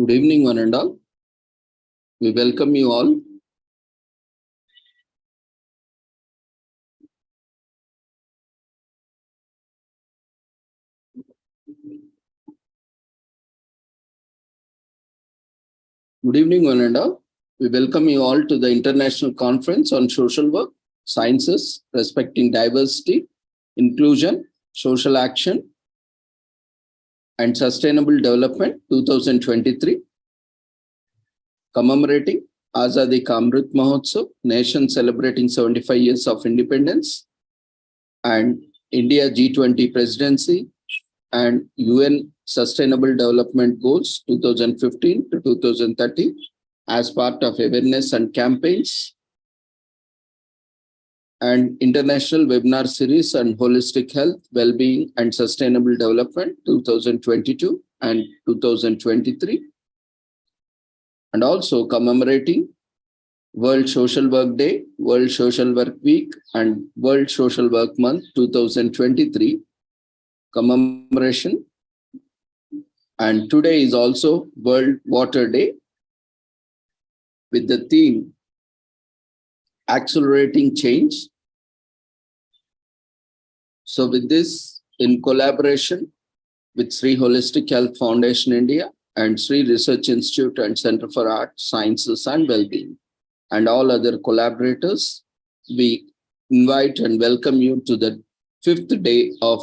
Good evening, one and all. We welcome you all. Good evening, one and all. We welcome you all to the International Conference on Social Work, Sciences, Respecting Diversity, Inclusion, Social Action, and Sustainable Development 2023, commemorating Azadi Ka Amrit Mahotsav, nation celebrating 75 years of independence, and India G20 presidency, and UN Sustainable Development Goals 2015 to 2030 as part of awareness and campaigns, and International Webinar Series on Holistic Health, Wellbeing and Sustainable Development 2022 and 2023, and also commemorating World Social Work Day, World Social Work Week, and World Social Work Month 2023 commemoration. And today is also World Water Day with the theme Accelerating Change. So with this, in collaboration with Sri Holistic Health Foundation India and Sri Research Institute and Center for Art, Sciences and Wellbeing, and all other collaborators, we invite and welcome you to the 5th day of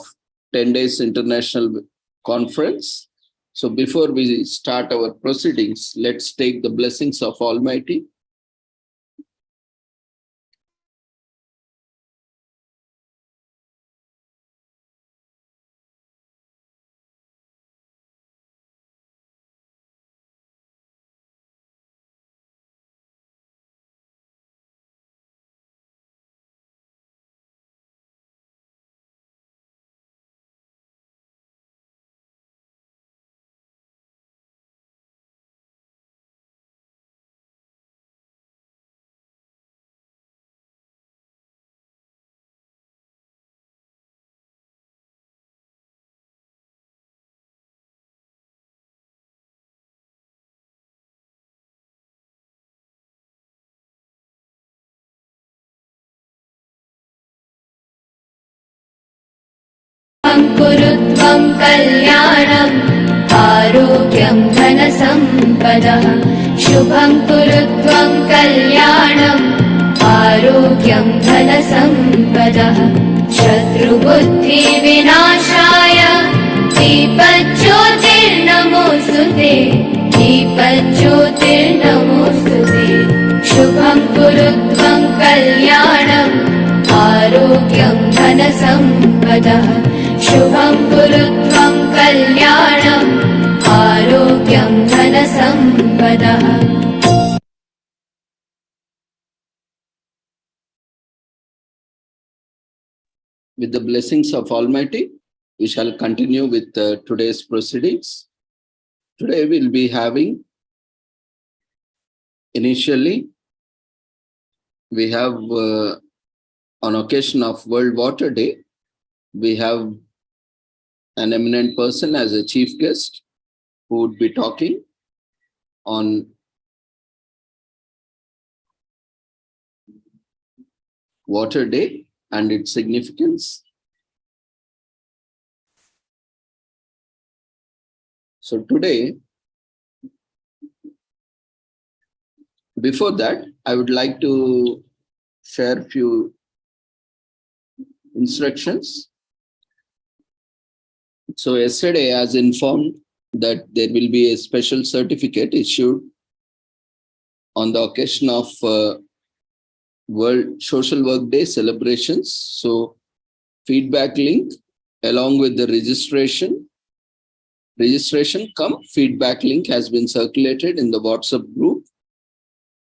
10 days international conference. So before we start our proceedings, let's take the blessings of Almighty. कुरुत्वं कल्याणम् आरोग्यं धनसम्पदः शुभं कुरुत्वं कल्याणम् आरोग्यं धनसम्पदः शत्रुबुद्धिविनाशाय दीपज्योतिर्नमोऽस्तुते दीपज्योतिर्नमोऽस्तुते शुभं कुरुत्वं कल्याणम् आरोग्यं धनसम्पदः शुभं कुरुत्वं कल्याणम् आरोग्यं धनसम्पदः. With the blessings of Almighty, we shall continue with today's proceedings. Today we'll be having, initially, we have on occasion of World Water Day, we have an eminent person as a chief guest who would be talking on Water Day and its significance. So today, before that, I would like to share a few instructions. So yesterday, as informed that there will be a special certificate issued on the occasion of World Social Work Day celebrations. So feedback link along with the registration come feedback link has been circulated in the WhatsApp group.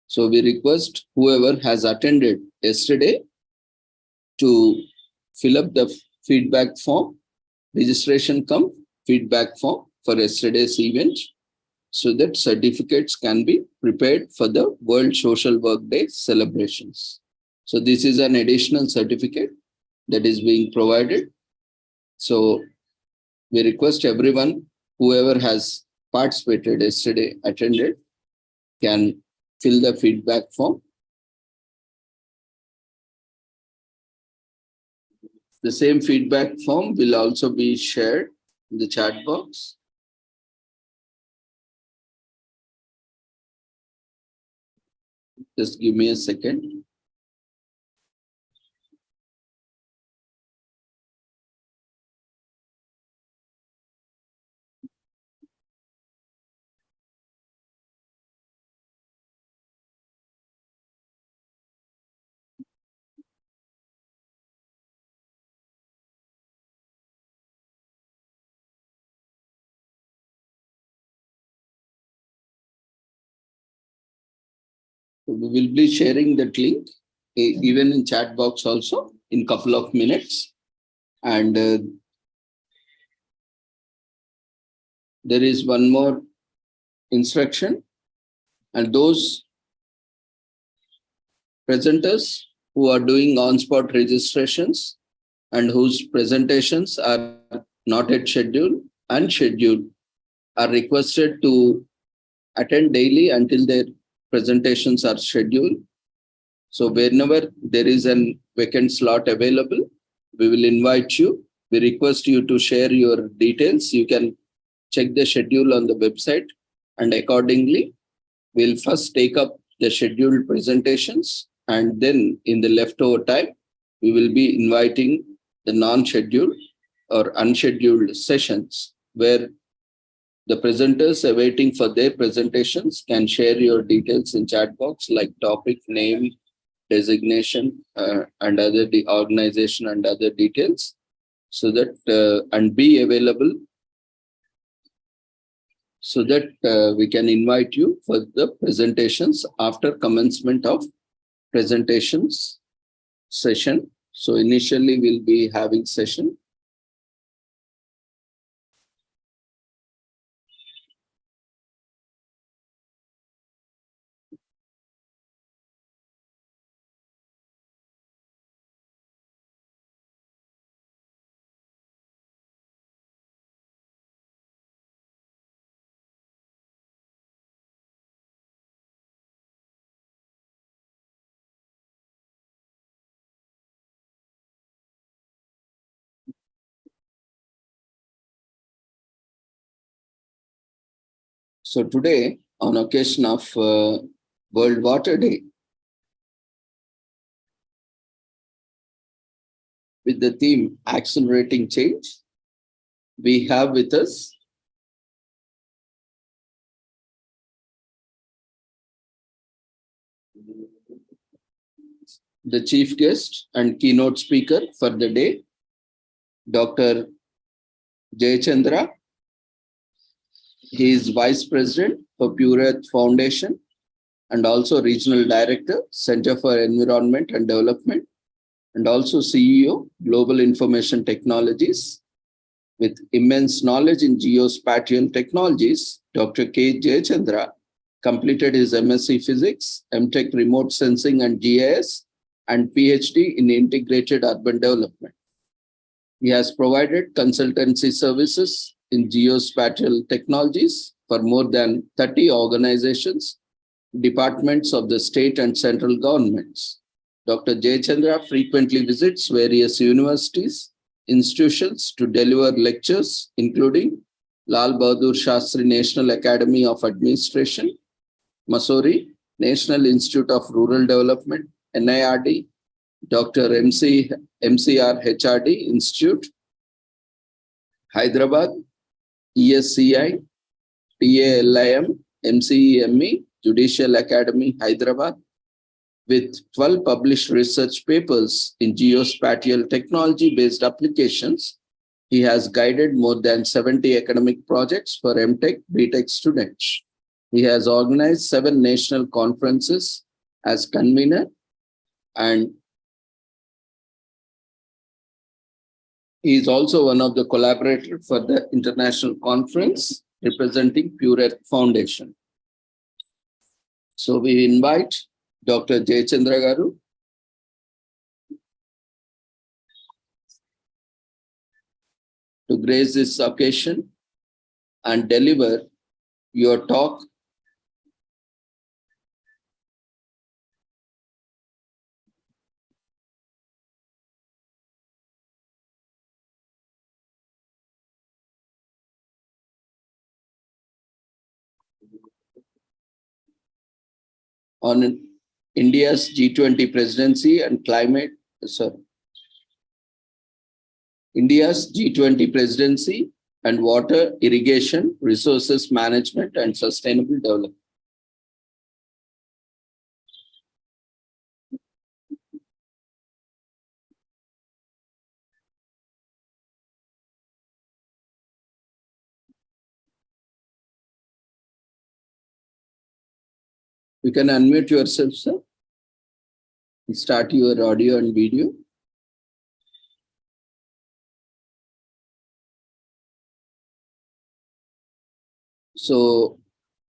So we request whoever has attended yesterday to fill up the feedback form, registration come feedback form for yesterday's event, so that certificates can be prepared for the World Social Work Day celebrations. So this is an additional certificate that is being provided. So we request everyone, whoever has participated yesterday, attended, can fill the feedback form. The same feedback form will also be shared in the chat box. Just give me a second. We will be sharing that link even in chat box also in couple of minutes. And there is one more instruction, and those presenters who are doing on-spot registrations and whose presentations are not yet scheduled and scheduled are requested to attend daily until their presentations are scheduled. So whenever there is a vacant slot available, we will invite you. We request you to share your details. You can check the schedule on the website, and accordingly, we'll first take up the scheduled presentations, and then in the leftover time, we will be inviting the non-scheduled or unscheduled sessions where the presenters awaiting for their presentations can share your details in chat box like topic, name, designation, and other the organization and other details, so that and be available so that we can invite you for the presentations after commencement of presentations session. So initially we'll be having session. So today, on occasion of World Water Day, with the theme Accelerating Change, we have with us the chief guest and keynote speaker for the day, Dr. Jayachandra. He is Vice President for Pure Earth Foundation and also Regional Director, Center for Environment and Development, and also CEO, Global Information Technologies. With immense knowledge in geospatial technologies, Dr. K. Jayachandra completed his MSc Physics, MTech Remote Sensing and GIS, and PhD in Integrated Urban Development. He has provided consultancy services in geospatial technologies for more than 30 organizations, departments of the state and central governments. Dr. Jayachandra frequently visits various universities, institutions to deliver lectures, including Lal Bahadur Shastri National Academy of Administration, Mussoorie, National Institute of Rural Development, NIRD, Dr. MCR HRD Institute, Hyderabad, ESCI, TALIM, MCEME, Judicial Academy, Hyderabad. With 12 published research papers in geospatial technology-based applications, he has guided more than 70 academic projects for MTech, BTech students. He has organized 7 national conferences as convener, and he is also one of the collaborators for the international conference representing Pure Earth Foundation. So we invite Dr. Jayachandra Garu to grace this occasion and deliver your talk on India's G20 presidency and climate, India's G20 presidency and water, irrigation, resources management, and sustainable development. You can unmute yourself, sir. Start your audio and video. So,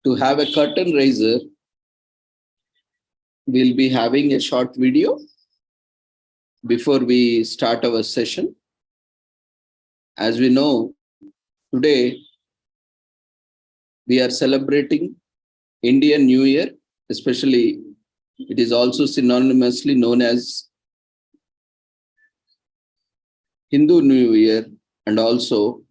to have a curtain raiser, we'll be having a short video before we start our session. As we know, today we are celebrating Indian New Year, especially it is also synonymously known as Hindu New Year, and also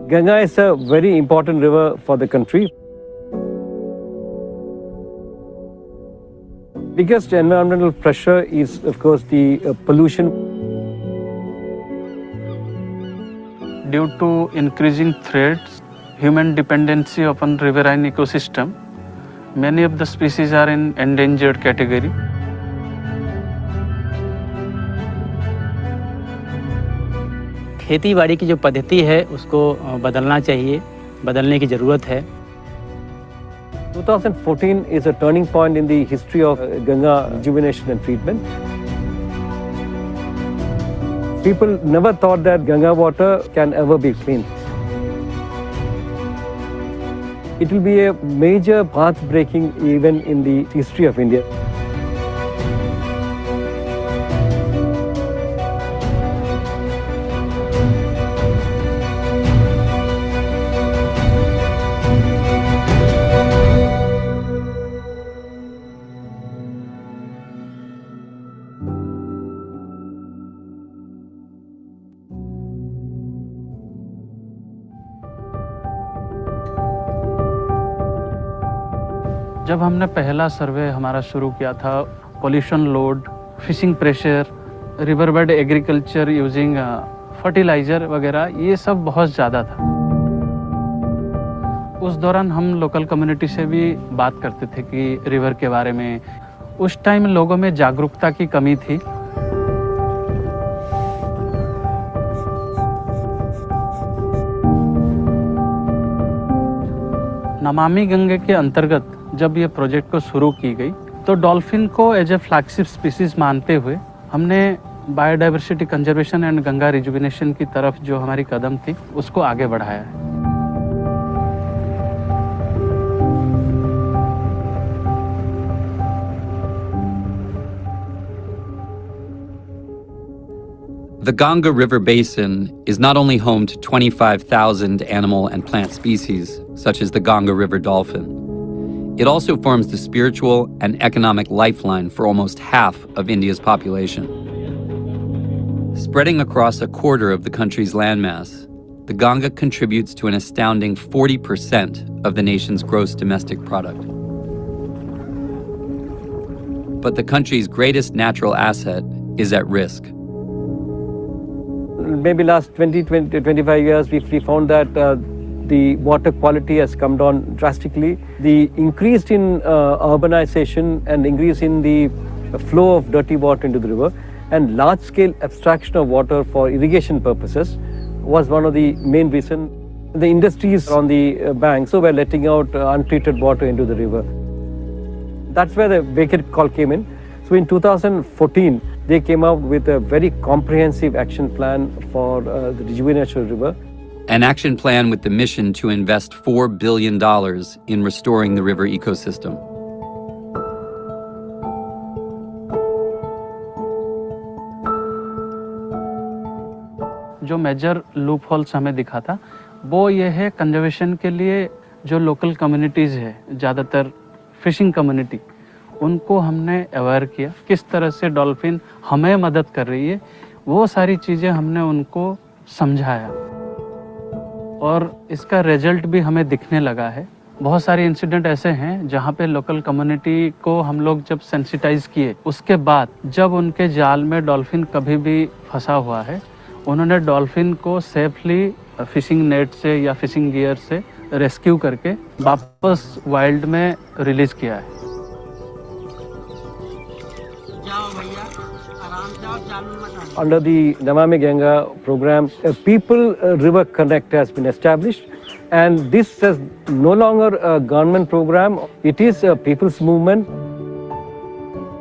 Ganga is a very important river for the country. Biggest environmental pressure is, of course, the pollution. Due to increasing threats, human dependency upon riverine ecosystem, many of the species are in endangered category. खेती बाड़ी की जो पद्धति है उसको बदलना चाहिए, बदलने की ज़रूरत है। 2014 is a turning point in the history of Ganga rejuvenation and treatment. People never thought that Ganga water can ever be clean. It will be a major path-breaking event in the history of India. जब हमने पहला सर्वे हमारा शुरू किया था, pollution load, fishing pressure, riverbed agriculture using fertiliser वगैरह, ये सब बहुत ज़्यादा था। उस दौरान हम लोकल कम्युनिटी से भी बात करते थे कि रिवर के बारे में। उस टाइम लोगों में जागरूकता की कमी थी। नमामि गंगे के अंतर्गत जब ये प्रोजेक्ट को शुरू की गई तो डॉल्फिन को एज ए फ्लैगशिप स्पीसीज मानते हुए हमने biodiversity conservation and Ganga rejuvenation की तरफ जो हमारी कदम थी उसको आगे बढ़ाया है। The Ganga River Basin is not only home to 25,000 animal and plant species, such as the Ganga River dolphin. It also forms the spiritual and economic lifeline for almost half of India's population. Spreading across a quarter of the country's landmass, the Ganga contributes to an astounding 40% of the nation's gross domestic product. But the country's greatest natural asset is at risk. Maybe last 25 years, we found that The water quality has come down drastically. The increase in urbanization and increase in the flow of dirty water into the river and large-scale abstraction of water for irrigation purposes was one of the main reasons. The industries on the bank so were letting out untreated water into the river. That's where the wake call came in. So in 2014, they came out with a very comprehensive action plan for the rejuvenation river. An action plan with the mission to invest $4 billion in restoring the river ecosystem. जो major loop holes हमें दिखा था वो ये है conservation के लिए जो लोकल कम्युनिटीज़ है, ज़्यादातर फिशिंग कम्युनिटी, उनको हमने अवेयर किया किस तरह से डॉल्फिन हमें मदद कर रही है, वो सारी चीज़ें हमने उनको समझाया और इसका रिजल्ट भी हमें दिखने लगा है। बहुत सारे इंसिडेंट ऐसे हैं जहाँ पे लोकल कम्युनिटी को हम लोग जब सेंसिटाइज किए, उसके बाद जब उनके जाल में डॉल्फिन कभी भी फंसा हुआ है, उन्होंने डॉल्फिन को सेफली फिशिंग नेट से या फिशिंग गियर से रेस्क्यू करके वापस वाइल्ड में रिलीज किया है। Under the Namami Ganga program, a People River Connect has been established, and this is no longer a government program, it is a people's movement.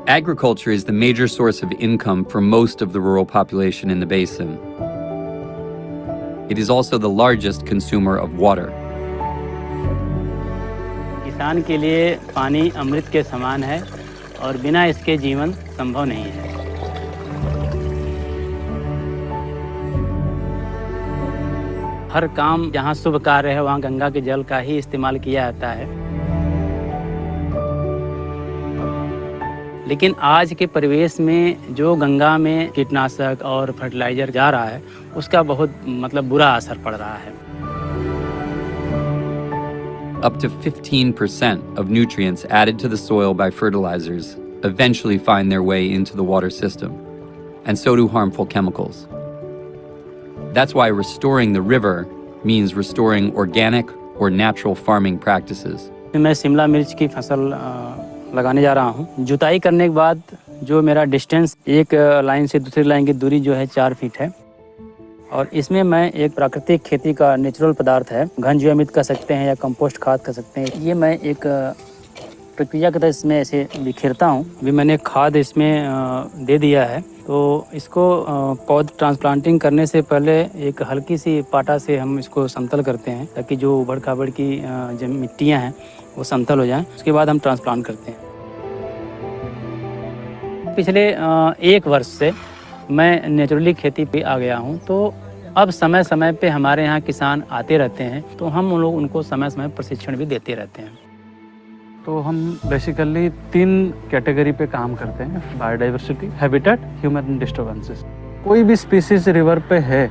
Agriculture is the major source of income for most of the rural population in the basin. It is also the largest consumer of water. किसान के लिए पानी अमृत के समान है और बिना इसके जीवन संभव नहीं है। हर काम जहाँ शुभ कार्य है वहाँ गंगा के जल का ही इस्तेमाल किया जाता है। लेकिन आज के परिवेश में जो गंगा में कीटनाशक और फर्टिलाइजर जा रहा है उसका बहुत बुरा असर पड़ रहा है। Up to 15% of nutrients added to the soil by fertilizers eventually find their way into the water system, and so do harmful chemicals. That's why restoring the river means restoring organic or natural farming practices. मैं शिमला मिर्च की फसल लगाने जा रहा हूँ। जुताई करने के बाद जो मेरा डिस्टेंस एक लाइन से दूसरी लाइन की दूरी जो है 4 फीट है, और इसमें मैं एक प्राकृतिक खेती का नेचुरल पदार्थ है, घन जीवामृत कह सकते हैं या कंपोस्ट खाद कह सकते हैं, ये मैं एक प्रक्रिया के तहत इसमें ऐसे बिखेरता हूँ। अभी मैंने खाद इसमें दे दिया है, तो इसको पौध ट्रांसप्लांटिंग करने से पहले एक हल्की सी पाटा से हम इसको समतल करते हैं ताकि जो उबड़ खाबड़ की जो मिट्टियाँ हैं वो समतल हो जाएं। उसके बाद हम ट्रांसप्लांट करते हैं। पिछले 1 वर्ष से मैं नेचुरली खेती पे आ गया हूँ, तो अब समय समय पे हमारे यहाँ किसान आते रहते हैं, तो हम उन लोग उनको समय समय प्रशिक्षण भी देते रहते हैं। तो हम बेसिकली 3 कैटेगरी पे काम करते हैं: बायोडाइवर्सिटी, हैबिटेट, ह्यूमन डिस्टर्बेंसेस। कोई भी स्पीसीज रिवर पे है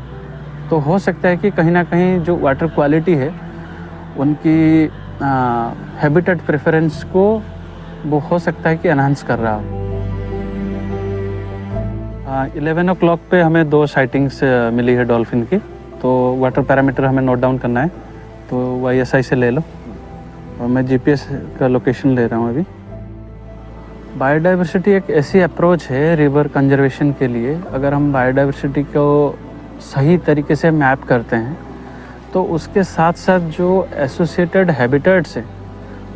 तो हो सकता है कि कहीं ना कहीं जो वाटर क्वालिटी है उनकी हैबिटेट प्रेफरेंस को वो हो सकता है कि एनहांस कर रहा हो। 11 o'clock पे हमें 2 साइटिंग्स मिली है डॉल्फिन की, तो वाटर पैरामीटर हमें नोट डाउन करना है, तो YSI से ले लो और मैं GPS का लोकेशन ले रहा हूँ अभी। बायोडाइवर्सिटी एक ऐसी अप्रोच है रिवर कंजर्वेशन के लिए, अगर हम बायोडाइवर्सिटी को सही तरीके से मैप करते हैं तो उसके साथ साथ जो एसोसिएटेड हैबिटेट्स हैं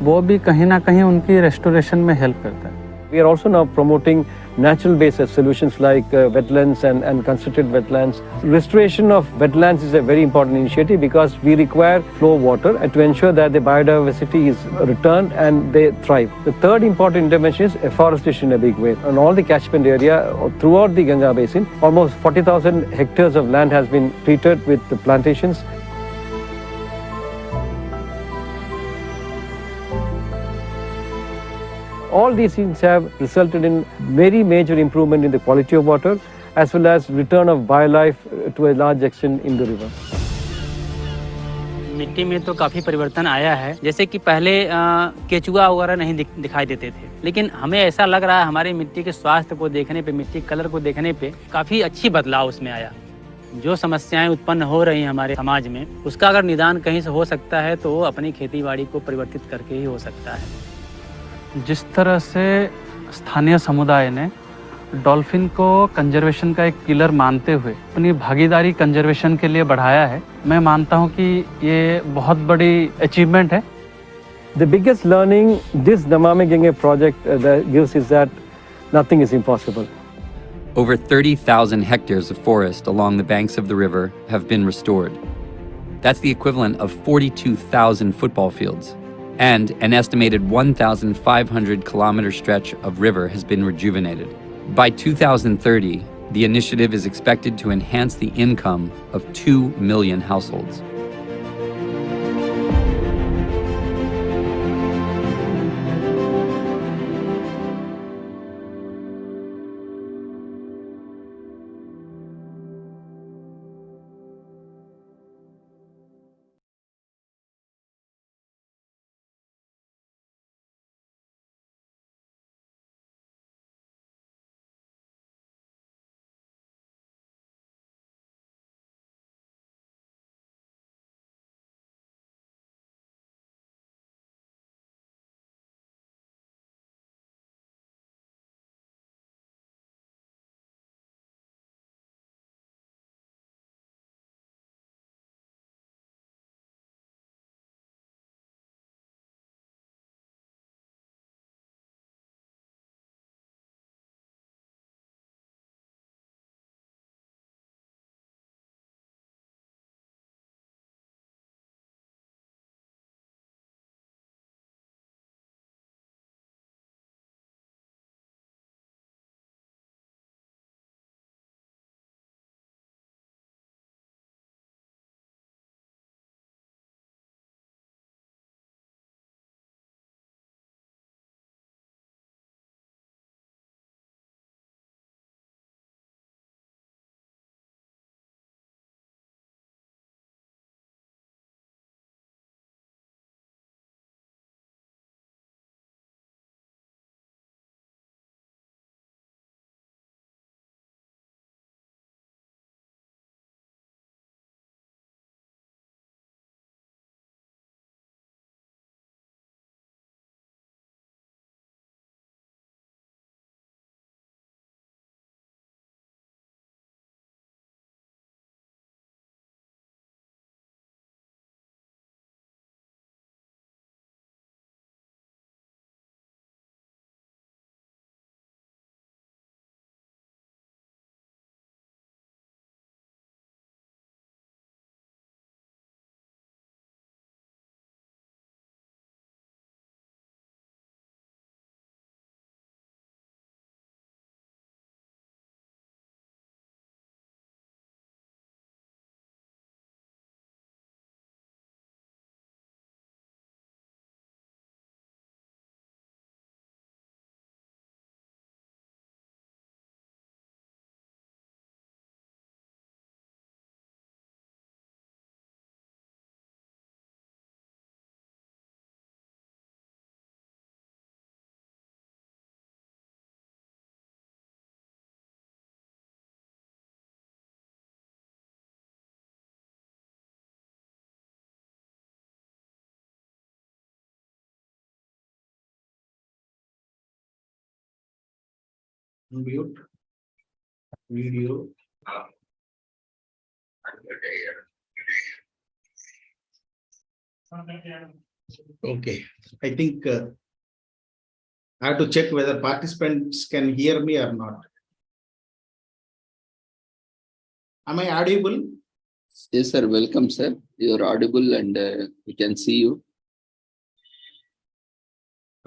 वो भी कहीं ना कहीं उनकी रेस्टोरेशन में हेल्प करता है। We are also now promoting natural-based solutions like wetlands and constricted wetlands. Restoration of wetlands is a very important initiative because we require flow of water and to ensure that the biodiversity is returned and they thrive. The third important intervention is afforestation in a big way. On all the catchment area throughout the Ganga basin, almost 40,000 hectares of land has been treated with the plantations. All these things have resulted in very major improvement in the quality of water as well as return of biolife to a large extent in the river. मिट्टी में तो काफ़ी परिवर्तन आया है, जैसे कि पहले केचुआ वगैरह नहीं दिखाई देते थे, लेकिन हमें ऐसा लग रहा है हमारी मिट्टी के स्वास्थ्य को देखने पे, मिट्टी कलर को देखने पे काफ़ी अच्छी बदलाव उसमें आया। जो समस्याएं उत्पन्न हो रही हैं हमारे समाज में, उसका अगर निदान कहीं से हो सकता है तो वो अपनी खेतीबाड़ी को परिवर्तित करके ही हो सकता है। जिस तरह से स्थानीय समुदाय ने डॉल्फिन को कंजर्वेशन का एक पिलर मानते हुए अपनी भागीदारी कंजर्वेशन के लिए बढ़ाया है, मैं मानता हूं कि ये बहुत बड़ी अचीवमेंट है। The biggest learning this Namami Gange project gives is that nothing is impossible. Over 30,000 hectares of forest along the banks of the river have been restored. That's the equivalent of 42,000 football fields. And an estimated 1,500 kilometer stretch of river has been rejuvenated. By 2030, the initiative is expected to enhance the income of 2 million households. Mute video. Okay, I think I have to check whether participants can hear me or not. Am I audible? Yes, sir. Welcome, sir. You're audible and we can see you.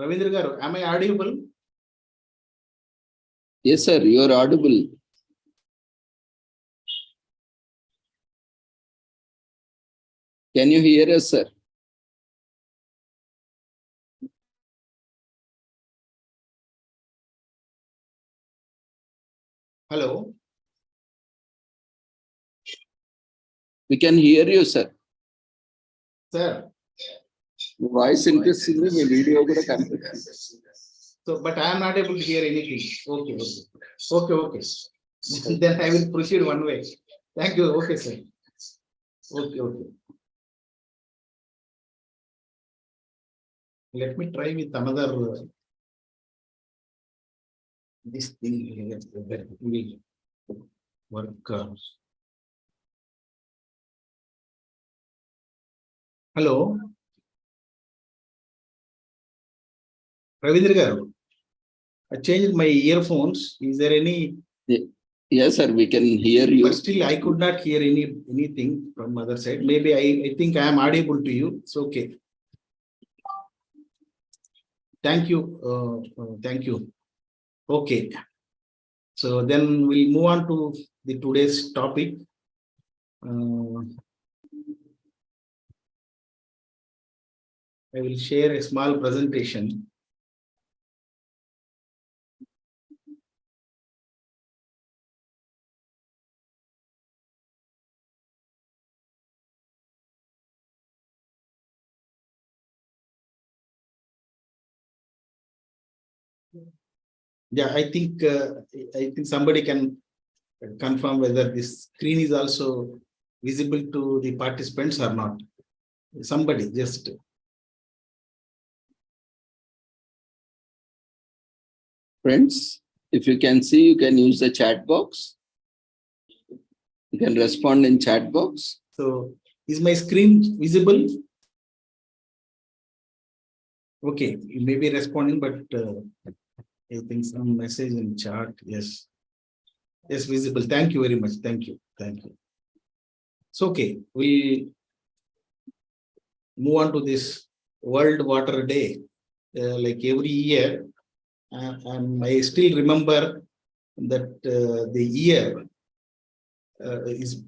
Ravindra garu, am I audible? Yes, sir. You're audible. Can you hear us, sir? Hello. We can hear you, sir. Sir. Voice interesting, video. So, but I am not able to hear anything. Okay. Then I will proceed one way. Thank you. Okay, sir. Okay, okay. Let me try with another this thing here that will work. Hello, Ravindra garu. I changed my earphones. Is there any? Yes, sir, we can hear you. But still, I could not hear anything from other side. Maybe I think I am audible to you. It's okay. Thank you. Thank you. Okay. So then we'll move on to the today's topic. I will share a small presentation. Yeah, I think somebody can confirm whether this screen is also visible to the participants or not. Somebody just. Friends, if you can see, you can use the chat box. You can respond in chat box. So is my screen visible? Okay, you may be responding, but I think some message in chat. Yes. Yes, visible. Thank you very much. Thank you. Thank you. It's okay. We move on to this World Water Day. Like every year, I still remember that the year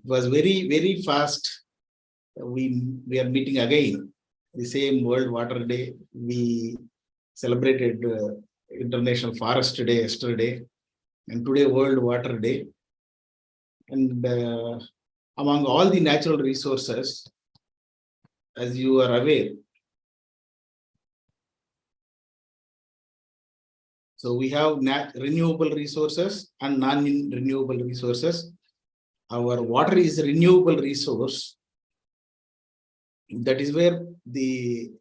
was very, very fast. We are meeting again. The same World Water Day. We celebrated International Forest Day yesterday, and today World Water Day. And among all the natural resources, as you are aware, so we have renewable resources and non-renewable resources. Our water is a renewable resource. That is where the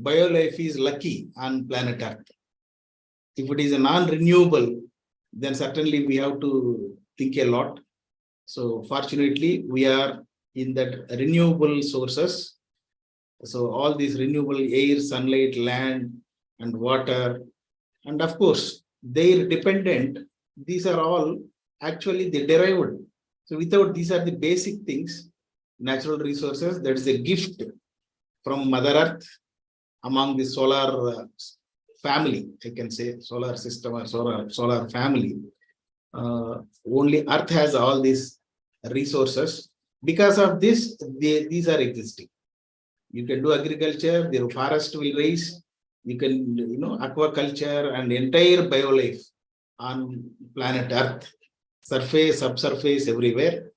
biolife is lucky on planet Earth. If it is a non-renewable, then certainly we have to think a lot. So fortunately, we are in that renewable sources. So all these renewable air, sunlight, land, and water, and of course, they're dependent. These are all actually they derived. So without these are the basic things, natural resources, that is a gift from Mother Earth among the solar family, I can say, solar system or solar family. Only Earth has all these resources. Because of this, these are existing. You can do agriculture, the forest will rise. You can, aquaculture and entire biolife on planet Earth, surface, subsurface, everywhere.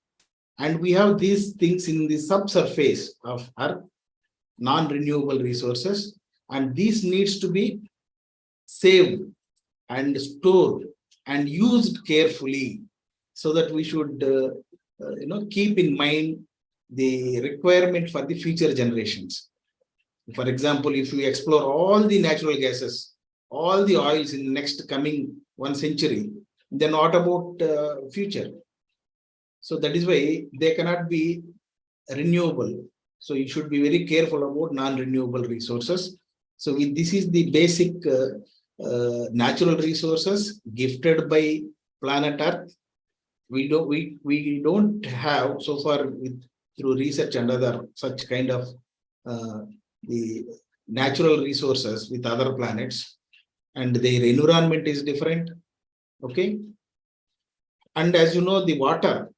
And we have these things in the subsurface of Earth, non-renewable resources, and this needs to be saved and stored and used carefully, so that we should keep in mind the requirement for the future generations. For example, if we explore all the natural gases, all the oils in the next coming 1 century, then what about future? So that is why they cannot be renewable. So you should be very careful about non-renewable resources. So this is the basic natural resources gifted by planet Earth. We don't have so far through research and other such kind of the natural resources with other planets, and their environment is different. Okay, and as you know, the water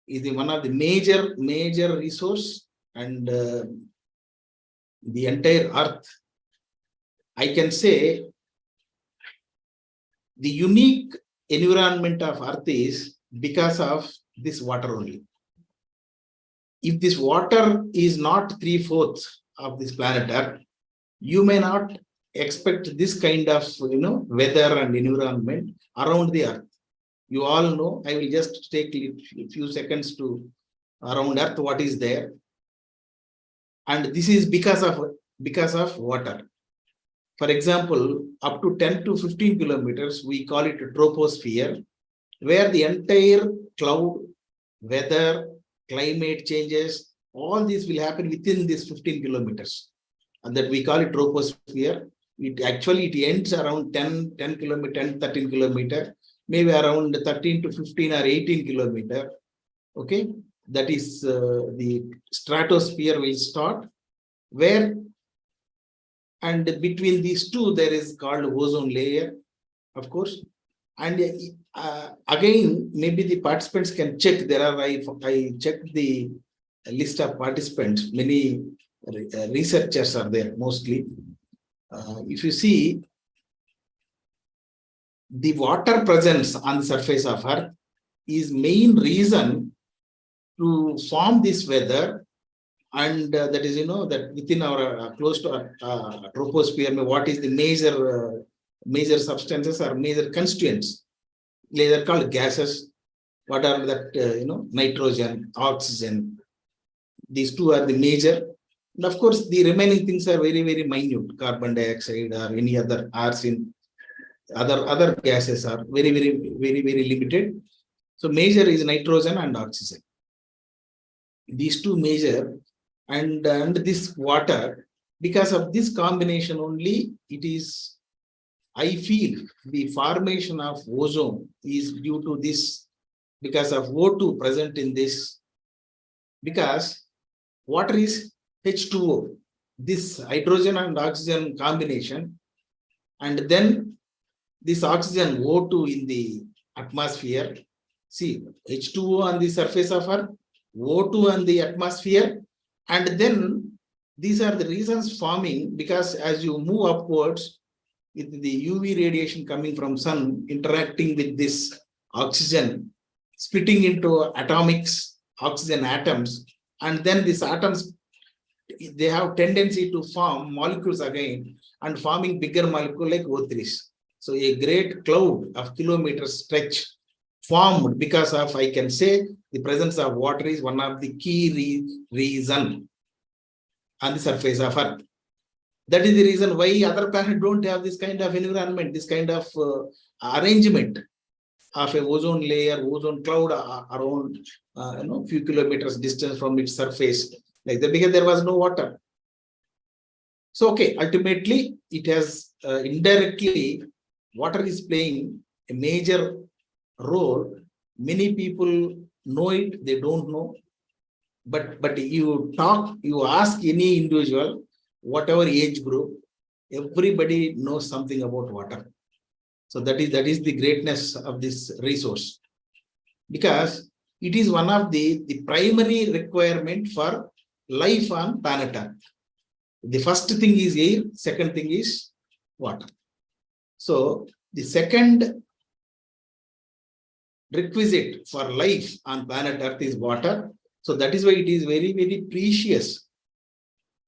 is one of the major resource, and the entire Earth, I can say, the unique environment of Earth is because of this water only. If this water is not 3/4 of this planet Earth, you may not expect this kind of weather and environment around the Earth. You all know. I will just take a few seconds to around Earth what is there. And this is because of water. For example, up to 10 to 15 kilometers, we call it a troposphere, where the entire cloud, weather, climate changes, all this will happen within this 15 kilometers. And that we call it troposphere. It ends around 10 kilometer, 10, 13 kilometer, maybe around 13 to 15 or 18 kilometer. Okay, that is the stratosphere will start, where, and between these two there is called ozone layer, of course. And again, maybe the participants can check. There are, I checked the list of participants. Many researchers are there mostly. If you see, the water presence on the surface of Earth is main reason to form this weather. And that is, that within our close to our troposphere, what is the major substances or major constituents? They are called gases. What are that? Nitrogen, oxygen. These two are the major. And of course, the remaining things are very, very minute. Carbon dioxide or any other arsen, other gases are very, very, very, very limited. So major is nitrogen and oxygen. These two major, and this water, because of this combination only, it is, I feel, the formation of ozone is due to this, because of O2 present in this, because water is H2O, this hydrogen and oxygen combination, and then this oxygen O2 in the atmosphere. See, H2O on the surface of Earth, O2 on the atmosphere, and then these are the reasons forming, because as you move upwards, with the UV radiation coming from sun interacting with this oxygen, splitting into atomics, oxygen atoms, and then these atoms, they have tendency to form molecules again and forming bigger molecule like O3s. So a great cloud of kilometers stretch formed because of, I can say, the presence of water is one of the key reason on the surface of Earth. That is the reason why other planets don't have this kind of environment, this kind of arrangement of a ozone layer, ozone cloud around few kilometers distance from its surface, like that, because there was no water. So okay, ultimately it has indirectly, water is playing a major role. Many people know it, they don't know. But you ask any individual, whatever age group, everybody knows something about water. So that is the greatness of this resource, because it is one of the primary requirement for life on planet Earth. The first thing is air, second thing is water. So the second requisite for life on planet Earth is water. So that is why it is very, very precious.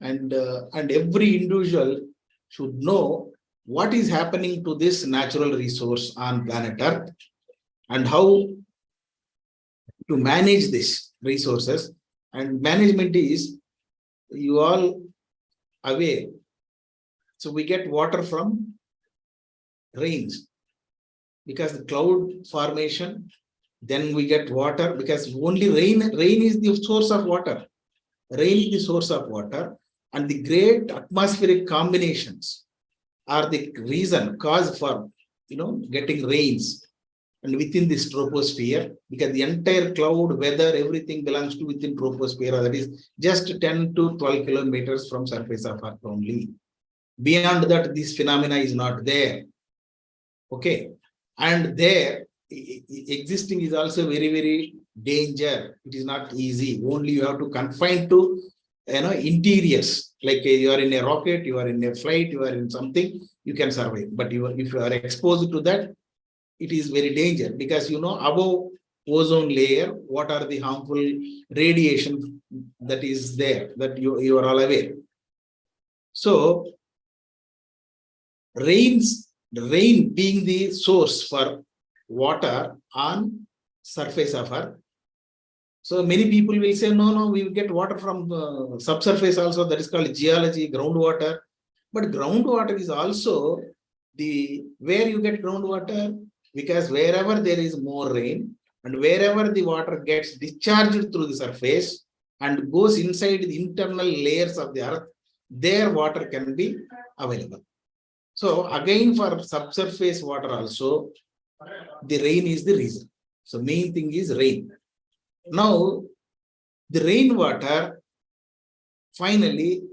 And every individual should know what is happening to this natural resource on planet Earth and how to manage these resources. And management is, you all aware. So we get water from rains, because the cloud formation, then we get water, because only rain is the source of water. Rain is the source of water, and the great atmospheric combinations are the cause for getting rains. And within this troposphere, because the entire cloud, weather, everything belongs to within troposphere, that is just 10 to 12 kilometers from surface of Earth only. Beyond that, this phenomena is not there. Okay, and there existing is also very, very danger. It is not easy. Only you have to confine to interiors, like you are in a rocket, you are in a flight, you are in something, you can survive. But if you are exposed to that, it is very dangerous, because above ozone layer, what are the harmful radiation that is there, that you are all aware. So the rain being the source for water on surface of Earth. So many people will say, no, we will get water from subsurface also. That is called geology, groundwater. But groundwater is also where you get groundwater, because wherever there is more rain and wherever the water gets discharged through the surface and goes inside the internal layers of the earth, there water can be available. So again, for subsurface water also, the rain is the reason. So main thing is rain. Now, the rainwater, finally,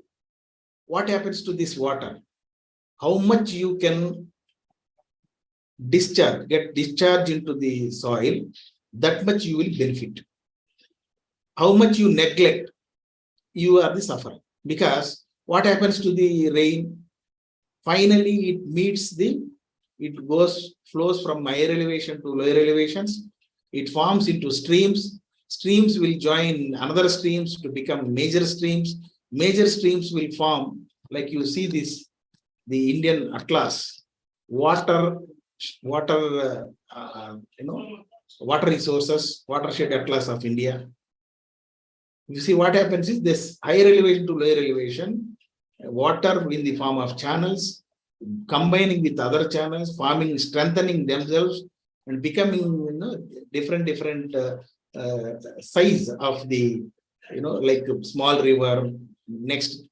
what happens to this water? How much you can get discharged into the soil, that much you will benefit. How much you neglect, you are the sufferer. Because what happens to the rain? Finally, it flows from higher elevation to lower elevations. It forms into streams. Streams will join another streams to become major streams. Major streams will form, like you see this, the Indian Atlas, water resources, watershed atlas of India. You see what happens is this higher elevation to lower elevation, water in the form of channels, combining with other channels, strengthening themselves and becoming different size of the, like small river, next,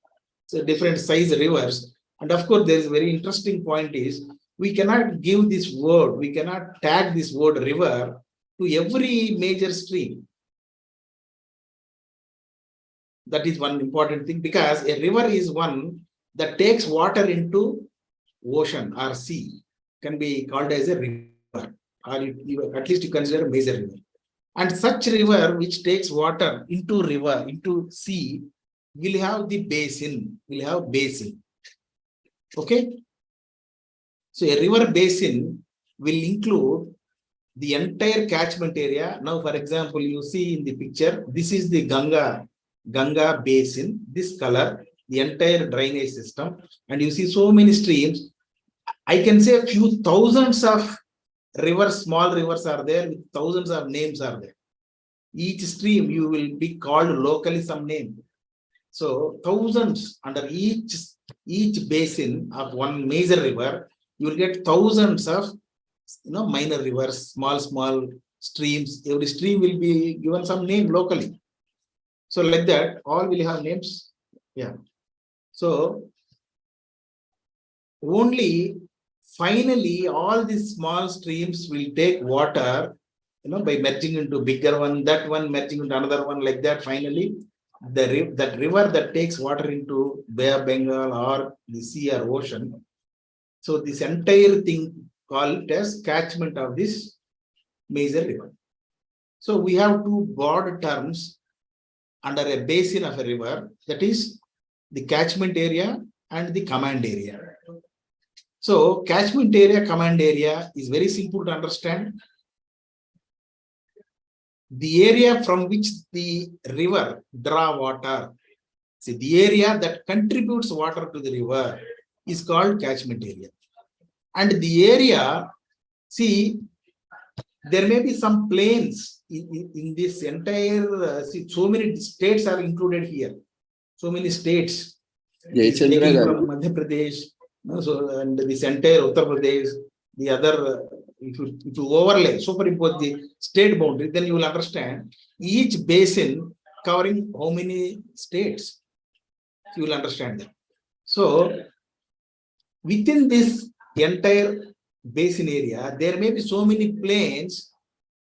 so different size rivers. And of course, there is a very interesting point is, we cannot give this word, we cannot tag this word river to every major stream. That is one important thing, because a river is one that takes water into ocean or sea, can be called as a river, or at least you consider a major river. And such river which takes water into sea, will have the basin, Okay. So a river basin will include the entire catchment area. Now, for example, you see in the picture, this is the Ganga basin, this color, the entire drainage system, and you see so many streams. I can say a few thousands of rivers, small rivers are there, with thousands of names are there. Each stream you will be called locally some name. So thousands under each basin of one major river, you will get thousands of minor rivers, small streams. Every stream will be given some name locally. So like that, all will have names. Yeah. So only finally all these small streams will take water, by merging into bigger one, that one merging into another one, like that. Finally, that river that takes water into Bay of Bengal or the sea or ocean. So this entire thing called as catchment of this major river. So we have two broad terms under a basin of a river, that is the catchment area and the command area. So catchment area, command area is very simple to understand. The area from which the river draw water, see, the area that contributes water to the river is called catchment area. And the area, see, there may be some plains in this entire, see, so many states are included here. So many states. Taking from Madhya Pradesh, and this entire Uttar Pradesh, the other, if you overlay, superimpose the state boundary, then you will understand each basin covering how many states. You will understand that. So within this entire basin area, there may be so many plains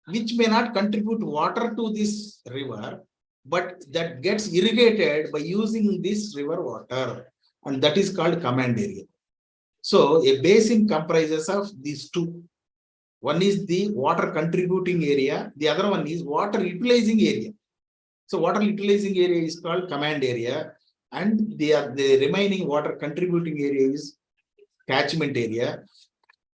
which may not contribute water to this river, but that gets irrigated by using this river water, and that is called command area. So a basin comprises of these two. One is the water contributing area, the other one is water utilizing area. So water utilizing area is called command area, and the remaining water contributing area is catchment area.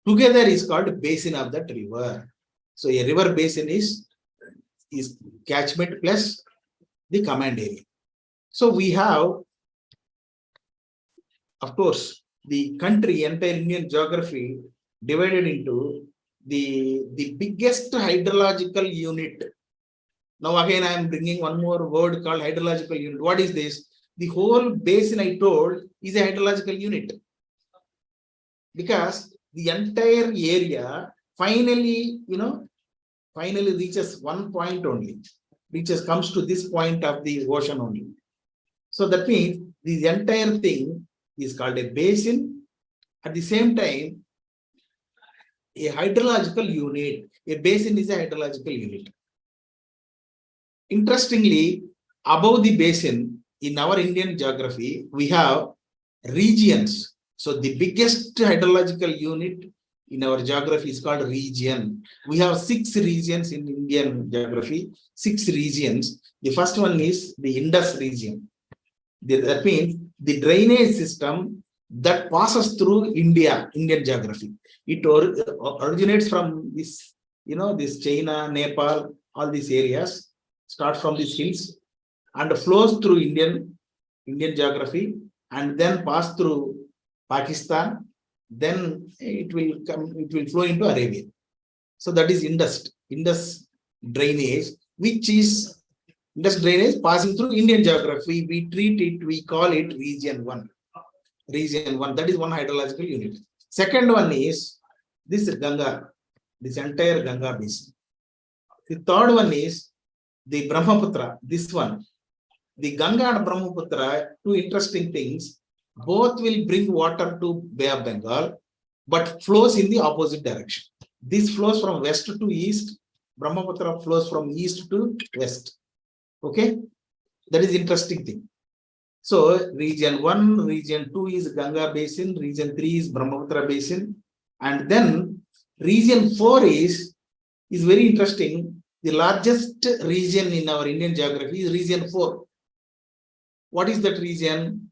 Together is called basin of that river. So a river basin is catchment plus the command area. So we have, of course, the country, entire Indian geography divided into the biggest hydrological unit. Now again, I am bringing one more word called hydrological unit. What is this? The whole basin I told is a hydrological unit, because the entire area finally, finally reaches one point only, comes to this point of the ocean only. So that means the entire thing is called a basin. At the same time, a hydrological unit. A basin is a hydrological unit. Interestingly, above the basin, in our Indian geography, we have regions. So the biggest hydrological unit in our geography is called region. We have 6 regions in Indian geography, 6 regions. The first one is the Indus region. That means the drainage system that passes through Indian geography. It originates from this, this China, Nepal, all these areas, start from these hills and flows through Indian geography and then pass through Pakistan. Then it will flow into Arabia. So that is Indus drainage, which is Indus drainage passing through Indian geography. We call it region 1. Region 1, that is one hydrological unit. Second one is this Ganga, this entire Ganga basin. The third one is the Brahmaputra, this one. The Ganga and Brahmaputra, 2 interesting things. Both will bring water to Bay of Bengal, but flows in the opposite direction. This flows from west to east. Brahmaputra flows from east to west. Okay, that is interesting thing. So region 1, region 2 is Ganga basin, region 3 is Brahmaputra basin, and then region 4 is very interesting. The largest region in our Indian geography is region 4. What is that region?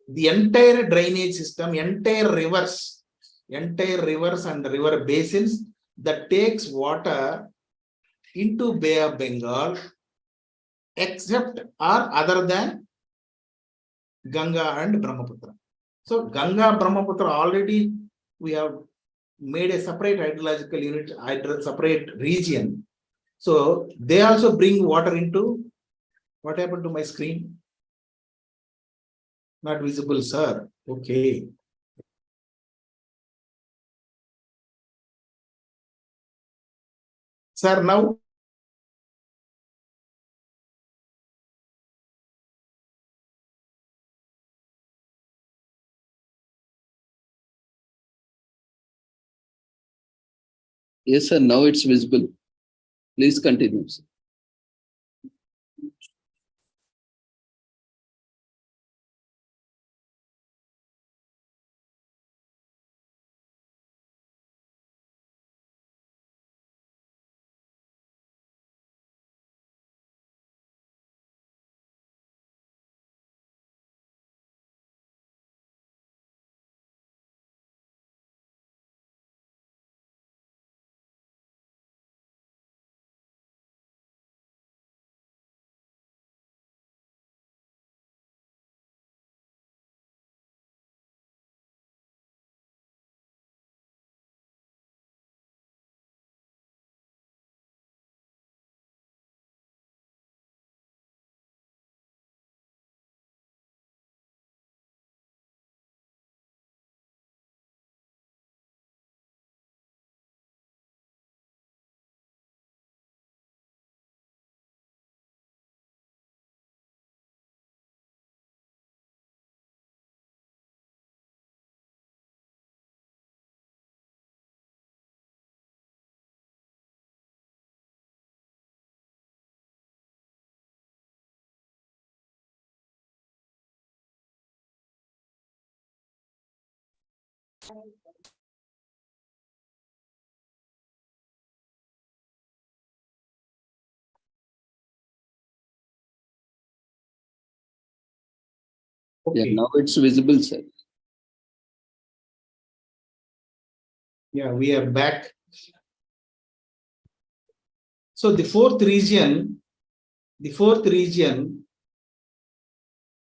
The entire drainage system, entire rivers and river basins that takes water into Bay of Bengal, except or other than Ganga and Brahmaputra. So Ganga, Brahmaputra, already we have made a separate hydrological unit, separate region. So they also bring water into, what happened to my screen? Not visible, sir. Okay. Sir, now? Yes, sir. Now it's visible. Please continue, sir. Okay. Yeah, now it's visible, sir. Yeah, we are back. So the fourth region,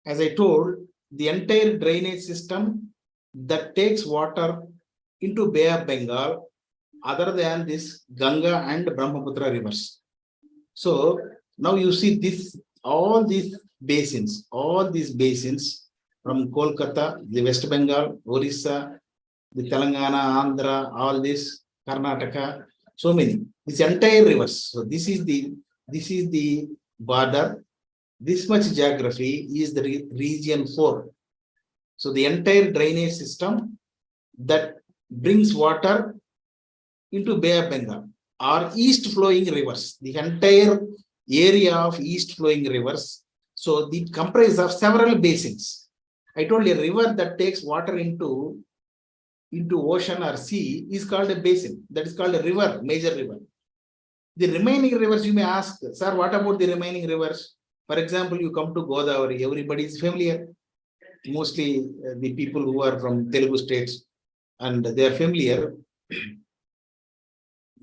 as I told, the entire drainage system that takes water into Bay of Bengal other than this Ganga and Brahmaputra rivers. So now you see this, all these basins from Kolkata, the West Bengal, Orissa, the Telangana, Andhra, all this, Karnataka, so many. This entire rivers. So this is the border. This much geography is the region 4. So the entire drainage system that brings water into Bay of Bengal or east flowing rivers, the entire area of east flowing rivers. So it comprises of several basins. I told you a river that takes water into ocean or sea is called a basin. That is called a river, major river. The remaining rivers, you may ask, sir, what about the remaining rivers? For example, you come to Godavari, everybody is familiar. Mostly the people who are from Telugu states, and they are familiar.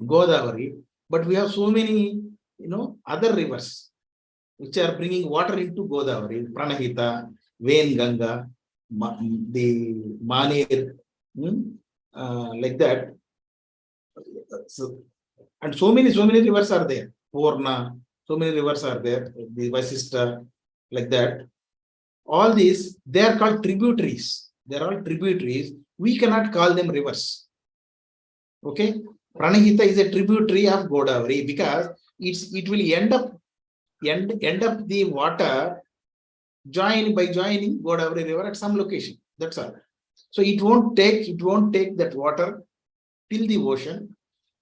Godavari, but we have so many, other rivers which are bringing water into Godavari, Pranahita, Vain Ganga, the Manir, like that. So, and so many rivers are there. Purna, so many rivers are there. The Vasista, like that. All these, they are called tributaries. They are all tributaries. We cannot call them rivers. Okay. Pranahita is a tributary of Godavari because it will end up the water joining Godavari river at some location. That's all. So it won't take that water till the ocean.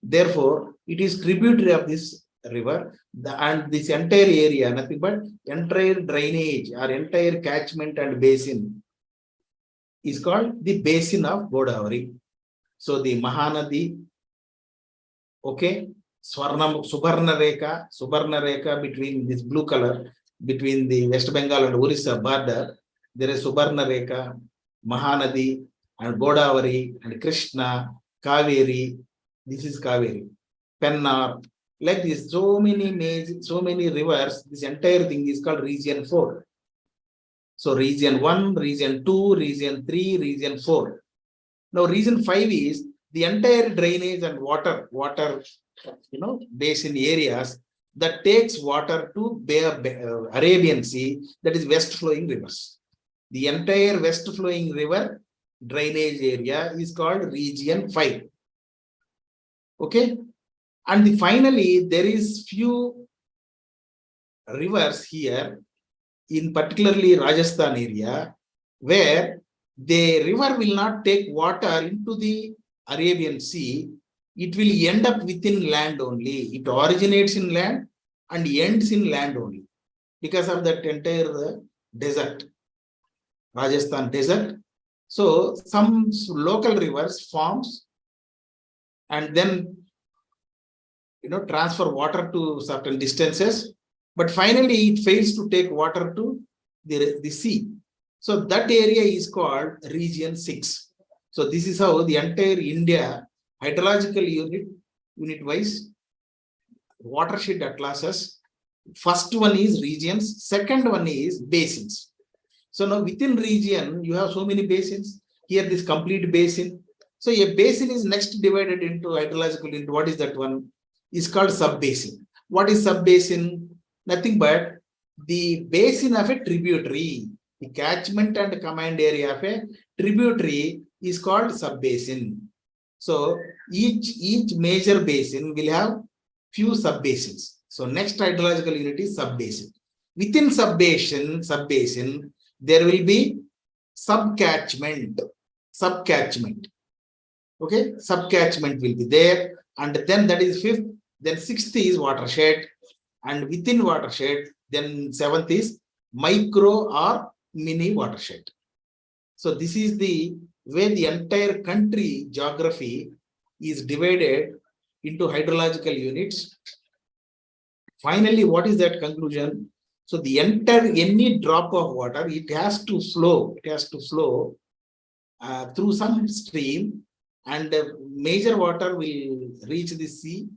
Therefore, it is tributary of this river, and this entire area, nothing but entire drainage or entire catchment and basin is called the basin of Godavari. So the Mahanadi, okay, Subarna Reka between this blue color, between the West Bengal and Orissa border, there is Subarna Reka, Mahanadi, and Godavari, and Krishna, Kaveri. This is Kaveri, Pennar, like this. So many rivers. This entire thing is called region 4. So region 1, region 2, region 3, region 4. Now region 5 is the entire drainage and water, basin areas that takes water to Arabian Sea, that is west flowing rivers. The entire west flowing river drainage area is called region 5. Okay. And finally, there is few rivers here, in particularly Rajasthan area, where the river will not take water into the Arabian Sea. It will end up within land only. It originates in land and ends in land only because of that entire desert, Rajasthan desert. So some local rivers forms and then transfer water to certain distances, but finally it fails to take water to the sea. So that area is called region 6. So this is how the entire India hydrological unit wise watershed atlases. First one is regions, second one is basins. So now within region you have so many basins. Here this complete basin. So a basin is next divided into hydrological unit. What is that one? Is called sub-basin. What is sub-basin? Nothing but the basin of a tributary. The catchment and command area of a tributary is called sub-basin. So each major basin will have few sub-basins. So next hydrological unit is sub-basin. Within sub-basin, there will be sub-catchment. Okay, sub-catchment will be there. And then that is 5th. Then 6th is watershed, and within watershed, then 7th is micro or mini watershed. So this is the way the entire country geography is divided into hydrological units. Finally, what is that conclusion? So the any drop of water, it has to flow through some stream, and major water will reach the sea.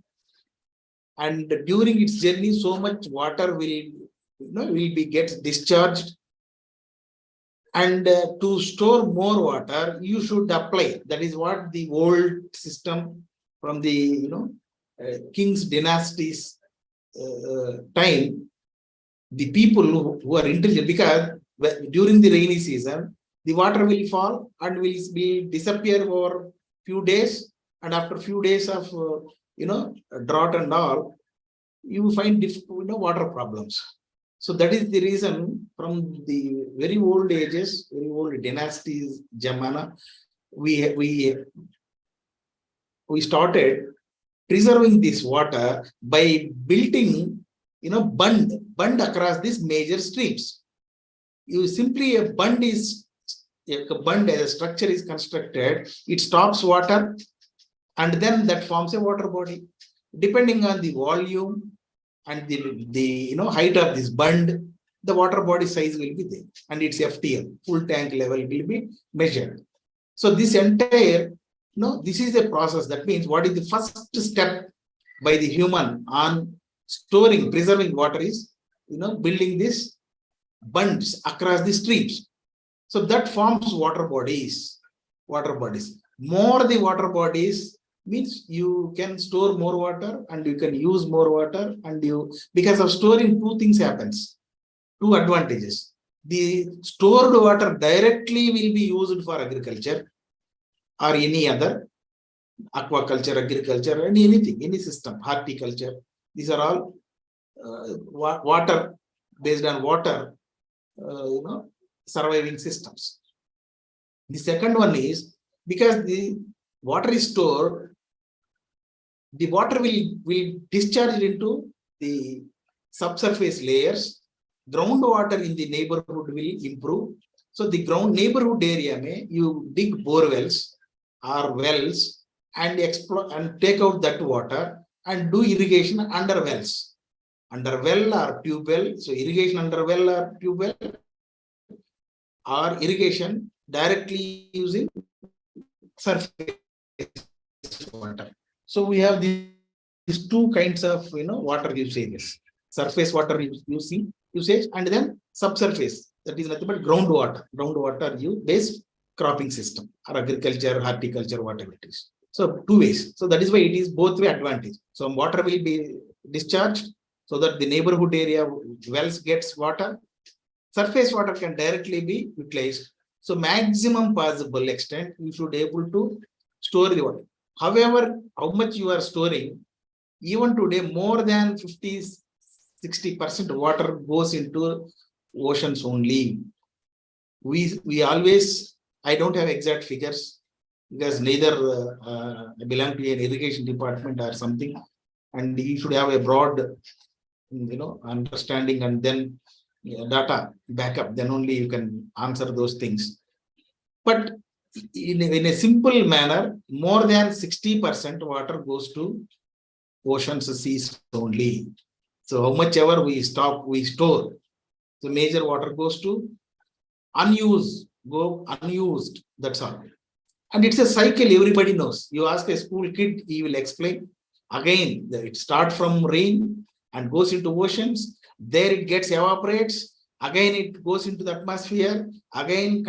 And during its journey, so much water will get discharged. And to store more water, you should apply. That is what the old system from the king's dynasties time, the people who are intelligent, because during the rainy season, the water will fall and will disappear for few days, and after few days of drought and all, you find water problems. So that is the reason from the very old ages, very old dynasties, Jamana, we started preserving this water by building bund across these major streams. You simply a bund as a structure is constructed, it stops water, and then that forms a water body. Depending on the volume and the height of this bund, the water body size will be there, and its FTL, full tank level, will be measured. So this entire, this is a process. That means what is the first step by the human on storing, preserving water is, building this bunds across the streams. So that forms water bodies. More the water bodies means you can store more water and you can use more water, and because of storing, two things happens, two advantages. The stored water directly will be used for agriculture or any other aquaculture, agriculture, and anything, any system, horticulture. These are all water based on water, surviving systems. The second one is because the water is stored, the water will discharge into the subsurface layers. Groundwater in the neighborhood will improve. So the neighborhood area, you dig bore wells or wells and explore and take out that water and do irrigation under wells, under well or tube well. So irrigation under well or tube well, or irrigation directly using surface water. So we have these two kinds of water usages: surface water usage, and then subsurface, that is nothing but groundwater. Groundwater based cropping system or agriculture, horticulture, whatever it is. So two ways. So that is why it is both way advantage. So water will be discharged so that the neighborhood area wells gets water. Surface water can directly be utilized. So maximum possible extent you should be able to store the water. However, how much you are storing, even today more than 50-60% water goes into oceans only. We always, I don't have exact figures because neither I belong to an irrigation department or something, and you should have a broad understanding and then data backup, then only you can answer those things. But in a simple manner, more than 60% water goes to oceans, seas only. So how much ever we store. So major water goes to unused, that's all. And it's a cycle, everybody knows. You ask a school kid, he will explain. Again, it starts from rain and goes into oceans. There it gets evaporates. Again, it goes into the atmosphere. Again,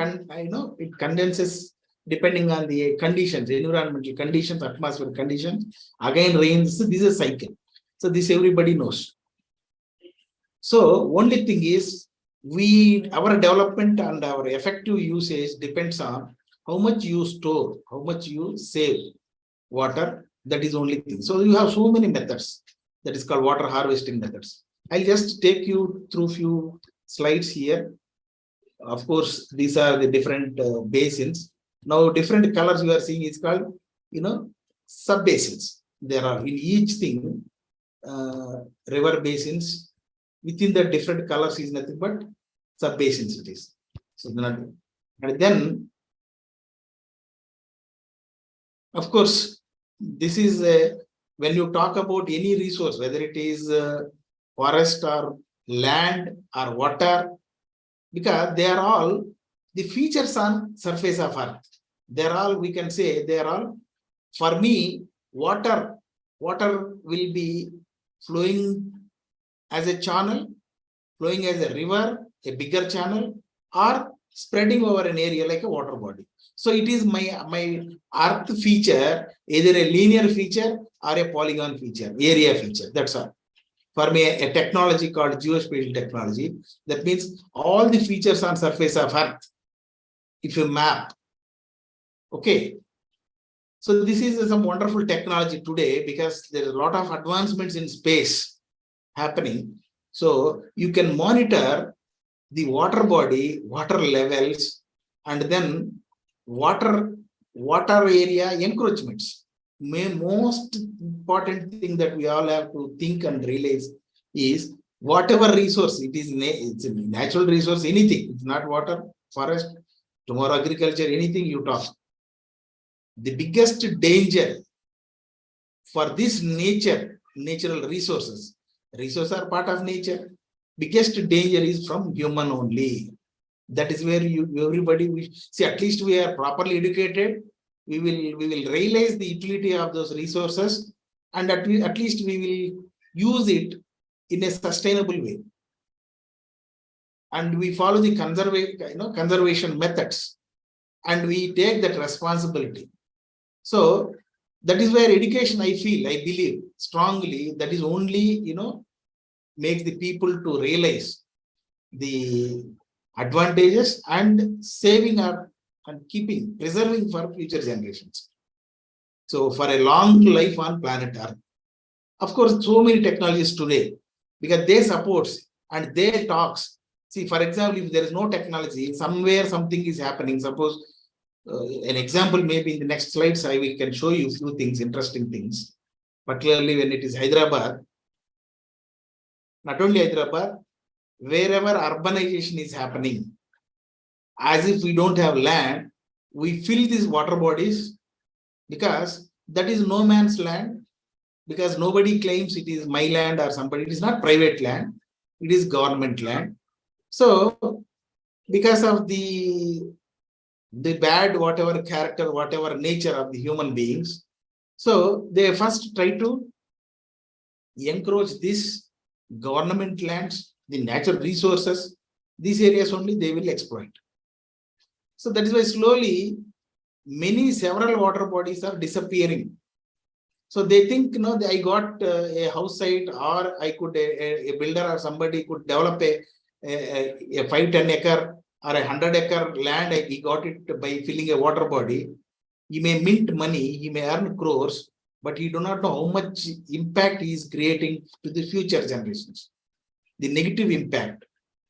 it condenses depending on the conditions, environmental conditions, atmospheric conditions. Again, rains. So this is a cycle. So this everybody knows. So only thing is, our development and our effective usage depends on how much you store, how much you save water. That is only thing. So you have so many methods. That is called water harvesting methods. I'll just take you through few slides here. Of course, these are the different basins. Now, different colors you are seeing is called, sub-basins. There are in each thing, river basins. Within the different colors is nothing but sub-basins it is. So and then, of course, this is when you talk about any resource, whether it is forest or land or water, because they are all the features on surface of earth. They're all, we can say, they're all, for me, water will be flowing as a channel, flowing as a river, a bigger channel, or spreading over an area like a water body. So it is my earth feature, either a linear feature or a polygon feature, area feature. That's all. For me, a technology called geospatial technology, that means all the features on surface of earth, if you map, okay. So this is some wonderful technology today because there is a lot of advancements in space happening. So you can monitor the water body, water levels, and then water area encroachments. Most important thing that we all have to think and realize is whatever resource it is, it's a natural resource, anything. It's not water, forest, tomorrow agriculture, anything you talk. The biggest danger for this natural resources are part of nature. Biggest danger is from human only. That is where everybody see, at least we are properly educated. We will realize the utility of those resources, and at least we will use it in a sustainable way. And we follow the conservation methods, and we take that responsibility. So that is where education, I believe strongly, that is only, make the people to realize the advantages and saving up and preserving for future generations. So for a long life on planet Earth. Of course, so many technologies today, because they supports and they talks. See, for example, if there is no technology, somewhere something is happening. Suppose an example, maybe in the next slides, I can show you a few things, interesting things, particularly when it is Hyderabad. Not only Hyderabad, wherever urbanization is happening, as if we don't have land, we fill these water bodies because that is no man's land, because nobody claims it is my land or somebody. It is not private land, it is government land. So because of the bad whatever character, whatever nature of the human beings, so they first try to encroach this government lands, the natural resources, these areas only they will exploit. So that is why slowly several water bodies are disappearing. So they think, I got a house site, or I could, a builder or somebody could develop a 5-10 acre or 100 acre land. He got it by filling a water body. He may mint money, he may earn crores, but he do not know how much impact he is creating to the future generations. The negative impact,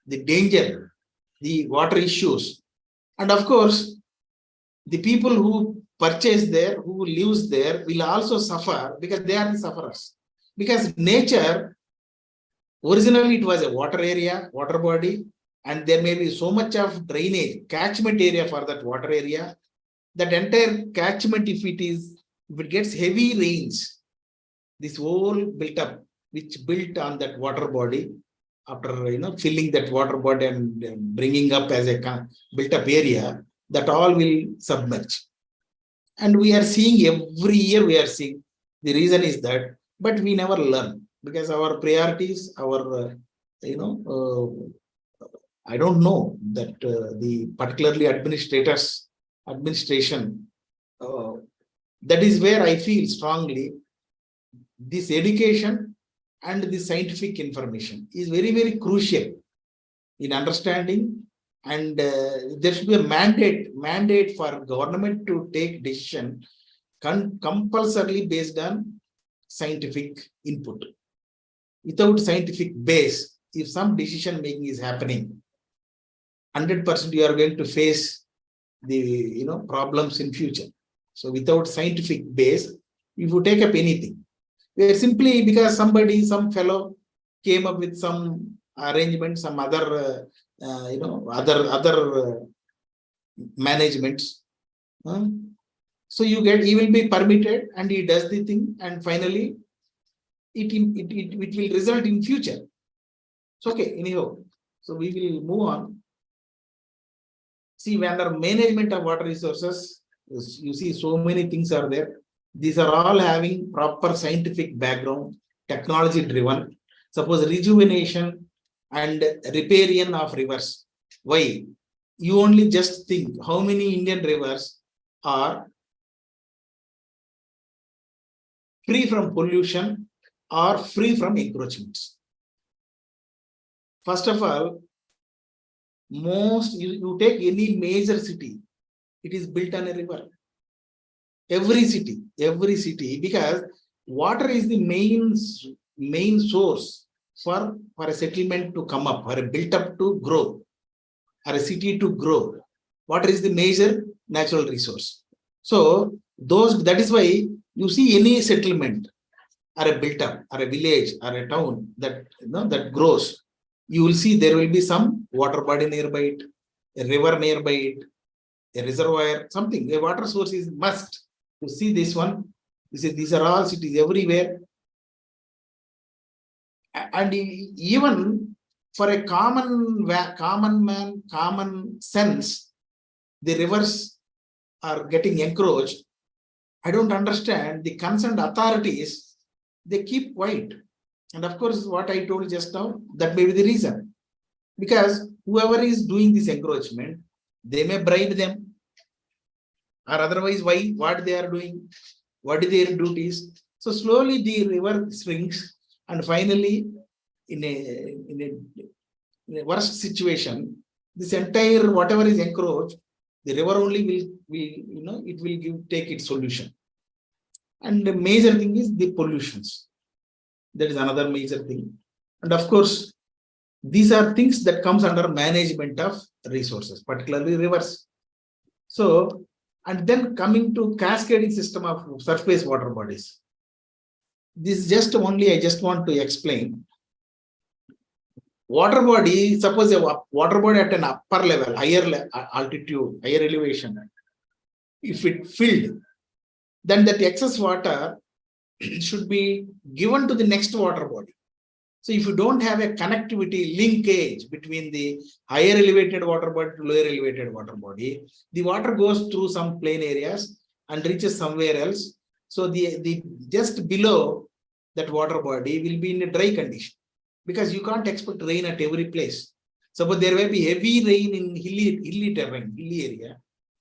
the danger, the water issues. And of course, the people who purchase there, who lives there, will also suffer because they are the sufferers. Because nature, originally it was a water area, water body, and there may be so much of drainage, catchment area for that water area. That entire catchment, if it gets heavy rains, this whole built up, which built on that water body, after filling that water body and bringing up as a built up area, that all will submerge. And we are seeing every year, we are seeing. The reason is that, but we never learn because our priorities, our I don't know that the particularly administration, that is where I feel strongly this education and the scientific information is very, very crucial in understanding, and there should be a mandate for government to take decision compulsorily based on scientific input. Without scientific base, if some decision making is happening, 100% you are going to face the problems in future. So without scientific base, if you take up anything, where simply because some fellow came up with some arrangement, some other other managements, so he will be permitted and he does the thing, and finally it will result in future. So okay, anyhow, so we will move on. See, under management of water resources, you see so many things are there. These are all having proper scientific background, technology driven. Suppose rejuvenation and riparian of rivers. Why? you only just think how many Indian rivers are free from pollution or free from encroachments. First of all, you take any major city, it is built on a river. Every city, because water is the main source for a settlement to come up, for a built up to grow, or a city to grow. Water is the major natural resource. So that is why you see any settlement or a built up or a village or a town that that grows, you will see there will be some water body nearby it, a river nearby it, a reservoir, something. A water source is must. You see this one. These are all cities everywhere. And even for a common man, common sense, the rivers are getting encroached. I don't understand. The concerned authorities, they keep quiet. And of course, what I told just now, that may be the reason. Because whoever is doing this encroachment, they may bribe them. Or otherwise, what they are doing, what are their duties. So slowly the river shrinks, and finally, in a worst situation, this entire whatever is encroached, the river only will take its solution. And the major thing is the pollutions. That is another major thing. And of course, these are things that comes under management of resources, particularly rivers. So, and then coming to cascading system of surface water bodies. This is just only, I just want to explain. Water body, suppose a water body at an upper level, higher altitude, higher elevation, if it filled, then that excess water should be given to the next water body. So if you don't have a connectivity linkage between the higher elevated water body to lower elevated water body, the water goes through some plain areas and reaches somewhere else. So the just below that water body will be in a dry condition, because you can't expect rain at every place. Suppose there will be heavy rain in hilly terrain, hilly area,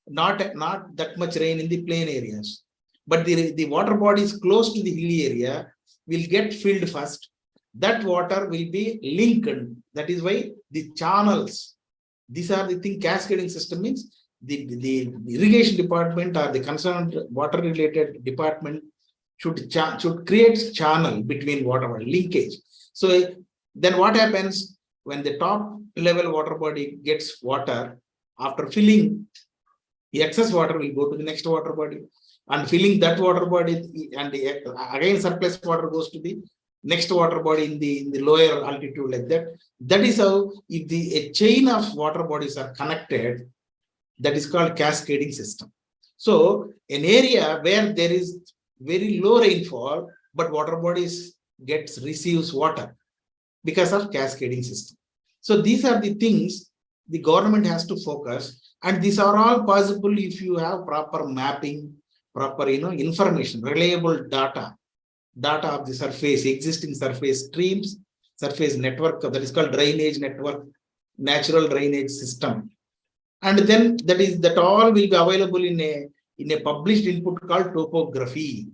not that much rain in the plain areas. But the water bodies close to the hilly area will get filled first. That water will be linked. That is why the channels, these are the thing. Cascading system means the irrigation department or the concerned water related department should create channel between water body linkage. So then what happens when the top level water body gets water, after filling, the excess water will go to the next water body, and filling that water body, and again surplus water goes to the next water body in the lower altitude, like that. That is how, if a chain of water bodies are connected, that is called cascading system. So an area where there is very low rainfall, but water bodies receives water because of cascading system. So these are the things the government has to focus, and these are all possible if you have proper mapping, proper information, reliable data of the surface, existing surface streams, surface network, that is called drainage network, natural drainage system. And then that all will be available in a published input called topography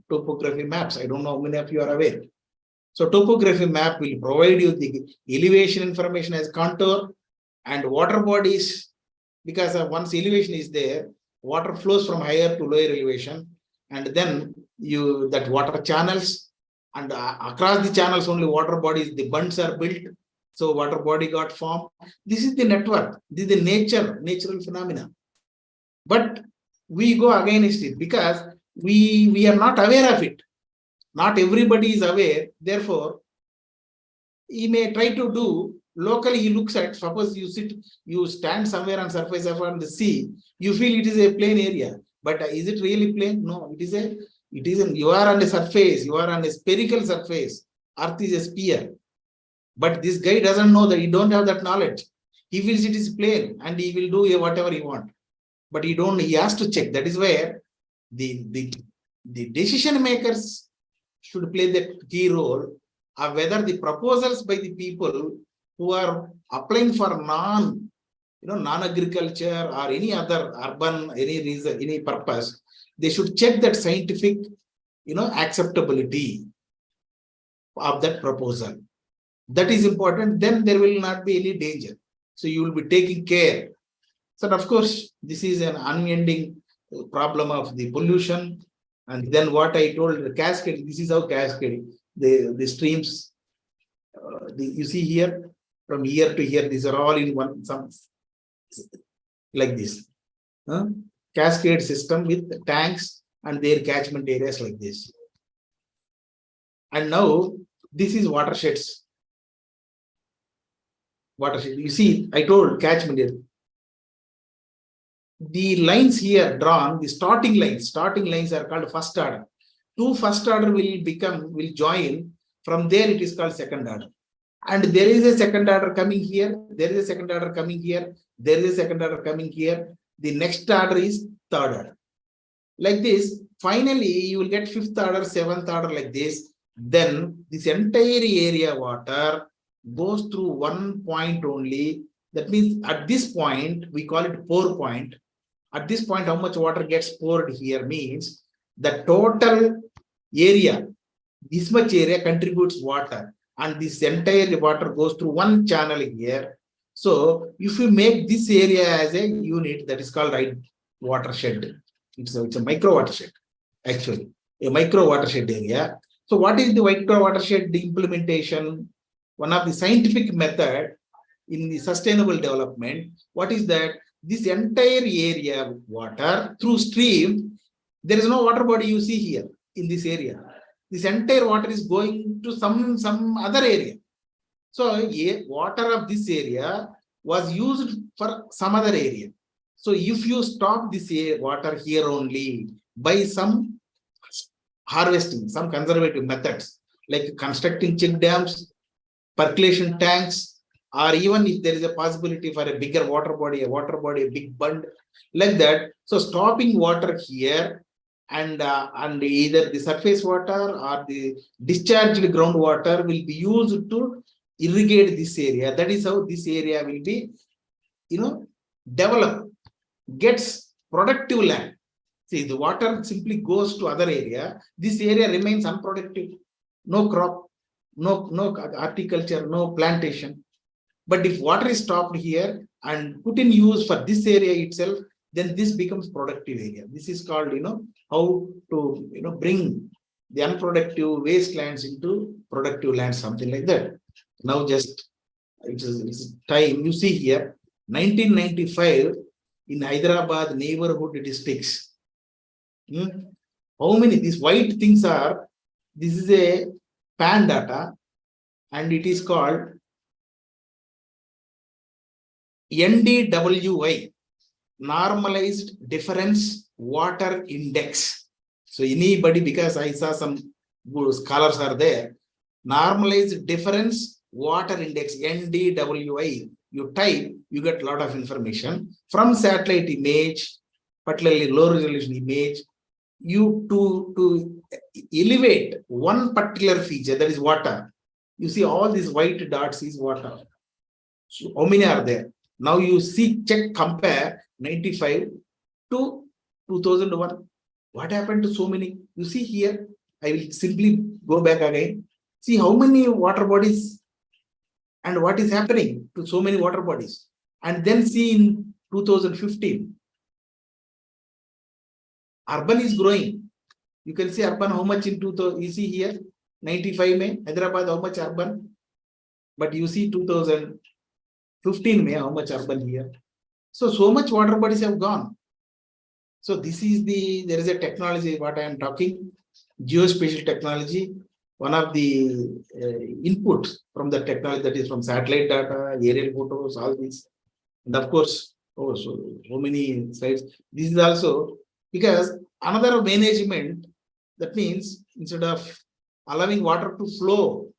maps. I don't know how many of you are aware. So topography map will provide you the elevation information as contour and water bodies, because once elevation is there, water flows from higher to lower elevation, and then that water channels, and across the channels only water bodies, the bunds are built, so water body got formed. This is the network, this is the natural phenomena. But we go against it because we are not aware of it. Not everybody is aware. Therefore, he may try to do locally. He looks at, suppose you stand somewhere on surface of the sea, you feel it is a plain area, but is it really plain? No, you are on a surface, you are on a spherical surface. Earth is a sphere. But this guy doesn't know that, he don't have that knowledge. He feels it is plain and he will do whatever he wants. But he has to check. That is where the decision makers should play the key role of whether the proposals by the people who are applying for non-agriculture or any other urban, any reason, any purpose, they should check that scientific, acceptability of that proposal. That is important. Then there will not be any danger. So you will be taking care. So of course, this is an unending problem of the pollution. And then what I told, the cascade, this is how cascade, the streams, you see here, from here to here, these are all in one, some like this. Cascade system with tanks and their catchment areas like this. And now this is watersheds. Watershed. You see, I told catchment area. The lines here drawn, the starting lines are called first order. Two first order will join. From there, it is called second order. And there is a second order coming here. There is a second order coming here. There is a second order coming here. The next order is third order. Like this, finally, you will get fifth order, seventh order like this. Then this entire area water goes through one point only. That means at this point, we call it pour point. At this point, how much water gets poured here means the total area, this much area contributes water. And this entire water goes through one channel here. So if you make this area as a unit, that is called watershed. It's a micro watershed, actually, a micro watershed area. So what is the micro watershed implementation? One of the scientific method in the sustainable development, what is that? This entire area water through stream, there is no water body you see here in this area. This entire water is going to some other area. So water of this area was used for some other area. So if you stop this water here only by some harvesting, some conservative methods, like constructing check dams, percolation tanks, or even if there is a possibility for a bigger water body, a big bund, like that. So stopping water here and either the surface water or the discharged groundwater will be used to irrigate this area. That is how this area will be, developed, gets productive land. See, the water simply goes to other area. This area remains unproductive. No crop, no horticulture, no plantation. But if water is stopped here and put in use for this area itself, then this becomes productive area. This is called, how to, bring the unproductive wastelands into productive land, something like that. Now just, it's time, you see here, 1995 in Hyderabad neighborhood districts. How many, these white things are, this is a PAN data and it is called NDWI, Normalized Difference Water Index. So anybody, because I saw some scholars are there, Normalized Difference Water Index, NDWI, you type, you get a lot of information from satellite image, particularly low resolution image, you to elevate one particular feature, that is water. You see all these white dots is water. So how many are there? Now you see, check, compare 95 to 2001. What happened to so many? You see here, I will simply go back again. See how many water bodies and what is happening to so many water bodies. And then see in 2015, urban is growing. You can see urban, how much in 2000, you see here, 95 May, Hyderabad, how much urban. But you see 2015 May, how much urban here. So much water bodies have gone. So this is there is a technology, what I am talking, geospatial technology. One of the inputs from the technology, that is from satellite data, aerial photos, all these. And of course, so many slides. This is also because another management, that means instead of allowing water to flow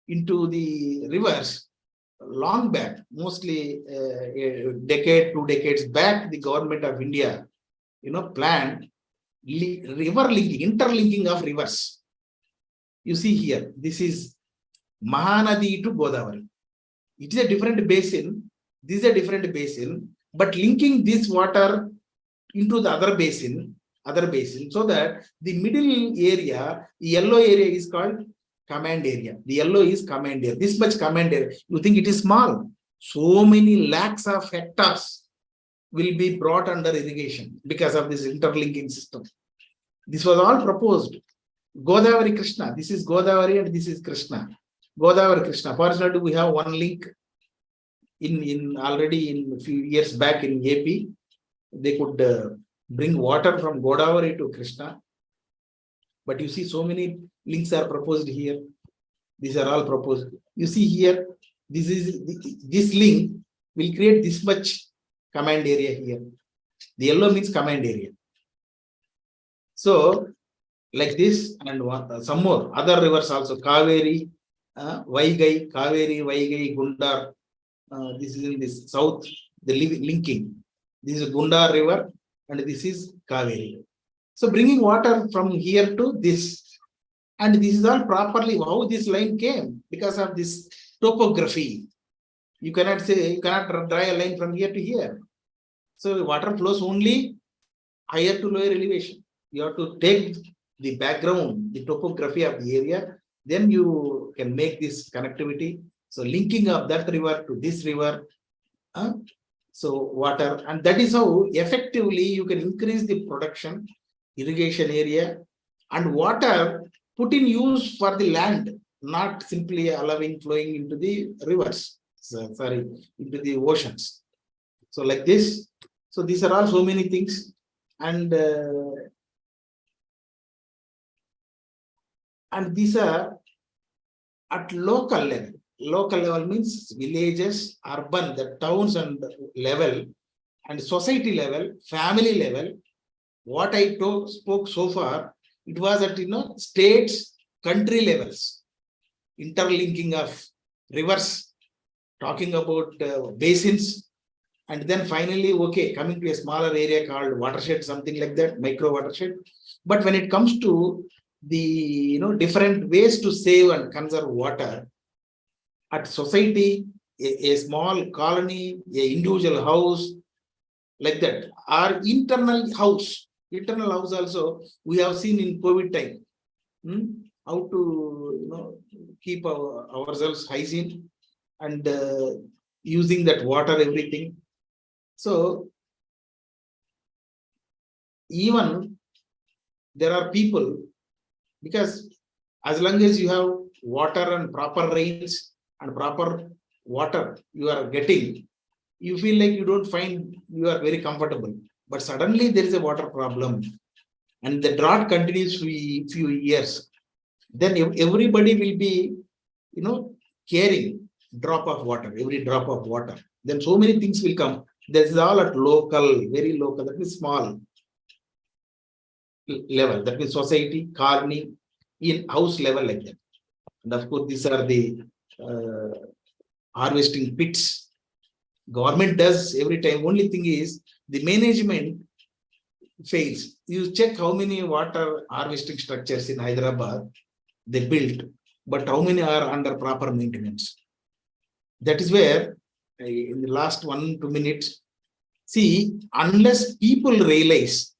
into the rivers, long back, mostly a decade, 2 decades back, the government of India, planned river linking, interlinking of rivers. You see here, this is Mahanadi to Godavari. It is a different basin, this is a different basin, but linking this water into the other basin, so that the middle area, the yellow area is called command area. The yellow is command area. This much command area. You think it is small? So many lakhs of hectares will be brought under irrigation because of this interlinking system. This was all proposed. Godavari Krishna. This is Godavari and this is Krishna. Godavari Krishna. Fortunately, we have one link in already in a few years back in AP. They could bring water from Godavari to Krishna. But you see, so many links are proposed here. These are all proposed. You see here, this link will create this much command area here. The yellow means command area. So, like this, and some more other rivers also, Kaveri, Vaigai, Kaveri, Vaigai, Gundar. This is in this south, the linking. This is Gundar river and this is Kaveri. So bringing water from here to this, and this is all properly how this line came because of this topography. You cannot draw a line from here to here. So water flows only higher to lower elevation. You have to take the background, the topography of the area, then you can make this connectivity. So linking of that river to this river, so water, and that is how effectively you can increase the production, irrigation area, and water put in use for the land, not simply allowing flowing into the rivers, into the oceans. So like this. So these are all so many things, and these are at local level. Local level means villages, urban, the towns and level, and society level, family level. What I spoke so far, it was at states, country levels, interlinking of rivers, talking about basins, and then finally, okay, coming to a smaller area called watershed, something like that, micro watershed. But when it comes to the different ways to save and conserve water, at society, a small colony, a individual house, like that, our internal house also, we have seen in COVID time, how to keep ourselves hygiene and using that water, everything. So even there are people, because as long as you have water and proper rains and proper water you are getting, you feel like you don't find you are very comfortable. But suddenly there is a water problem and the drought continues for a few years. Then everybody will be, caring drop of water, every drop of water. Then so many things will come. This is all at local, very local, that means small level. That means society, colony, in house level like that. And of course, these are the harvesting pits. Government does every time. Only thing is the management fails. You check how many water harvesting structures in Hyderabad they built, but how many are under proper maintenance. That is where in the last 1-2 minutes, see, unless people realize,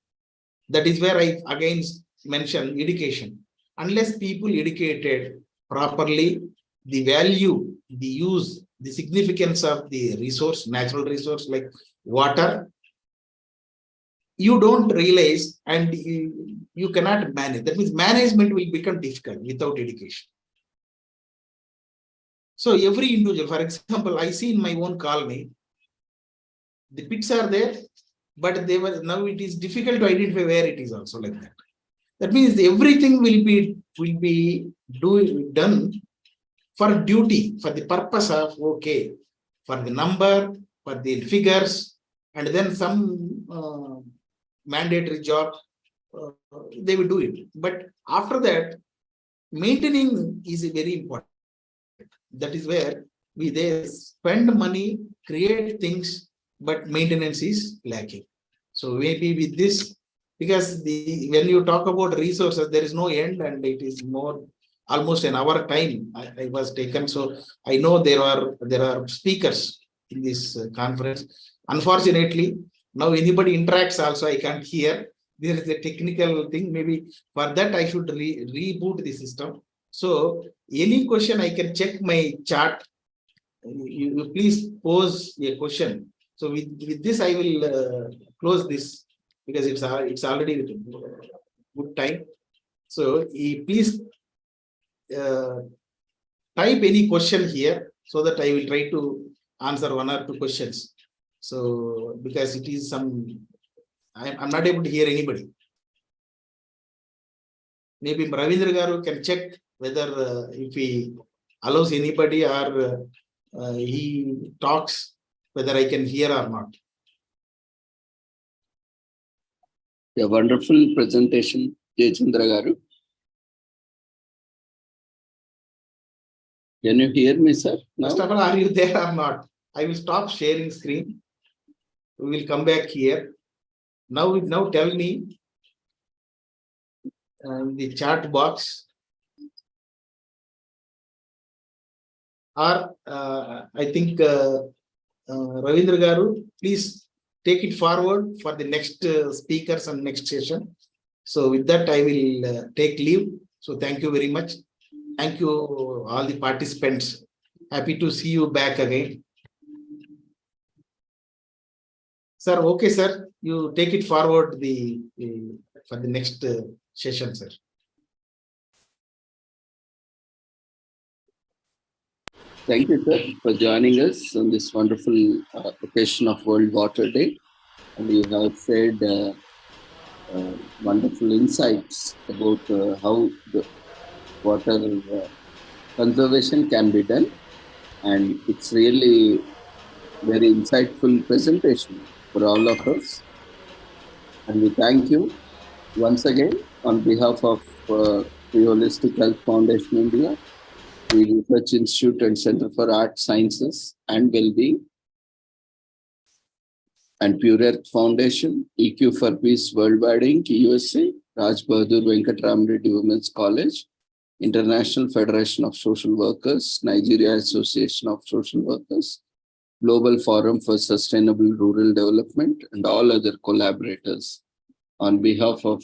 that is where I again mention education. Unless people educated properly the value, the use, the significance of the resource, natural resource like water, you don't realize and you cannot manage. That means management will become difficult without education. So every individual, for example, I see in my own colony, the pits are there, but now it is difficult to identify where it is also like that. That means everything will be done for duty, for the purpose of, okay, for the number, for the figures, and then some mandatory job, they will do it. But after that, maintaining is very important. That is where they spend money, create things, but maintenance is lacking. So maybe with this, because when you talk about resources, there is no end, and it is more almost an hour time I was taken. So I know there are speakers in this conference. Unfortunately, now anybody interacts also, I can't hear. There is a technical thing. Maybe for that I should reboot the system. So any question I can check my chat. You please pose a question. So with this I will close this because it's already good time. So please type any question here so that I will try to answer one or two questions. So because it is I'm not able to hear anybody. Maybe Ravindra Garu can check whether if he allows anybody or he talks, whether I can hear or not. A wonderful presentation, Jayachandra Garu. Can you hear me, sir? First of all, are you there or not? I will stop sharing screen. We will come back here. Now tell me the chat box. Or I think Ravindra Garu, please take it forward for the next speakers and next session. So with that, I will take leave. So thank you very much. Thank you all the participants. Happy to see you back again. Sir, okay, sir. You take it forward for the next session, sir. Thank you, sir, for joining us on this wonderful occasion of World Water Day. And you have shared wonderful insights about how the water conservation can be done. And it's really very insightful presentation for all of us. And we thank you once again on behalf of Free Holistic Health Foundation India, the Research Institute and Center for Art Sciences and Wellbeing, and Pure Earth Foundation, EQ for Peace Worldwide Inc., USA, Raj Bahadur Venkatram Reddy Women's College, International Federation of Social Workers, Nigeria Association of Social Workers, Global Forum for Sustainable Rural Development, and all other collaborators. On behalf of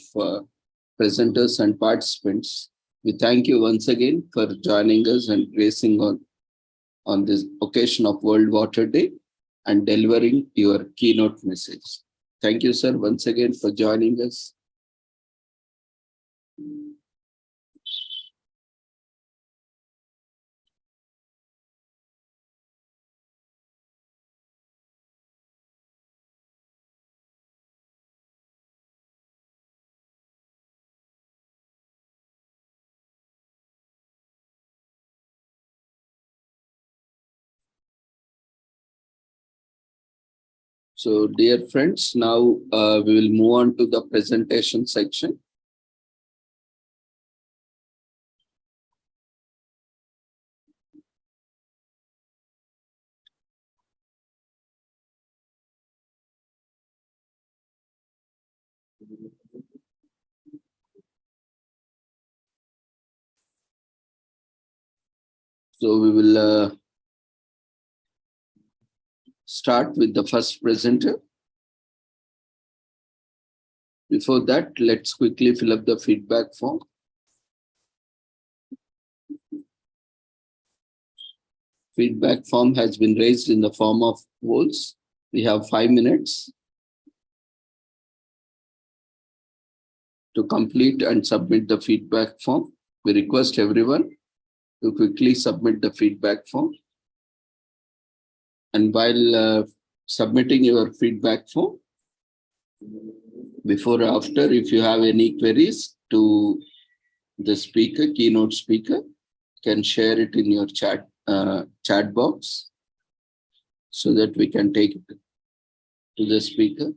presenters and participants, we thank you once again for joining us and gracing on this occasion of World Water Day and delivering your keynote message. Thank you, sir, once again for joining us. So, dear friends, now we will move on to the presentation section. So, we will start with the first presenter. Before that, let's quickly fill up the feedback form. Feedback form has been raised in the form of polls. We have 5 minutes to complete and submit the feedback form. We request everyone to quickly submit the feedback form. And while submitting your feedback form, before or after, if you have any queries to the speaker, keynote speaker, can share it in your chat box so that we can take it to the speaker.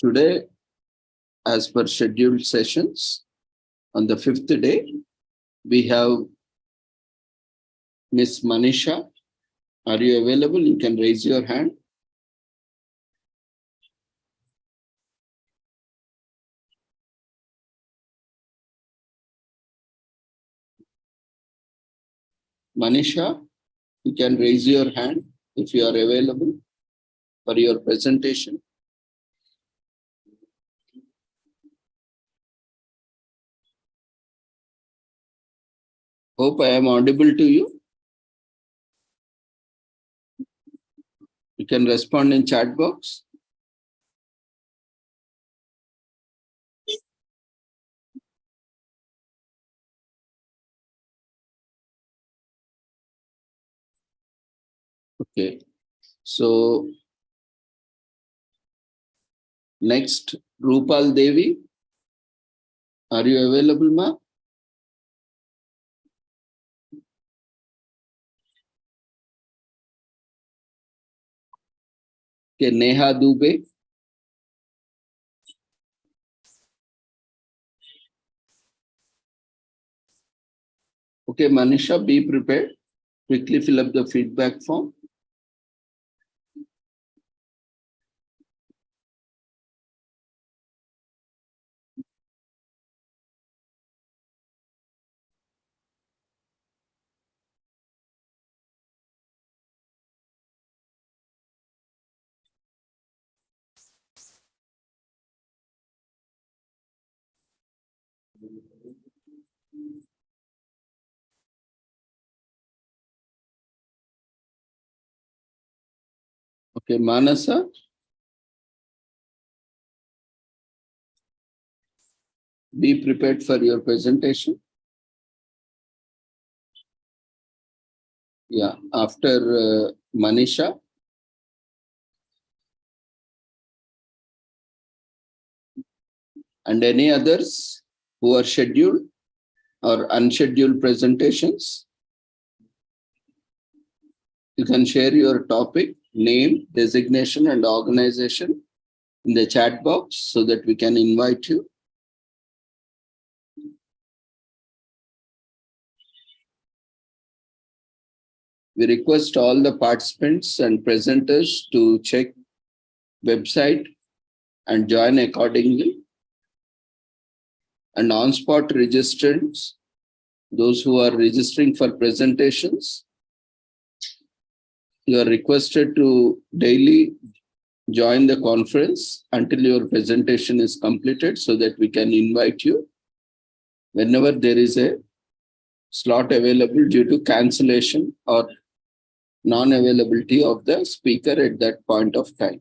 Today, as per scheduled sessions, on the 5th day, we have Miss Manisha. Are you available? You can raise your hand. Manisha, you can raise your hand if you are available for your presentation. Hope I am audible to you. You can respond in chat box. Okay. So next, Rupal Devi. Are you available, ma? Okay, Neha Dubey. Okay, Manisha, be prepared. Quickly fill up the feedback form. Okay, Manasa. Be prepared for your presentation. Yeah, after Manisha. And any others who are scheduled or unscheduled presentations. You can share your topic, name, designation, and organization in the chat box so that we can invite you. We request all the participants and presenters to check website and join accordingly. And on-spot registrants, those who are registering for presentations, you are requested to daily join the conference until your presentation is completed so that we can invite you whenever there is a slot available due to cancellation or non-availability of the speaker at that point of time.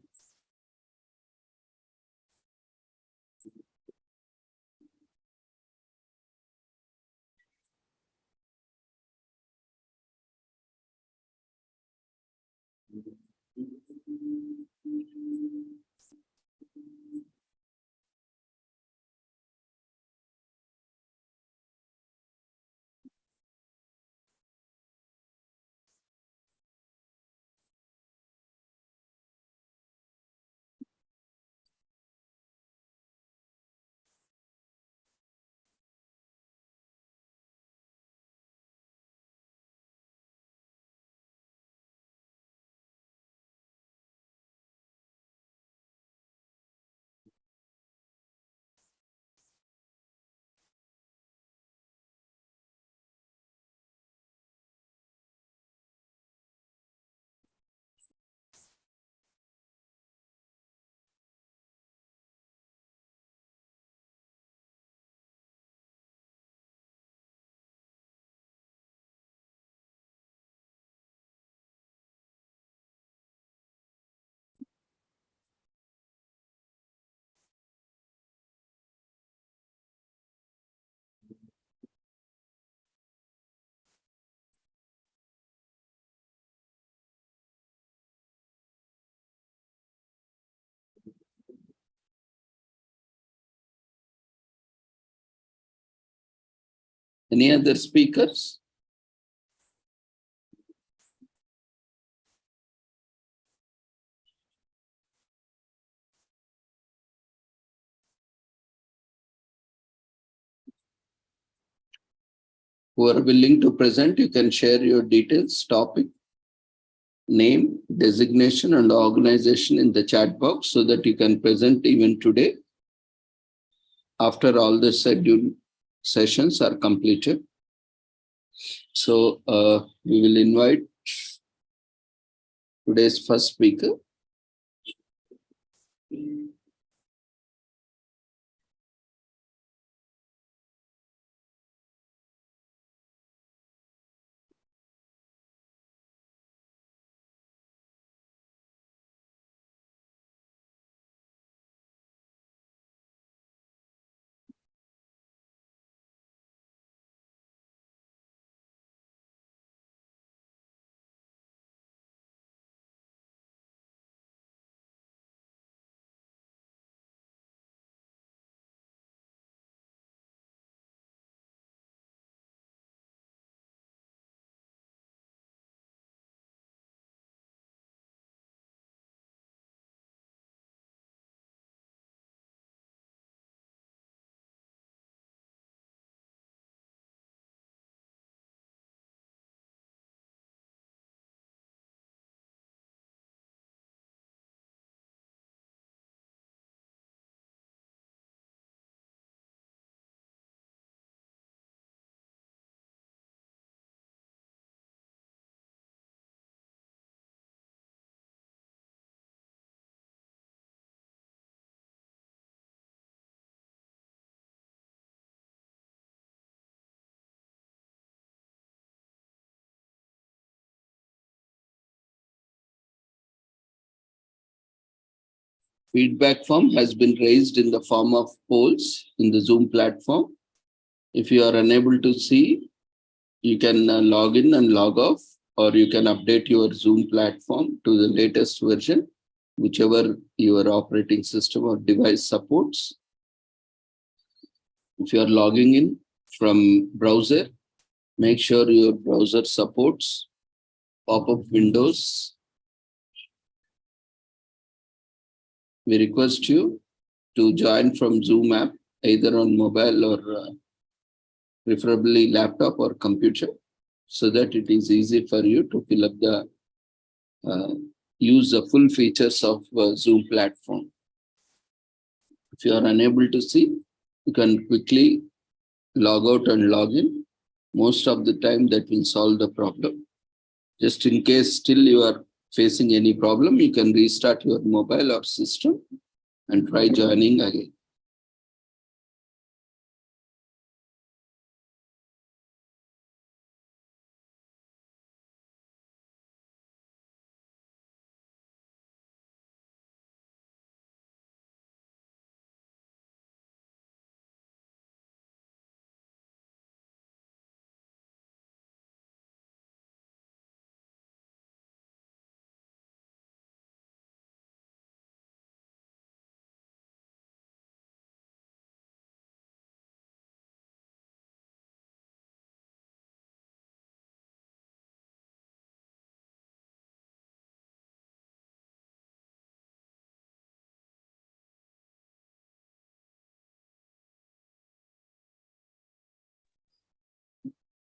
Any other speakers? Who are willing to present, you can share your details, topic, name, designation, and organization in the chat box so that you can present even today after all the scheduled sessions are completed. So we will invite today's first speaker. Feedback form has been raised in the form of polls in the Zoom platform. If you are unable to see, you can log in and log off, or you can update your Zoom platform to the latest version, whichever your operating system or device supports. If you are logging in from browser, make sure your browser supports pop-up windows. We request you to join from Zoom app, either on mobile or preferably laptop or computer, so that it is easy for you to fill up the use the full features of Zoom platform. If you are unable to see, you can quickly log out and log in. Most of the time that will solve the problem. Just in case still you are facing any problem, you can restart your mobile or system and try joining again.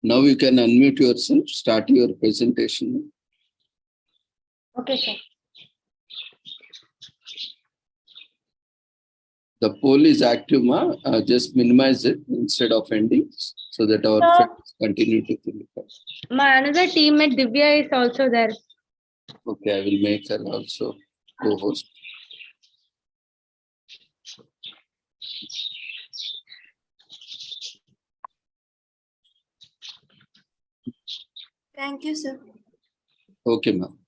Now you can unmute yourself, start your presentation. Okay, sir. The poll is active, ma. Just minimize it instead of ending, so that our friends continue to fill it out. My another teammate Divya is also there. Okay, I will make her also co-host. Thank you, sir. Okay, ma'am.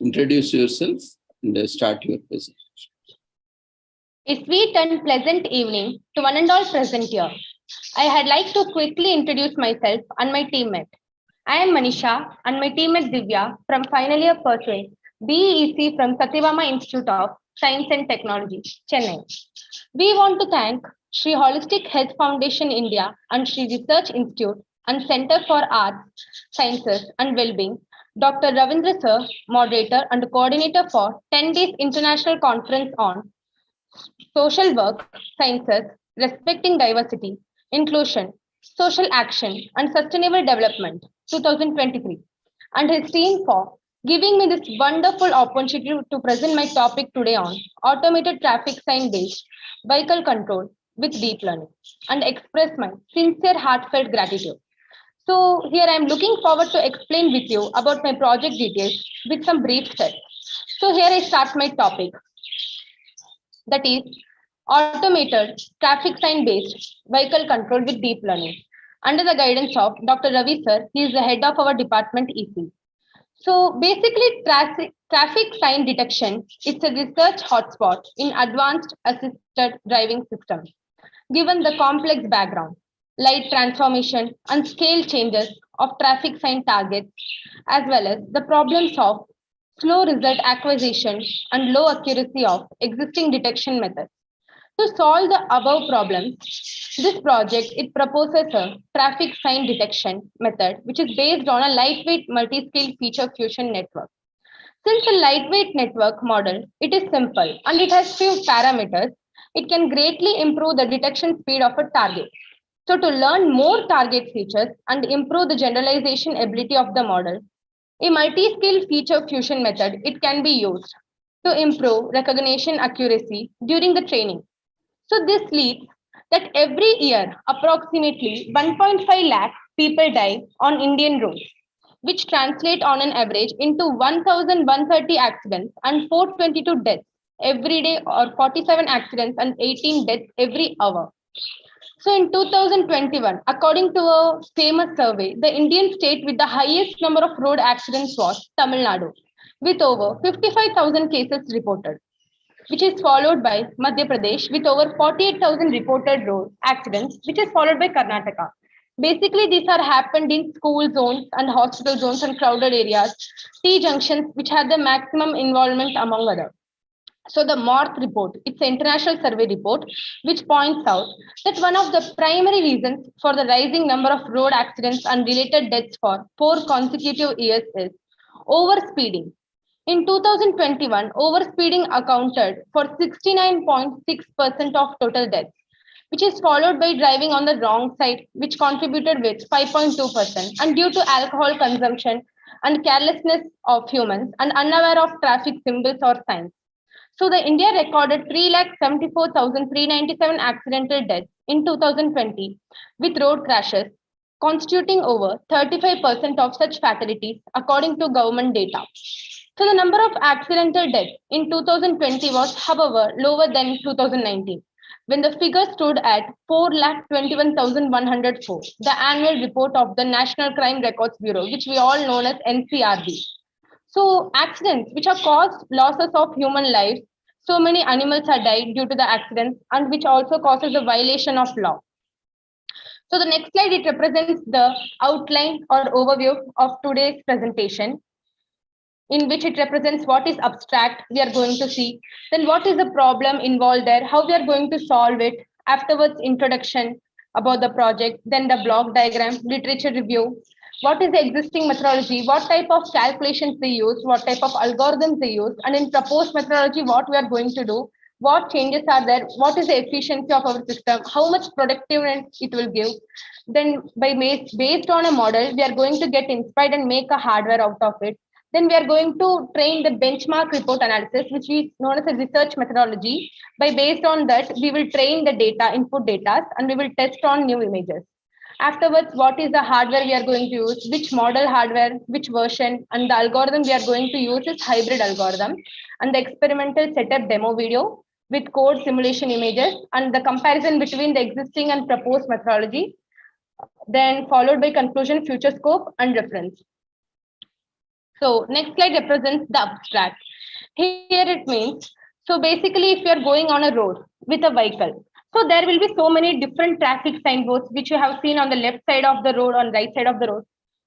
Introduce yourself and start your presentation. A sweet and pleasant evening to one and all present here. I had like to quickly introduce myself and my teammate. I am Manisha and my teammate Divya from final year pursuing BEC from Satyabama Institute of Science and Technology, Chennai. We want to thank Shri Holistic Health Foundation India and Shri Research Institute and Center for Arts, Sciences and Wellbeing, Dr. Ravindra Sir, moderator and coordinator for 10 days international conference on social work, sciences, respecting diversity, inclusion, social action, and sustainable development 2023, and his team for giving me this wonderful opportunity to present my topic today on automated traffic sign based vehicle control with deep learning and express my sincere heartfelt gratitude. So here I am looking forward to explain with you about my project details with some brief steps. So here I start my topic, that is automated traffic sign based vehicle control with deep learning under the guidance of Dr. Ravi sir. He is the head of our department EC. So basically traffic sign detection is a research hotspot in advanced assisted driving systems. Given the complex background, light transformation and scale changes of traffic sign targets, as well as the problems of slow result acquisition and low accuracy of existing detection methods. To solve the above problems, this project it proposes a traffic sign detection method which is based on a lightweight multi-scale feature fusion network. Since a lightweight network model, it is simple and it has few parameters, it can greatly improve the detection speed of a target. So to learn more target features and improve the generalization ability of the model, a multi-scale feature fusion method, it can be used to improve recognition accuracy during the training. So this leads that every year approximately 1.5 lakh people die on Indian roads, which translate on an average into 1,130 accidents and 422 deaths every day, or 47 accidents and 18 deaths every hour. So in 2021, according to a famous survey, the Indian state with the highest number of road accidents was Tamil Nadu, with over 55,000 cases reported, which is followed by Madhya Pradesh with over 48,000 reported road accidents, which is followed by Karnataka. Basically, these are happened in school zones and hospital zones and crowded areas, T junctions, which had the maximum involvement among others. So the MORTH report, it's an international survey report, which points out that one of the primary reasons for the rising number of road accidents and related deaths for 4 consecutive years is overspeeding. In 2021, overspeeding accounted for 69.6% of total deaths, which is followed by driving on the wrong side, which contributed with 5.2%, and due to alcohol consumption and carelessness of humans and unaware of traffic symbols or signs. So the India recorded 3,74,397 accidental deaths in 2020 with road crashes, constituting over 35% of such fatalities according to government data. So the number of accidental deaths in 2020 was, however, lower than 2019, when the figure stood at 4,21,104, the annual report of the National Crime Records Bureau, which we all know as NCRB. So accidents which have caused losses of human lives, so many animals have died due to the accidents, and which also causes a violation of law. So the next slide, it represents the outline or overview of today's presentation, in which it represents what is abstract we are going to see, then what is the problem involved there, how we are going to solve it, afterwards introduction about the project, then the block diagram, literature review, what is the existing methodology, what type of calculations they use, what type of algorithms they use, and in proposed methodology, what we are going to do, what changes are there, what is the efficiency of our system, how much productiveness it will give. Then based on a model, we are going to get inspired and make a hardware out of it. Then we are going to train the benchmark report analysis, which is known as a research methodology. Based on that, we will train the data, input data, and we will test on new images. Afterwards, what is the hardware we are going to use, which model hardware, which version, and the algorithm we are going to use is hybrid algorithm, and the experimental setup demo video with code simulation images, and the comparison between the existing and proposed methodology, then followed by conclusion, future scope, and reference. So next slide represents the abstract. Here it means, so basically if you are going on a road with a vehicle, so there will be so many different traffic signboards which you have seen on the left side of the road, on right side of the road.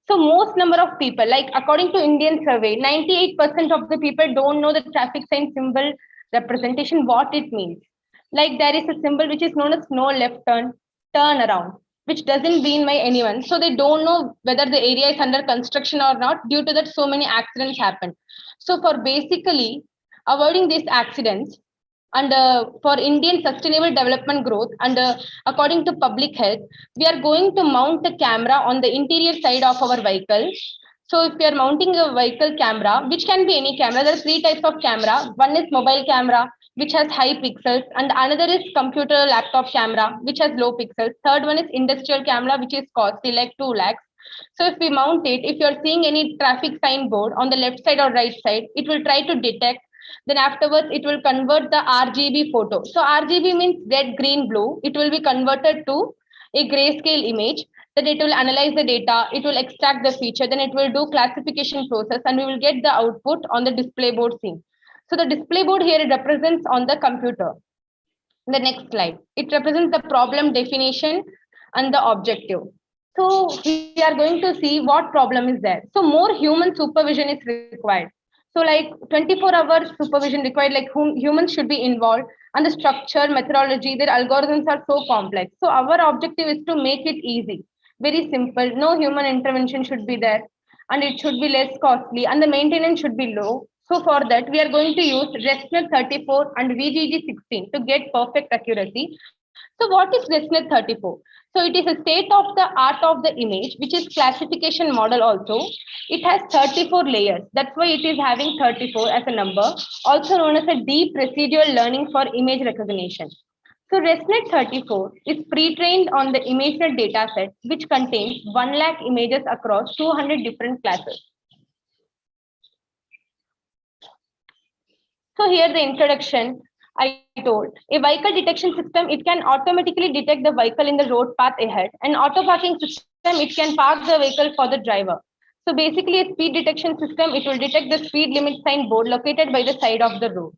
So most number of people, like according to Indian survey, 98% of the people don't know the traffic sign symbol representation, what it means. Like there is a symbol which is known as no left turn, turn around, which doesn't mean by anyone. So they don't know whether the area is under construction or not. Due to that, so many accidents happen. So for basically avoiding these accidents, and for Indian sustainable development growth, and according to public health, we are going to mount a camera on the interior side of our vehicle. So if we are mounting a vehicle camera, which can be any camera, there are 3 types of camera. One is mobile camera, which has high pixels, and another is computer laptop camera, which has low pixels. Third one is industrial camera, which is costly, like 2 lakhs. So if we mount it, if you're seeing any traffic sign board on the left side or right side, it will try to detect. Then afterwards, it will convert the RGB photo. So RGB means red, green, blue. It will be converted to a grayscale image. Then it will analyze the data. It will extract the feature. Then it will do classification process, and we will get the output on the display board scene. So the display board here it represents on the computer. The next slide. It represents the problem definition and the objective. So we are going to see what problem is there. So more human supervision is required. So like 24 hours supervision required, like humans should be involved, and the structure, methodology, their algorithms are so complex. So our objective is to make it easy, very simple. No human intervention should be there, and it should be less costly, and the maintenance should be low. So for that, we are going to use ResNet 34 and VGG 16 to get perfect accuracy. So what is ResNet 34? So it is a state of the art of the image, which is classification model also. It has 34 layers. That's why it is having 34 as a number, also known as a deep residual learning for image recognition. So ResNet 34 is pre-trained on the ImageNet dataset, which contains 1 lakh images across 200 different classes. So here the introduction I told. A vehicle detection system, it can automatically detect the vehicle in the road path ahead. An auto parking system, it can park the vehicle for the driver. So basically a speed detection system, it will detect the speed limit sign board located by the side of the road.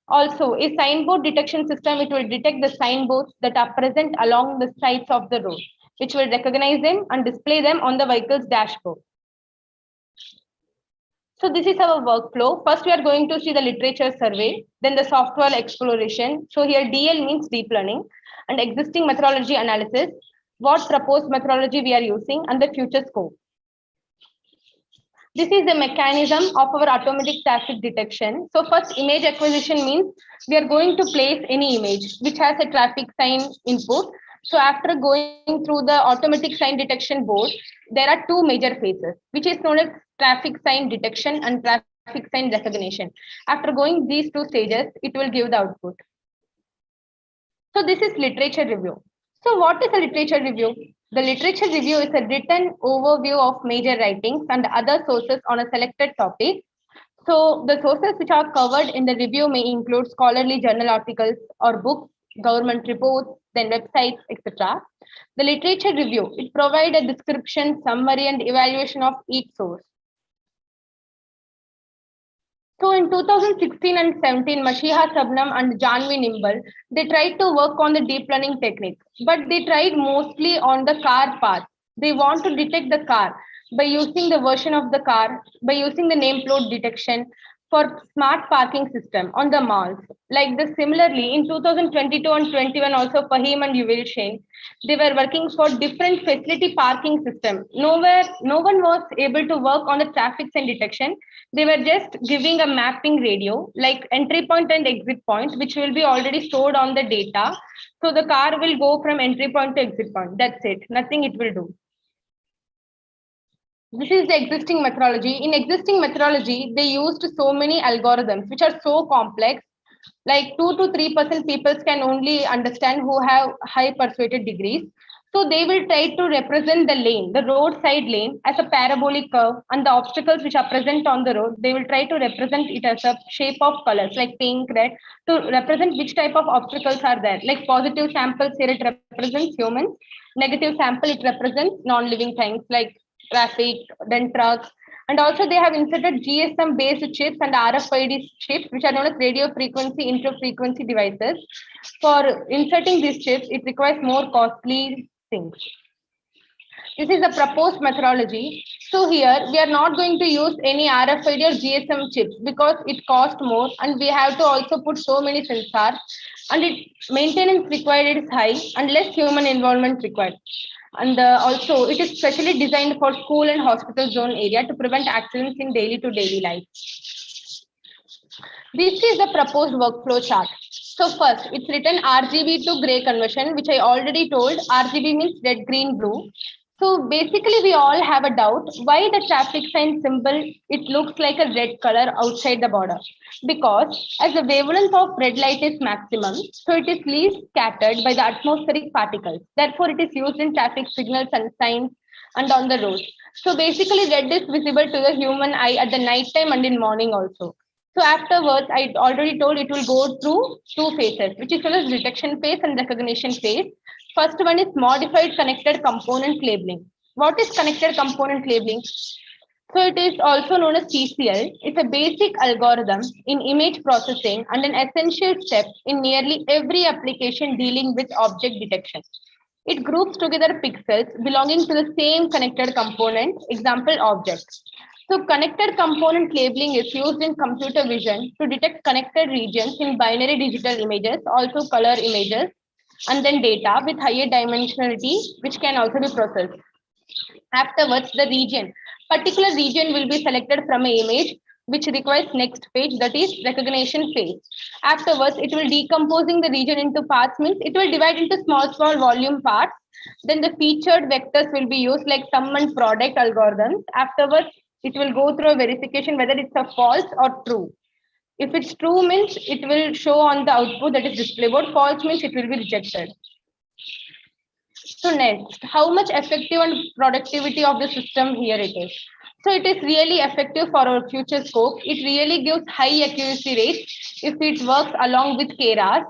Also, a signboard detection system, it will detect the signboards that are present along the sides of the road, which will recognize them and display them on the vehicle's dashboard. So this is our workflow. First, we are going to see the literature survey, then the software exploration. So here DL means deep learning, and existing methodology analysis, what proposed methodology we are using, and the future scope. This is the mechanism of our automatic traffic detection. So first, image acquisition means we are going to place any image which has a traffic sign input. So after going through the automatic sign detection board, there are two major phases, which is known as traffic sign detection and traffic sign recognition. After going these two stages, it will give the output. So this is literature review. So what is a literature review? The literature review is a written overview of major writings and other sources on a selected topic. So the sources which are covered in the review may include scholarly journal articles or books, government reports, then websites, etc. The literature review, it provides a description, summary, and evaluation of each source. So in 2016 and 17, Mashiha Sabnam and Janvi Nimble, they tried to work on the deep learning technique, but they tried mostly on the car path. They want to detect the car by using the version of the car, by using the name plate detection for smart parking system on the malls. Like this, similarly, in 2022 and 21, also Fahim and Yuval Shain, they were working for different facility parking system. No one was able to work on the traffic sign detection. They were just giving a mapping radio, like entry point and exit point, which will be already stored on the data. So the car will go from entry point to exit point. That's it. Nothing it will do. This is the existing methodology. In existing methodology, they used so many algorithms, which are so complex, like 2 to 3% people can only understand who have high persuaded degrees. So they will try to represent the lane, the roadside lane, as a parabolic curve, and the obstacles which are present on the road, they will try to represent it as a shape of colors like pink, red, to represent which type of obstacles are there. Like positive samples here, it represents humans. Negative sample, it represents non-living things like traffic, then trucks. And also they have inserted GSM based chips and RFID chips, which are known as radio frequency interfrequency devices. For inserting these chips, it requires more costly things. This is the proposed methodology. So here we are not going to use any RFID or GSM chips because it costs more, and we have to also put so many sensors, and maintenance required is high and less human involvement required. And also it is specially designed for school and hospital zone area to prevent accidents in daily to daily life. This is the proposed workflow chart. So first, it's written RGB to gray conversion, which I already told. RGB means red, green, blue. So basically, we all have a doubt why the traffic sign symbol, it looks like a red color outside the border. Because as the wavelength of red light is maximum, so it is least scattered by the atmospheric particles. Therefore, it is used in traffic signals and signs and on the road. So basically red is visible to the human eye at the night time and in morning also. So afterwards, I already told it will go through two phases, which is known as detection phase and recognition phase. First one is modified connected component labeling. What is connected component labeling? So it is also known as TCL. It's a basic algorithm in image processing and an essential step in nearly every application dealing with object detection. It groups together pixels belonging to the same connected component, example object. So connected component labeling is used in computer vision to detect connected regions in binary digital images, also color images, and then data with higher dimensionality, which can also be processed. Afterwards, the region, particular region will be selected from an image, which requires next page, that is recognition phase. Afterwards, it will decomposing the region into parts, means it will divide into small volume parts. Then the featured vectors will be used like sum and product algorithms. Afterwards, it will go through a verification whether it's a false or true. If it's true means it will show on the output, that is display board. False means it will be rejected. So next, how much effective and productivity of the system here it is. So it is really effective for our future scope. It really gives high accuracy rate if it works along with KRAS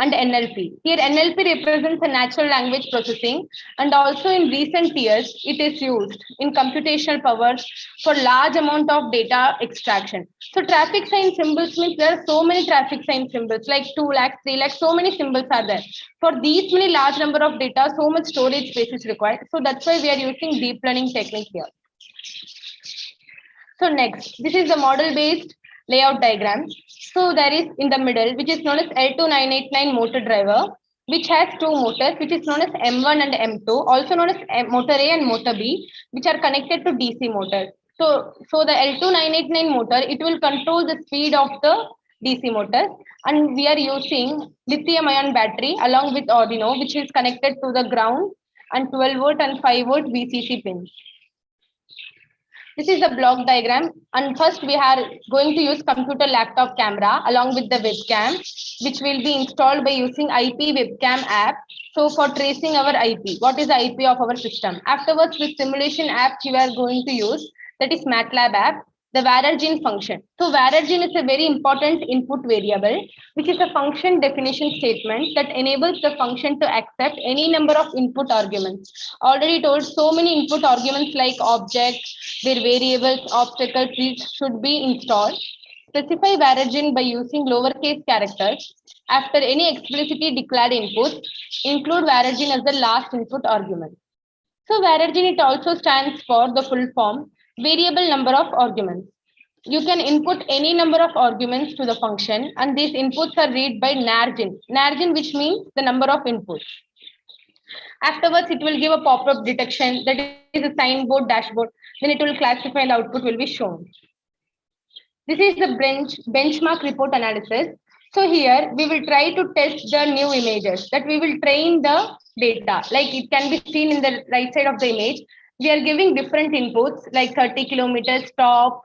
and NLP. Here NLP represents a natural language processing, and also in recent years it is used in computational power for large amount of data extraction. So traffic sign symbols means there are so many traffic sign symbols like 2 lakhs, 3 lakhs, so many symbols are there. For these many large number of data, so much storage space is required. So that's why we are using deep learning technique here. So next, this is the model-based layout diagram. So there is in the middle, which is known as L2989 motor driver, which has two motors, which is known as M1 and M2, also known as motor A and motor B, which are connected to DC motors. So the L2989 motor, it will control the speed of the DC motors, and we are using lithium-ion battery along with Arduino, which is connected to the ground, and 12 volt and 5 volt VCC pins. This is the block diagram, and first we are going to use computer laptop camera along with the webcam, which will be installed by using IP webcam app. So for tracing our IP, what is the IP of our system? Afterwards, the simulation app we are going to use, that is MATLAB app, the varargin function. So varargin is a very important input variable, which is a function definition statement that enables the function to accept any number of input arguments. Already told, so many input arguments like object, their variables, obstacles, these should be installed. Specify varargin by using lowercase characters. After any explicitly declared input, include varargin as the last input argument. So varargin, it also stands for the full form, variable number of arguments. You can input any number of arguments to the function, and these inputs are read by nargin. Nargin, which means the number of inputs. Afterwards, it will give a pop-up detection, that is a signboard dashboard. Then it will classify and the output will be shown. This is the benchmark report analysis. So here we will try to test the new images, that we will train the data. Like it can be seen in the right side of the image. We are giving different inputs like 30 kilometers stop,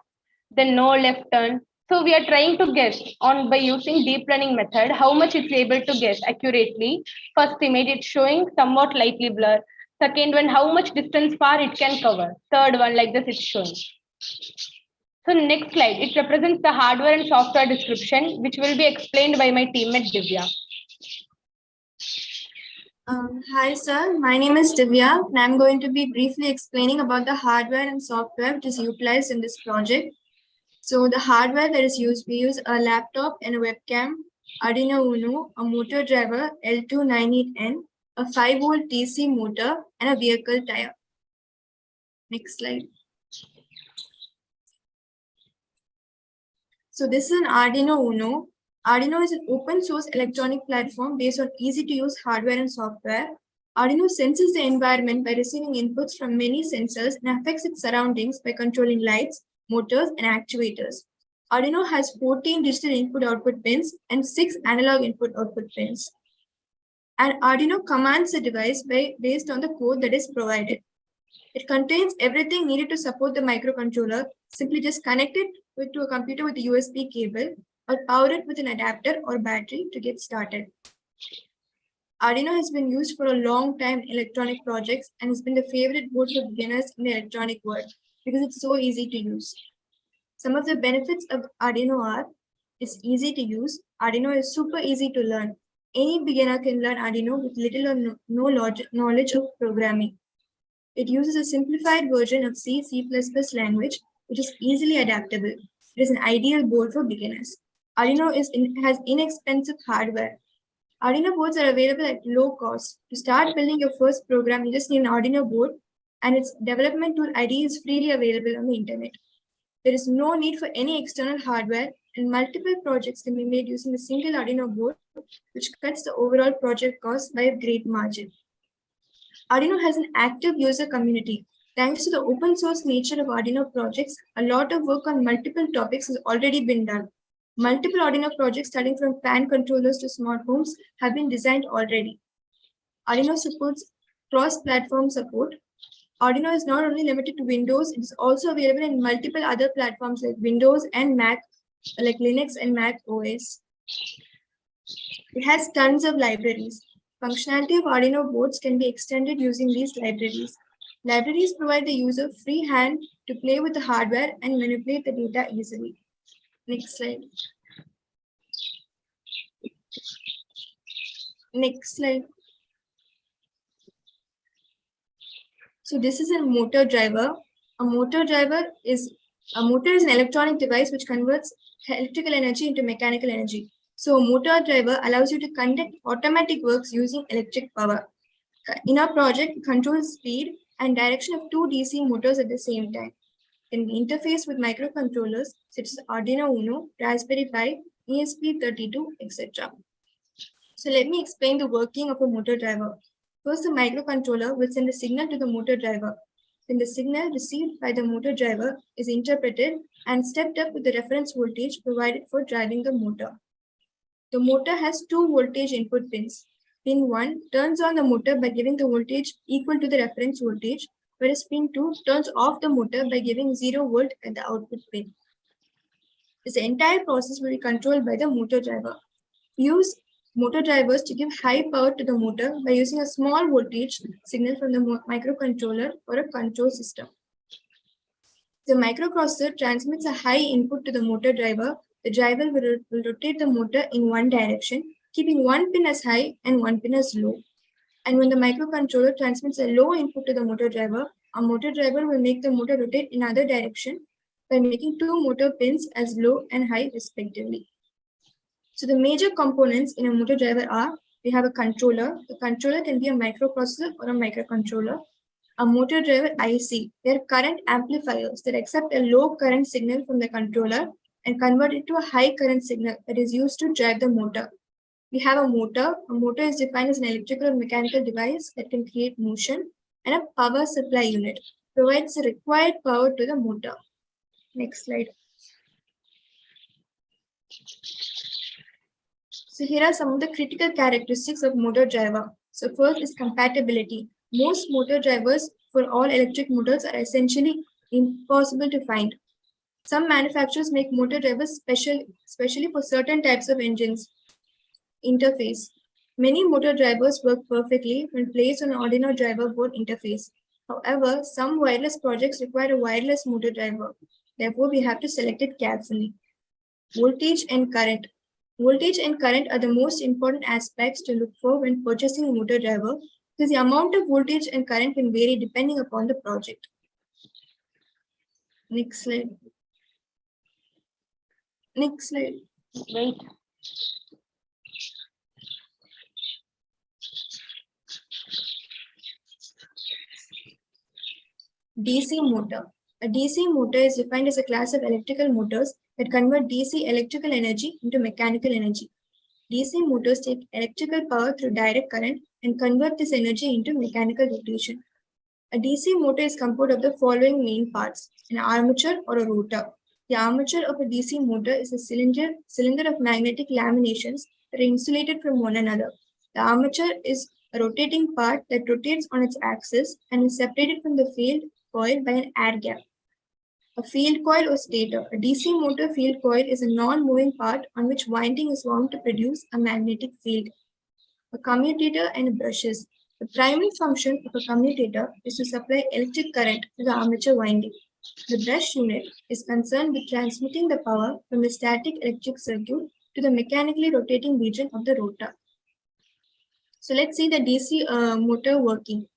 then no left turn. So we are trying to guess on by using deep learning method how much it's able to guess accurately. First image, it's showing somewhat lightly blur. Second one, how much distance far it can cover. Third one, like this, it's showing. So next slide, it represents the hardware and software description, which will be explained by my teammate Divya. Hi sir, my name is Divya and I'm going to be briefly explaining about the hardware and software which is utilized in this project. So the hardware that is used, we use a laptop and a webcam, Arduino Uno, a motor driver L298N, a 5-volt DC motor, and a vehicle tire. Next slide. So this is an Arduino Uno. Arduino is an open source electronic platform based on easy to use hardware and software. Arduino senses the environment by receiving inputs from many sensors and affects its surroundings by controlling lights, motors, and actuators. Arduino has 14 digital input-output pins and 6 analog input-output pins. And Arduino commands the device based on the code that is provided. It contains everything needed to support the microcontroller. Simply just connect it to a computer with a USB cable or power it with an adapter or battery to get started. Arduino has been used for a long time in electronic projects and has been the favorite board for beginners in the electronic world because it's so easy to use. Some of the benefits of Arduino are: it's easy to use. Arduino is super easy to learn. Any beginner can learn Arduino with little or no knowledge of programming. It uses a simplified version of C, C++ language, which is easily adaptable. It is an ideal board for beginners. Arduino has inexpensive hardware. Arduino boards are available at low cost. To start building your first program, you just need an Arduino board, and its development tool ID is freely available on the internet. There is no need for any external hardware, and multiple projects can be made using a single Arduino board, which cuts the overall project cost by a great margin. Arduino has an active user community. Thanks to the open source nature of Arduino projects, a lot of work on multiple topics has already been done. Multiple Arduino projects starting from fan controllers to smart homes have been designed already. Arduino supports cross-platform support. Arduino is not only limited to Windows, it is also available in multiple other platforms like Windows and Mac, like Linux and Mac OS. It has tons of libraries. Functionality of Arduino boards can be extended using these libraries. Libraries provide the user free hand to play with the hardware and manipulate the data easily. Next slide. Next slide. So this is a motor driver. A motor is an electronic device which converts electrical energy into mechanical energy. So a motor driver allows you to conduct automatic works using electric power. In our project, it controls speed and direction of two DC motors at the same time. Can be interfaced with microcontrollers such as Arduino Uno, Raspberry Pi, ESP32, etc. So let me explain the working of a motor driver. First, the microcontroller will send a signal to the motor driver. Then the signal received by the motor driver is interpreted and stepped up with the reference voltage provided for driving the motor. The motor has two voltage input pins. Pin 1 turns on the motor by giving the voltage equal to the reference voltage, whereas pin 2 turns off the motor by giving 0 volt at the output pin. This entire process will be controlled by the motor driver. We use motor drivers to give high power to the motor by using a small voltage signal from the microcontroller or a control system. The microprocessor transmits a high input to the motor driver. The driver will rotate the motor in one direction, keeping one pin as high and one pin as low. And when the microcontroller transmits a low input to the motor driver, a motor driver will make the motor rotate in another direction by making two motor pins as low and high respectively. So the major components in a motor driver are: we have a controller. The controller can be a microprocessor or a microcontroller. A motor driver IC, they are current amplifiers that accept a low current signal from the controller and convert it to a high current signal that is used to drive the motor. We have a motor. A motor is defined as an electrical or mechanical device that can create motion, and a power supply unit provides the required power to the motor. Next slide. So here are some of the critical characteristics of motor driver. So first is compatibility. Most motor drivers for all electric motors are essentially impossible to find. Some manufacturers make motor drivers especially for certain types of engines. Interface. Many motor drivers work perfectly when placed on an Arduino driver board interface. However, some wireless projects require a wireless motor driver. Therefore, we have to select it carefully. Voltage and current. Voltage and current are the most important aspects to look for when purchasing a motor driver, because the amount of voltage and current can vary depending upon the project. Next slide. Next slide. Wait. DC motor. A DC motor is defined as a class of electrical motors that convert DC electrical energy into mechanical energy. DC motors take electrical power through direct current and convert this energy into mechanical rotation. A DC motor is composed of the following main parts: an armature or a rotor. The armature of a DC motor is a cylinder of magnetic laminations that are insulated from one another. The armature is a rotating part that rotates on its axis and is separated from the field coil by an air gap. A field coil or stator. A DC motor field coil is a non-moving part on which winding is wound to produce a magnetic field. a commutator and brushes. The primary function of a commutator is to supply electric current to the armature winding. The brush unit is concerned with transmitting the power from the static electric circuit to the mechanically rotating region of the rotor. So let's see the DC motor working.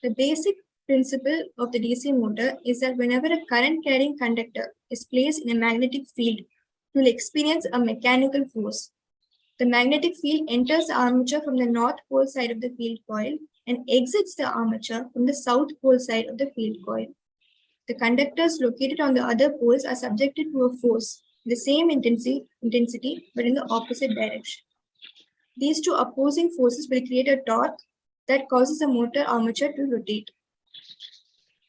The basic principle of the DC motor is that whenever a current carrying conductor is placed in a magnetic field, it will experience a mechanical force. The magnetic field enters the armature from the north pole side of the field coil and exits the armature from the south pole side of the field coil. The conductors located on the other poles are subjected to a force, the same intensity but in the opposite direction. These two opposing forces will create a torque that causes the motor armature to rotate.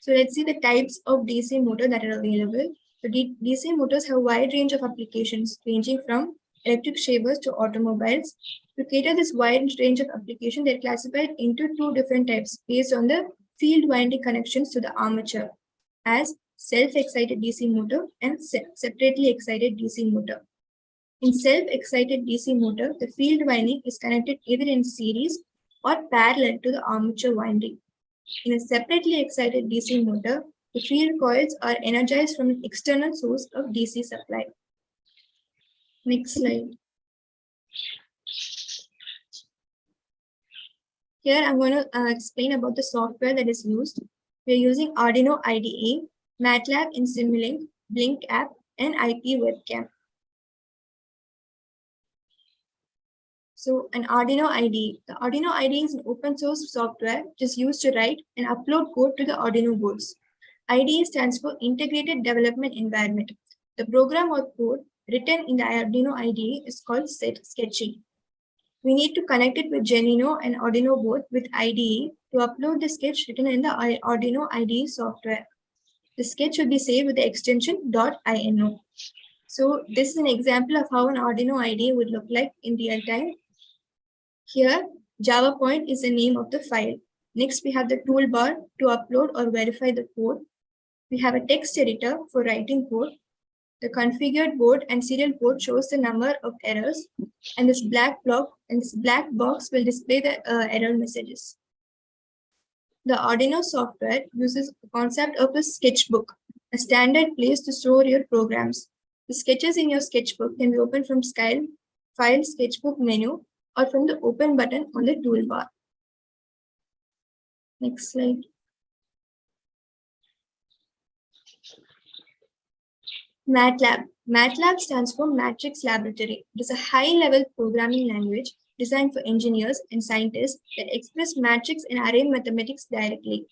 So let's see the types of DC motor that are available. So DC motors have a wide range of applications ranging from electric shavers to automobiles. To cater this wide range of application, they're classified into two different types based on the field winding connections to the armature as self-excited DC motor and separately excited DC motor. In self-excited DC motor, the field winding is connected either in series or parallel to the armature winding. In a separately excited DC motor, the field coils are energized from an external source of DC supply. Next slide. Here I'm going to explain about the software that is used. We're using Arduino IDE, MATLAB in Simulink, Blink app, and IP webcam. So an Arduino IDE. The Arduino IDE is an open source software which is used to write and upload code to the Arduino boards. IDE stands for Integrated Development Environment. The program or code written in the Arduino IDE is called sketchy. We need to connect it with Genino and Arduino board with IDE to upload the sketch written in the Arduino IDE software. The sketch will be saved with the extension .ino. So this is an example of how an Arduino IDE would look like in real time. Here, Java point is the name of the file. Next, we have the toolbar to upload or verify the code. We have a text editor for writing code. The configured board and serial port shows the number of errors, and this black box will display the error messages. The Arduino software uses the concept of a sketchbook, a standard place to store your programs. The sketches in your sketchbook can be opened from File Sketchbook menu or from the Open button on the toolbar. Next slide. MATLAB. MATLAB stands for Matrix Laboratory. It is a high-level programming language designed for engineers and scientists that express matrix and array mathematics directly.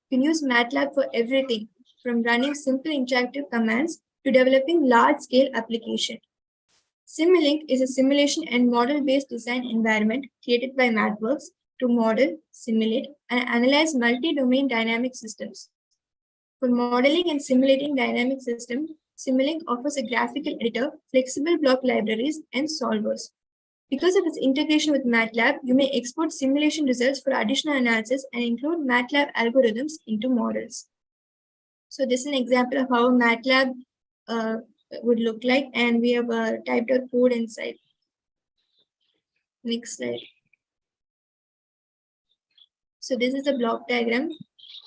You can use MATLAB for everything, from running simple interactive commands to developing large-scale applications. Simulink is a simulation and model-based design environment created by MathWorks to model, simulate, and analyze multi-domain dynamic systems. For modeling and simulating dynamic systems, Simulink offers a graphical editor, flexible block libraries, and solvers. Because of its integration with MATLAB, you may export simulation results for additional analysis and include MATLAB algorithms into models. So this is an example of how MATLAB would look like, and we have typed our code inside. Next slide. So this is the block diagram.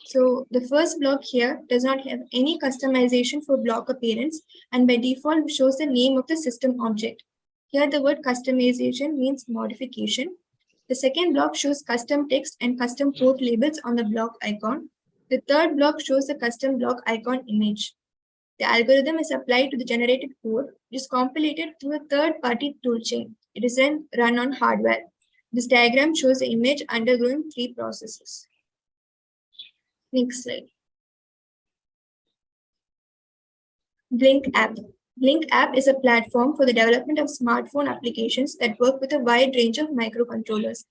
So the first block here does not have any customization for block appearance, and by default shows the name of the system object. Here the word customization means modification. The second block shows custom text and custom port labels on the block icon. The third block shows the custom block icon image. The algorithm is applied to the generated code, which is compiled through a third-party toolchain. It is then run on hardware. This diagram shows the image undergoing 3 processes. Next slide. Blink app. Blink app is a platform for the development of smartphone applications that work with a wide range of microcontrollers.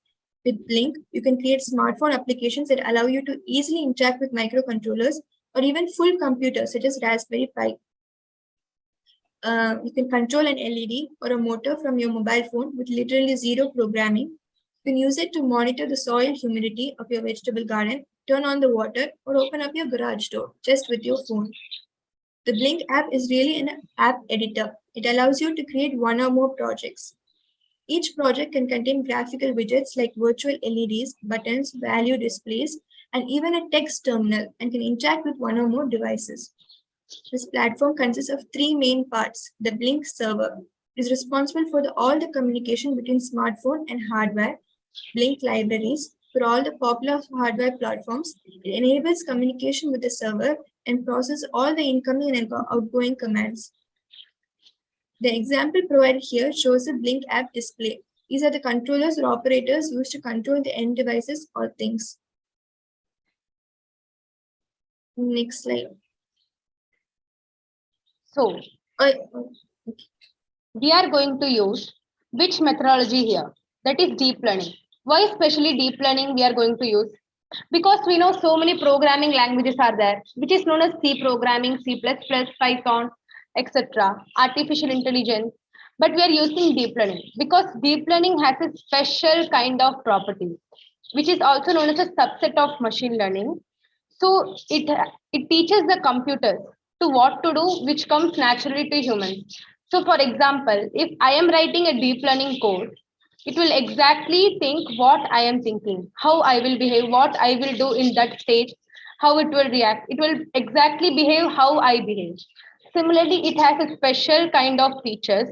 With Blink, you can create smartphone applications that allow you to easily interact with microcontrollers or even full computers such as Raspberry Pi. You can control an LED or a motor from your mobile phone with literally zero programming. You can use it to monitor the soil humidity of your vegetable garden, turn on the water, or open up your garage door just with your phone. The Blink app is really an app editor. It allows you to create one or more projects. Each project can contain graphical widgets like virtual LEDs, buttons, value displays, and even a text terminal, and can interact with one or more devices. This platform consists of three main parts. The Blink server is responsible for all the communication between smartphone and hardware. Blink libraries for all the popular hardware platforms. It enables communication with the server and processes all the incoming and outgoing commands. The example provided here shows a Blink app display. These are the controllers or operators used to control the end devices or things. Next slide. So, we are going to use which methodology here? That is deep learning. Why especially deep learning we are going to use? Because we know so many programming languages are there, which is known as C programming, C++, Python, etc., artificial intelligence. But we are using deep learning because deep learning has a special kind of property, which is also known as a subset of machine learning. So it teaches the computers to what to do, which comes naturally to humans. So for example, if I am writing a deep learning code, it will exactly think what I am thinking, how I will behave, what I will do in that stage, how it will react. It will exactly behave how I behave. Similarly, it has a special kind of features.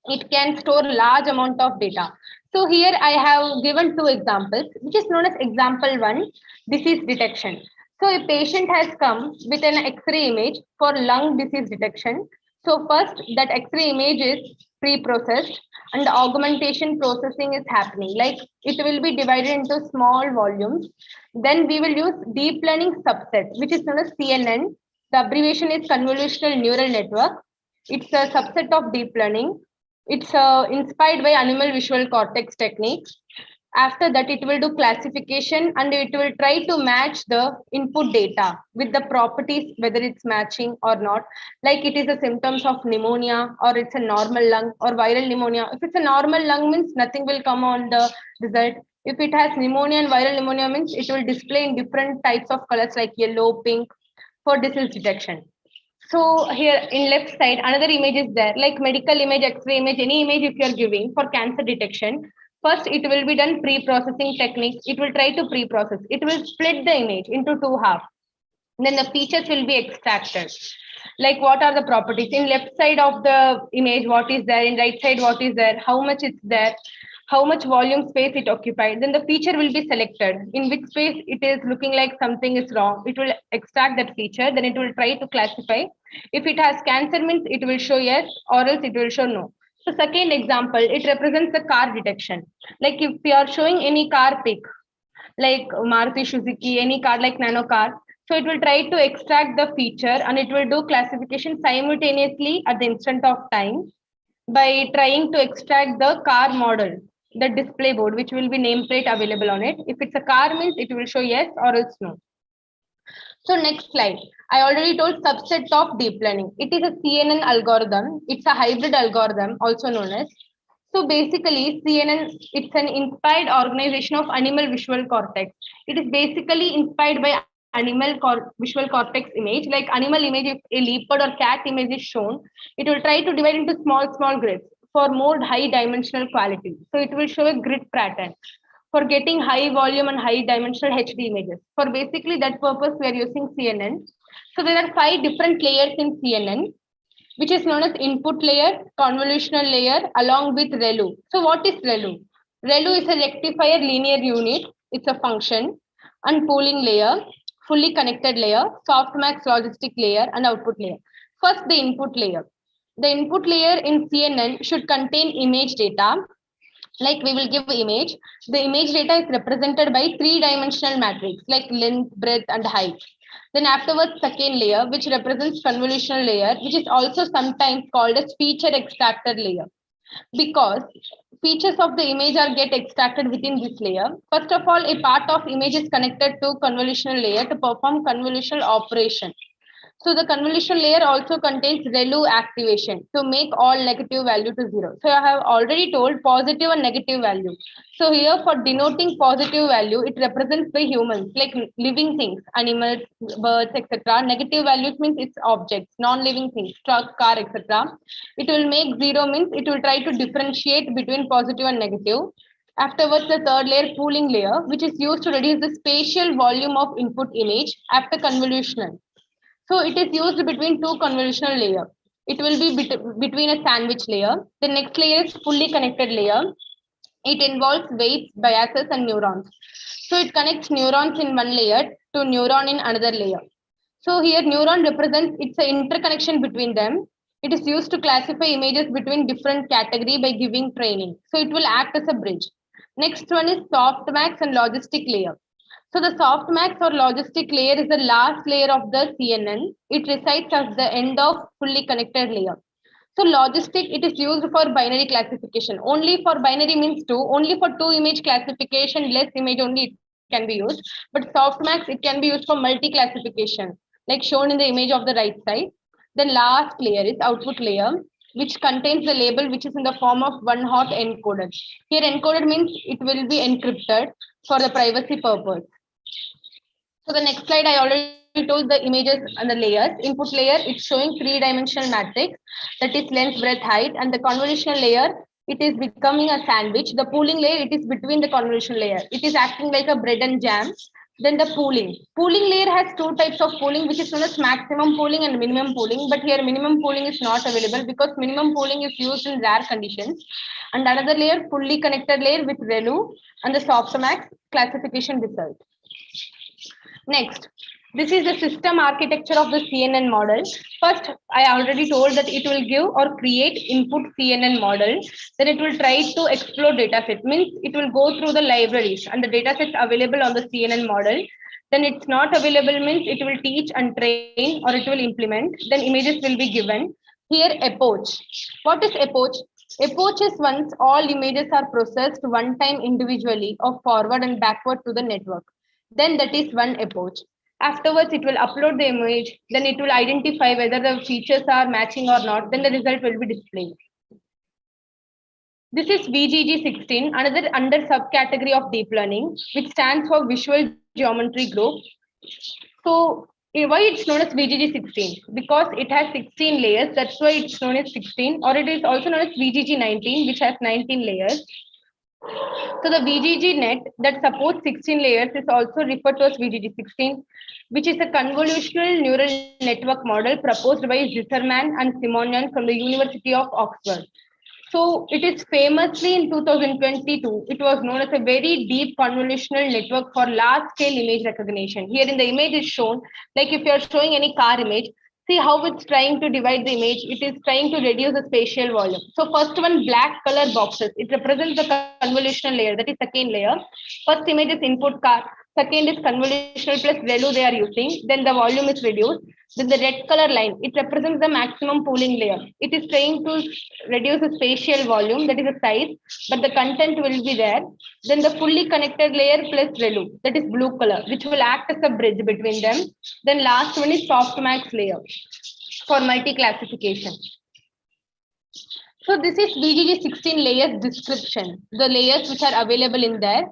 It can store large amount of data. So here I have given two examples, which is known as example 1, disease detection. So a patient has come with an X-ray image for lung disease detection. So first that X-ray image is pre-processed and the augmentation processing is happening. Like it will be divided into small volumes. Then we will use deep learning subset, which is known as CNN. The abbreviation is convolutional neural network. It's a subset of deep learning. It's inspired by animal visual cortex techniques. After that, it will do classification and it will try to match the input data with the properties, whether it's matching or not. Like it is the symptoms of pneumonia or it's a normal lung or viral pneumonia. If it's a normal lung means nothing will come on the result. If it has pneumonia and viral pneumonia means it will display in different types of colors like yellow, pink for disease detection. So here in left side, another image is there, like medical image, X-ray image, any image if you are giving for cancer detection. First, it will be done pre-processing technique. It will try to pre-process. It will split the image into two halves. Then the features will be extracted. Like what are the properties? In left side of the image, what is there? In right side, what is there? How much it's there? How much volume space it occupied? Then the feature will be selected. In which space it is looking like something is wrong. It will extract that feature. Then it will try to classify. If it has cancer means it will show yes or else it will show no. So second example, it represents the car detection. Like if we are showing any car pic, like Maruti Suzuki, any car like nano car. So it will try to extract the feature and it will do classification simultaneously at the instant of time by trying to extract the car model, the display board, which will be nameplate available on it. If it's a car means it will show yes or else no. So next slide. I already told subset of deep learning. It is a CNN algorithm. It's a hybrid algorithm, also known as. So basically, CNN, it's an inspired organization of animal visual cortex. It is basically inspired by animal visual cortex image. Like animal image, if a leopard or cat image is shown, it will try to divide into small grids for more high dimensional quality. So it will show a grid pattern for getting high volume and high dimensional HD images. For basically that purpose, we are using CNN. So there are 5 different layers in CNN, which is known as input layer, convolutional layer, along with ReLU. So what is ReLU? ReLU is a rectifier linear unit. It's a function. And pooling layer, fully connected layer, softmax logistic layer, and output layer. First, the input layer. The input layer in CNN should contain image data. Like we will give image. The image data is represented by 3-dimensional matrix like length, breadth, and height. Then afterwards, second layer, which represents convolutional layer, which is also sometimes called as feature extractor layer, because features of the image are get extracted within this layer. First of all, a part of image is connected to convolutional layer to perform convolutional operation. So the convolutional layer also contains ReLU activation to make all negative value to 0. So I have already told positive and negative value. So here for denoting positive value, it represents the humans, like living things, animals, birds, etc. Negative values means it's objects, non-living things, truck, car, etc. It will make 0 means it will try to differentiate between positive and negative. Afterwards, the third layer, pooling layer, which is used to reduce the spatial volume of input image after convolutional. So it is used between two convolutional layers. It will be between a sandwich layer. The next layer is fully connected layer. It involves weights, biases, and neurons. So it connects neurons in one layer to neuron in another layer. So here neuron represents, it's an interconnection between them. It is used to classify images between different category by giving training. So it will act as a bridge. Next one is softmax and logistic layer. So the softmax or logistic layer is the last layer of the CNN. It resides at the end of fully connected layer. So logistic, it is used for binary classification. Only for binary means 2. Only for 2 image classification, less image only it can be used. But softmax, it can be used for multi-classification, like shown in the image of the right side. The last layer is output layer, which contains the label which is in the form of one hot encoded. Here encoded means it will be encrypted for the privacy purpose. So the next slide, I already told the images and the layers. Input layer, it's showing 3-dimensional matrix, that is length, breadth, height, and the convolutional layer, it is becoming a sandwich. The pooling layer, it is between the convolutional layer. It is acting like a bread and jam. Then the pooling. Pooling layer has 2 types of pooling, which is known as maximum pooling and minimum pooling. But here minimum pooling is not available because minimum pooling is used in rare conditions. And another layer, fully connected layer with ReLU and the softmax classification result. Next, this is the system architecture of the CNN model. First, I already told that it will give or create input CNN model. Then it will try to explore dataset. Means it will go through the libraries and the datasets available on the CNN model. Then it's not available means it will teach and train or it will implement. Then images will be given. Here, epoch. What is epoch? Epoch is once all images are processed one time individually or forward and backward to the network. Then that is one epoch. Afterwards, it will upload the image. Then it will identify whether the features are matching or not. Then the result will be displayed. This is VGG16, another under subcategory of deep learning, which stands for Visual Geometry Group. So why it's known as VGG16? Because it has 16 layers. That's why it's known as 16, or it is also known as VGG19, which has 19 layers. So the VGG net that supports 16 layers is also referred to as VGG16, which is a convolutional neural network model proposed by Zisserman and Simonian from the University of Oxford. So it is famously in 2022, it was known as a very deep convolutional network for large scale image recognition. Here in the image is shown, like if you're showing any car image, see how it's trying to divide the image. It is trying to reduce the spatial volume. So first one, black color boxes. It represents the convolutional layer. That is second layer. First image is input car. Second is convolutional plus ReLU they are using. Then the volume is reduced. Then the red color line, it represents the maximum pooling layer. It is trying to reduce the spatial volume, that is the size, but the content will be there. Then the fully connected layer plus ReLU, that is blue color, which will act as a bridge between them. Then last one is softmax layer for multi-classification. So this is VGG16 layers description, the layers which are available in there.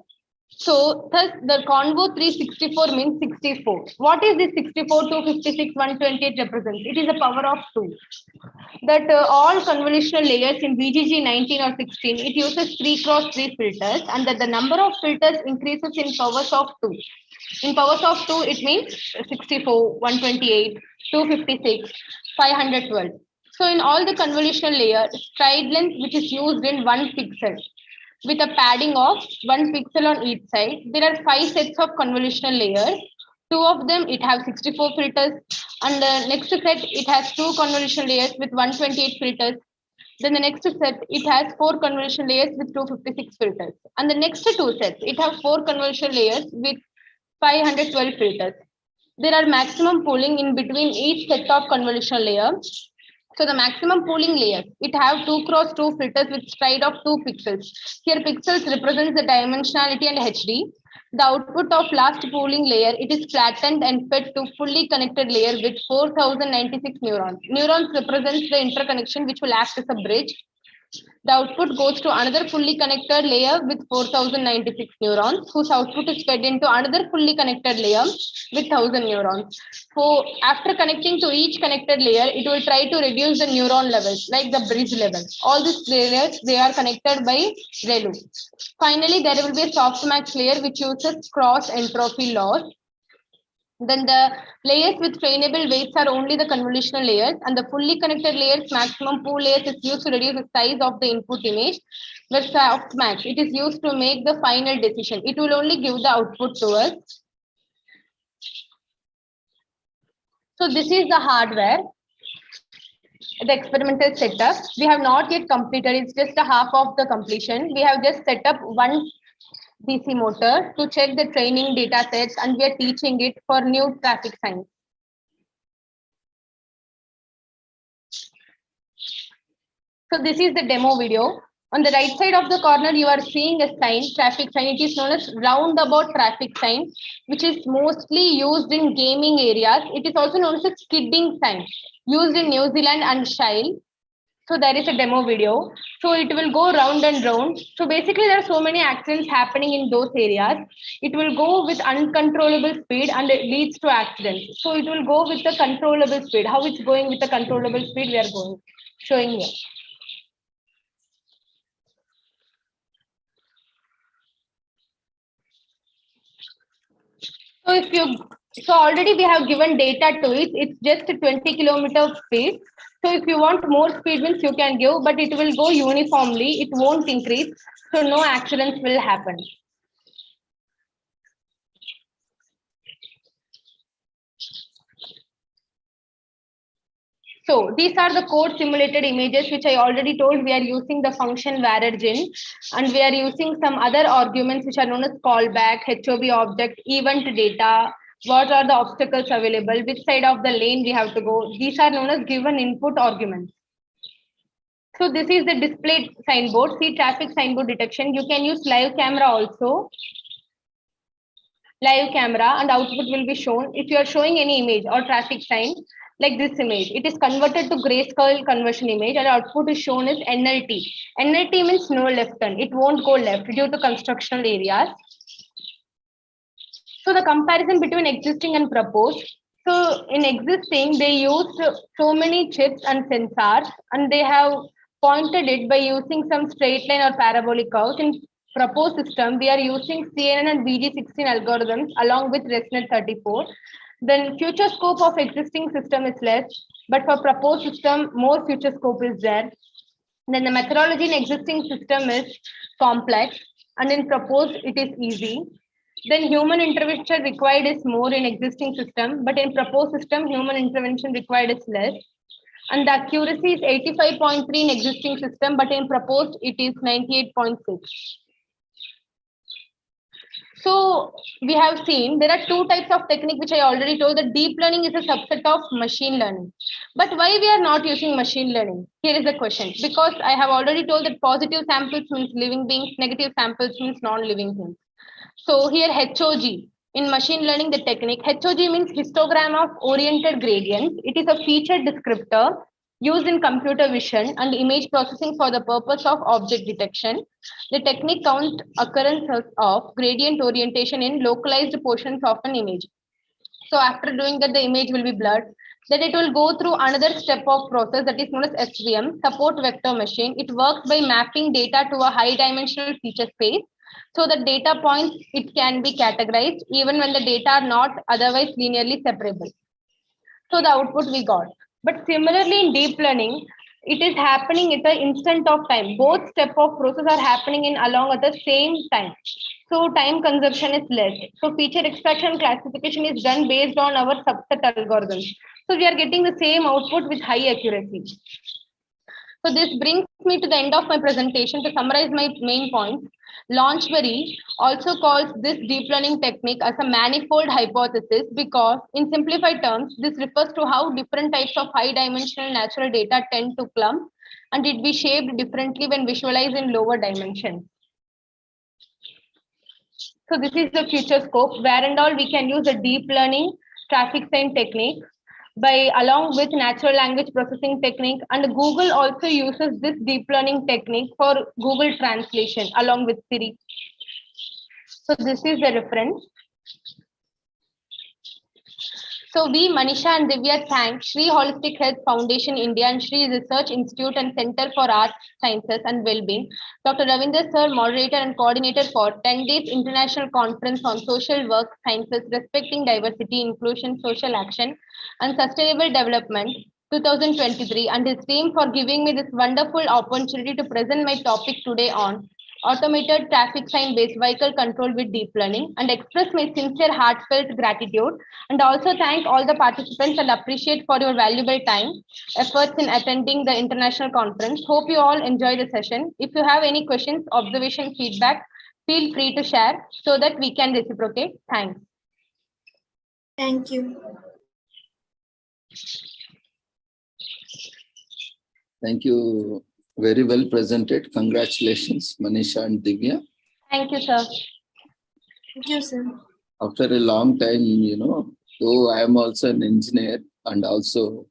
So thus the convo 364 means 64. What is this 64, 256, 128 represents? It is a power of 2. That all convolutional layers in VGG 19 or 16, it uses 3x3 filters, and that the number of filters increases in powers of 2. In powers of 2, it means 64, 128, 256, 512. So in all the convolutional layers, stride length which is used in 1 pixel with a padding of 1 pixel on each side. There are 5 sets of convolutional layers. 2 of them, it has 64 filters. And the next set, it has 2 convolutional layers with 128 filters. Then the next set, it has 4 convolutional layers with 256 filters. And the next 2 sets, it has 4 convolutional layers with 512 filters. There are maximum pooling in between each set of convolutional layers. So the maximum pooling layers, it have 2x2 filters with stride of 2 pixels. Here pixels represents the dimensionality and HD. The output of last pooling layer, it is flattened and fed to fully connected layer with 4096 neurons. Neurons represents the interconnection which will act as a bridge. The output goes to another fully connected layer with 4096 neurons, whose output is fed into another fully connected layer with 1000 neurons. So after connecting to each connected layer, it will try to reduce the neuron levels, like the bridge level. All these layers, they are connected by ReLU. Finally, there will be a softmax layer which uses cross entropy loss. Then the layers with trainable weights are only the convolutional layers, and the fully connected layers, maximum pool layers, is used to reduce the size of the input image. Where softmax, it is used to make the final decision. It will only give the output to us. So this is the hardware, the experimental setup. We have not yet completed, it's just a half of the completion. We have just set up one DC motor to check the training data sets, and we are teaching it for new traffic signs. So this is the demo video. On the right side of the corner, you are seeing a sign, traffic sign. It is known as roundabout traffic sign, which is mostly used in gaming areas. It is also known as a skidding sign, used in New Zealand and Shile. So there is a demo video. So it will go round and round. So basically there are so many accidents happening in those areas. It will go with uncontrollable speed and it leads to accidents. So it will go with the controllable speed. How it's going with the controllable speed, we are showing here. So already we have given data to it. It's just a 20 kilometer speed. So if you want more speed means you can give, but it will go uniformly. It won't increase. So no accidents will happen. So these are the code simulated images, which I already told. We are using the function varargen, and we are using some other arguments which are known as callback, HOB object, event data, what are the obstacles available, which side of the lane we have to go. These are known as given input arguments. So this is the displayed signboard. See, traffic signboard detection. You can use live camera also. Live camera, and output will be shown. If you are showing any image or traffic sign, like this image, it is converted to grayscale conversion image, and output is shown as NLT. NLT means no left turn. It won't go left due to constructional areas. So the comparison between existing and proposed. So in existing, they used so many chips and sensors, and they have pointed it by using some straight line or parabolic curves. In proposed system, we are using CNN and BG16 algorithms along with ResNet 34. Then future scope of existing system is less, but for proposed system, more future scope is there. Then the methodology in existing system is complex, and in proposed, it is easy. Then human intervention required is more in existing system, but in proposed system, human intervention required is less. And the accuracy is 85.3 in existing system, but in proposed, it is 98.6. So we have seen there are two types of technique, which I already told that deep learning is a subset of machine learning. But why we are not using machine learning? Here is the question. Because I have already told that positive samples means living beings, negative samples means non-living things. So here HOG, in machine learning, the technique, HOG means histogram of oriented gradients. It is a feature descriptor used in computer vision and image processing for the purpose of object detection. The technique counts occurrences of gradient orientation in localized portions of an image. So after doing that, the image will be blurred. Then it will go through another step of process that is known as SVM, support vector machine. It works by mapping data to a high dimensional feature space. So the data points, it can be categorized even when the data are not otherwise linearly separable. So the output we got. But similarly in deep learning, it is happening at the instant of time. Both step of process are happening in along at the same time. So time consumption is less. So feature extraction classification is done based on our subset algorithms. So we are getting the same output with high accuracy. So this brings me to the end of my presentation. To summarize my main points, Launchbury also calls this deep learning technique as a manifold hypothesis because, in simplified terms, this refers to how different types of high dimensional natural data tend to clump and it be shaped differently when visualized in lower dimensions. So this is the future scope where and all we can use a deep learning traffic sign technique by along with natural language processing technique, and Google also uses this deep learning technique for Google translation along with Siri. So this is the reference. So we, Manisha and Divya, thank Shri Holistic Health Foundation India and Shri Research Institute and Center for Arts, Sciences and Wellbeing, Dr. Ravinder Sir, moderator and coordinator for 10 days international conference on social work, sciences, respecting diversity, inclusion, social action and sustainable development 2023, and his team for giving me this wonderful opportunity to present my topic today on automated traffic sign based vehicle control with deep learning, and express my sincere heartfelt gratitude, and also thank all the participants and appreciate for your valuable time efforts in attending the international conference. Hope you all enjoy the session. If you have any questions, observation, feedback, feel free to share so that we can reciprocate. Thanks. Thank you. Thank you. Very well presented. Congratulations, Manisha and Divya. Thank you, sir. Thank you, sir. After a long time, though I am also an engineer and also,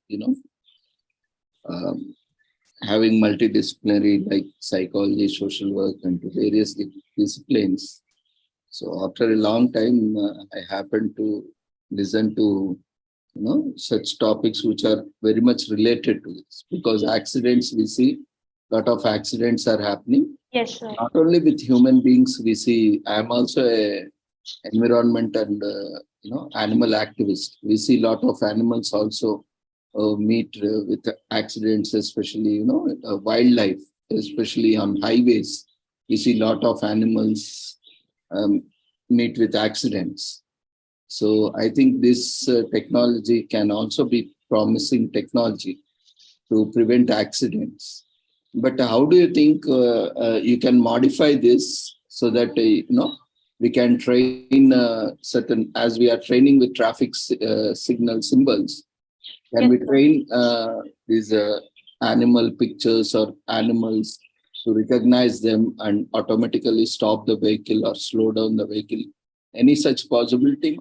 having multidisciplinary like psychology, social work, and various disciplines. So after a long time, I happened to listen to, such topics which are very much related to this, because accidents we see. Lot of accidents are happening. Yes, sir. Not only with human beings, we see. I am also a environment and animal activist. We see a lot of animals also meet with accidents, especially wildlife, especially on highways. We see a lot of animals meet with accidents. So I think this technology can also be promising technology to prevent accidents. But how do you think you can modify this so that, we can train certain, as we are training with traffic signal symbols, can we train these animal pictures or animals to recognize them and automatically stop the vehicle or slow down the vehicle? Any such possibility?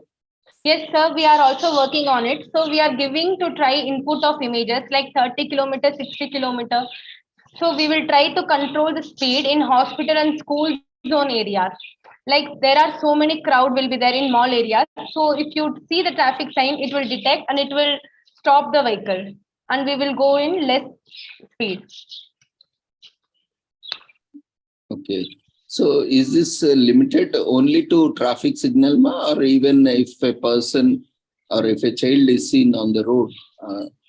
Yes, sir, we are also working on it. So we are giving to try input of images like 30 kilometers, 60 kilometers. So we will try to control the speed in hospital and school zone areas. Like there are so many crowd will be there in mall areas. So if you see the traffic sign, it will detect and it will stop the vehicle, and we will go in less speed. Okay. So is this limited only to traffic signal, or even if a person or if a child is seen on the road?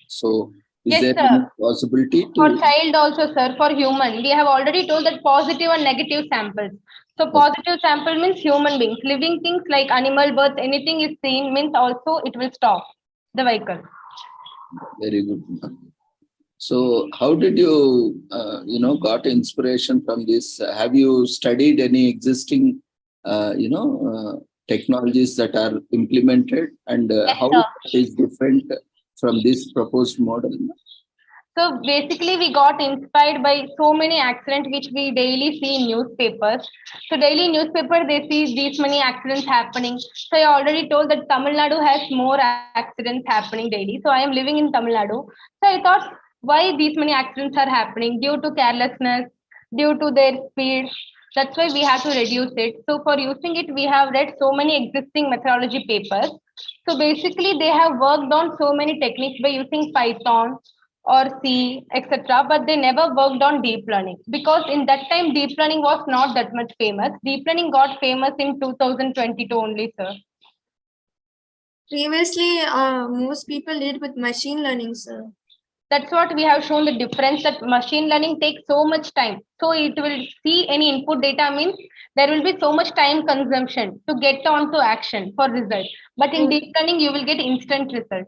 So is Yes, there sir. any possibility to... For child also, sir, for human, we have already told that positive and negative samples. So positive sample means human beings, living things like animal, birds, anything is seen means also it will stop the vehicle. Very good. So how did you, got inspiration from this? Have you studied any existing, technologies that are implemented, and Yes, how sir. it is different from this proposed model? So basically, we got inspired by so many accidents which we daily see in newspapers. So daily newspaper, they see these many accidents happening. So I already told that Tamil Nadu has more accidents happening daily. So I am living in Tamil Nadu. So I thought, why these many accidents are happening? Due to carelessness, due to their speed. That's why we have to reduce it. So for using it, we have read so many existing methodology papers. So basically, they have worked on so many techniques by using Python or C, etc. But they never worked on deep learning, because in that time deep learning was not that much famous. Deep learning got famous in 2022 only, sir. Previously, most people did with machine learning, sir. That's what we have shown the difference, that machine learning takes so much time. So it will see any input data means there will be so much time consumption to get on to action for result. But in deep learning, you will get instant result.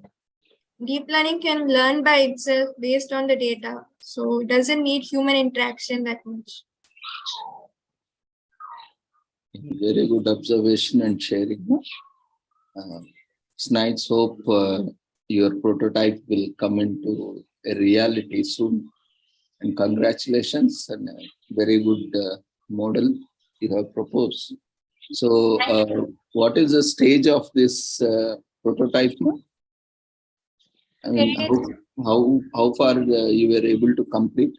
Deep learning can learn by itself based on the data. So it doesn't need human interaction that much. Very good observation and sharing. It's nice. Hope your prototype will come into a reality soon. And congratulations, and a very good model you have proposed. So, what is the stage of this prototype now? I mean, how far you were able to complete?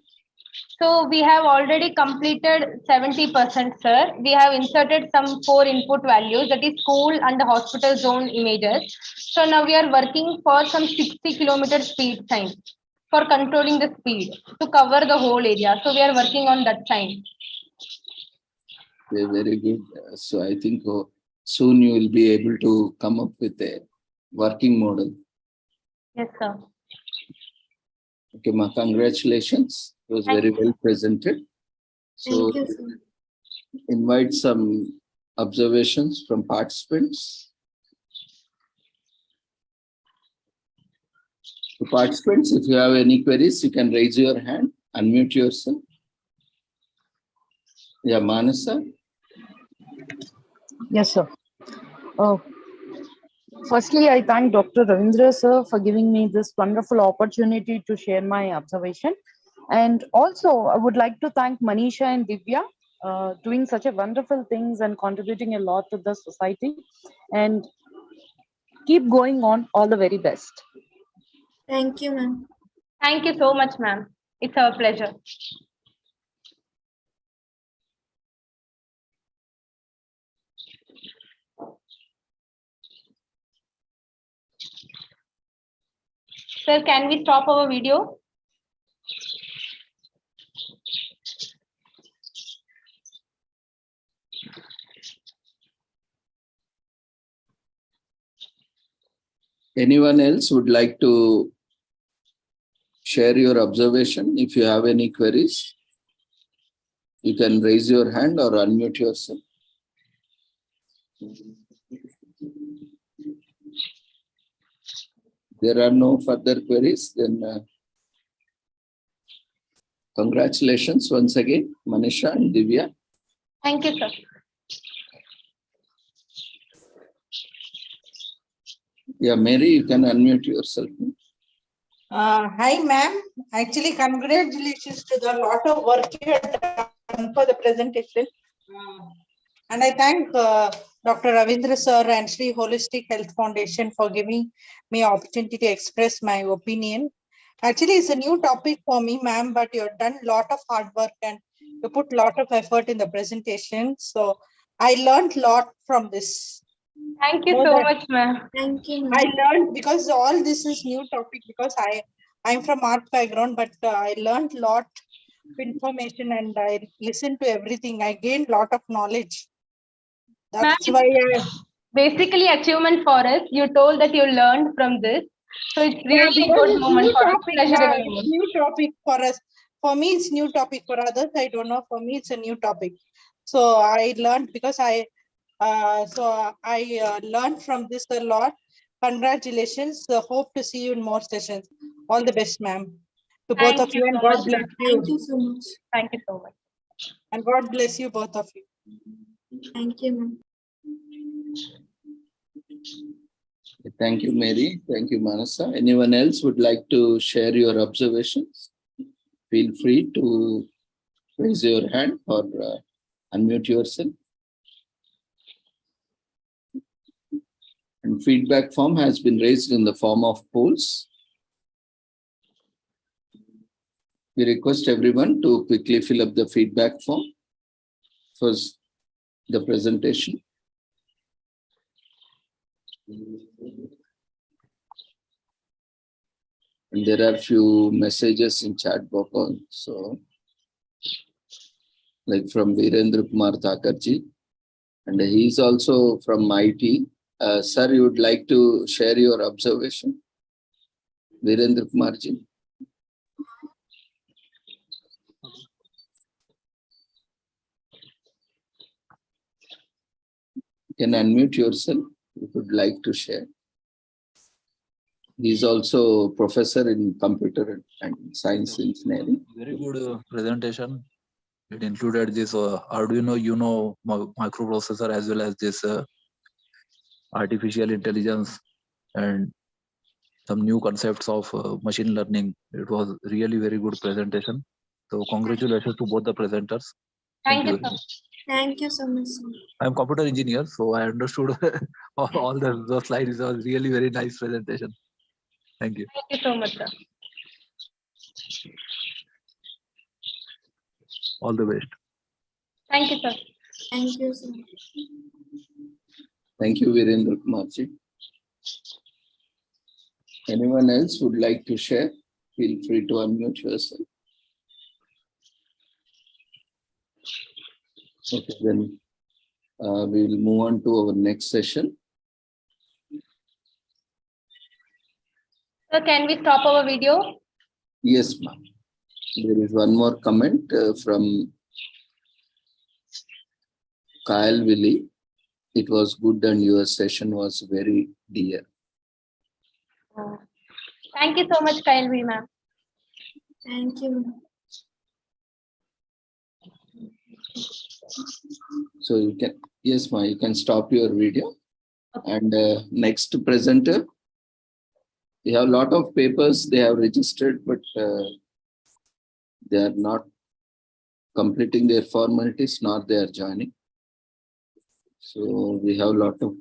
So we have already completed 70%, sir. We have inserted some 4 input values, that is school and the hospital zone images. So now we are working for some 60-kilometer speed sign for controlling the speed to cover the whole area. So we are working on that sign. Okay, very good. So I think soon you will be able to come up with a working model. Yes, sir. Okay, ma, congratulations. It was very well presented. So Thank you, sir. invite some observations from participants. To participants, if you have any queries, you can raise your hand, unmute yourself. Yeah, Manasa. Yes, sir. Firstly, I thank Dr. Ravindra, sir, for giving me this wonderful opportunity to share my observation. And also, I would like to thank Manisha and Divya, doing such a wonderful things and contributing a lot to the society. And keep going on. All the very best. Thank you, ma'am. Thank you so much, ma'am. It's our pleasure. Sir, can we stop our video? Anyone else would like to share your observation? If you have any queries, you can raise your hand or unmute yourself. There are no further queries, then congratulations once again, Manisha and Divya. Thank you, sir. Yeah, Mary, you can unmute yourself. Hi, ma'am. Actually, congratulations to the lot of work you have done for the presentation. And I thank Dr. Ravindra sir and Sri Holistic Health Foundation for giving me opportunity to express my opinion. Actually, it's a new topic for me, ma'am, but you've done a lot of hard work and you put a lot of effort in the presentation. So I learned a lot from this. Thank you so much, ma'am. Thank you, I ma'am. learned because all this is new topic because I'm from art background, but I learned a lot of information and I listened to everything. I gained a lot of knowledge. That's why basically achievement for us. You told that you learned from this. So it's really good moment for us. Pleasurable moment. new topic for us. For me, it's new topic. For others, I don't know. For me, it's a new topic. So I learned because I learned from this a lot. Congratulations. Hope to see you in more sessions. All the best, ma'am. To both of you and God bless you. Thank you so much. Thank you so much. And God bless you, both of you. Thank you, ma'am. Thank you, Mary. Thank you, Manasa. Anyone else would like to share your observations? Feel free to raise your hand or unmute yourself. And feedback form has been raised in the form of polls. We request everyone to quickly fill up the feedback form for the presentation. And there are few messages in chat box also, like from Virendra Kumar Thakurji, and he is also from IT. Sir, you would like to share your observation? Virendra Kumarji. You can unmute yourself if you would like to share. He is also professor in computer and science engineering. Very good presentation. It included this Arduino microprocessor as well as this artificial intelligence and some new concepts of machine learning. It was really very good presentation. So congratulations to both the presenters. Thank you very so much. much. Thank you so much, sir. I'm a computer engineer, so I understood all those slides. It was really very nice presentation. Thank you. Thank you so much, sir. All the best. Thank you, sir. Thank you, sir. Thank you, Virendra Kumarji. Anyone else would like to share? Feel free to unmute yourself. Okay, then we will move on to our next session. So can we stop our video? Yes, ma'am. There is one more comment from Kyle Willie. It was good and your session was very dear. Thank you so much, Kyle V, ma'am. Thank you. So you can, yes, ma'am, you can stop your video. And next presenter, we have a lot of papers they have registered, but they are not completing their formalities, nor they are joining. So we have a lot of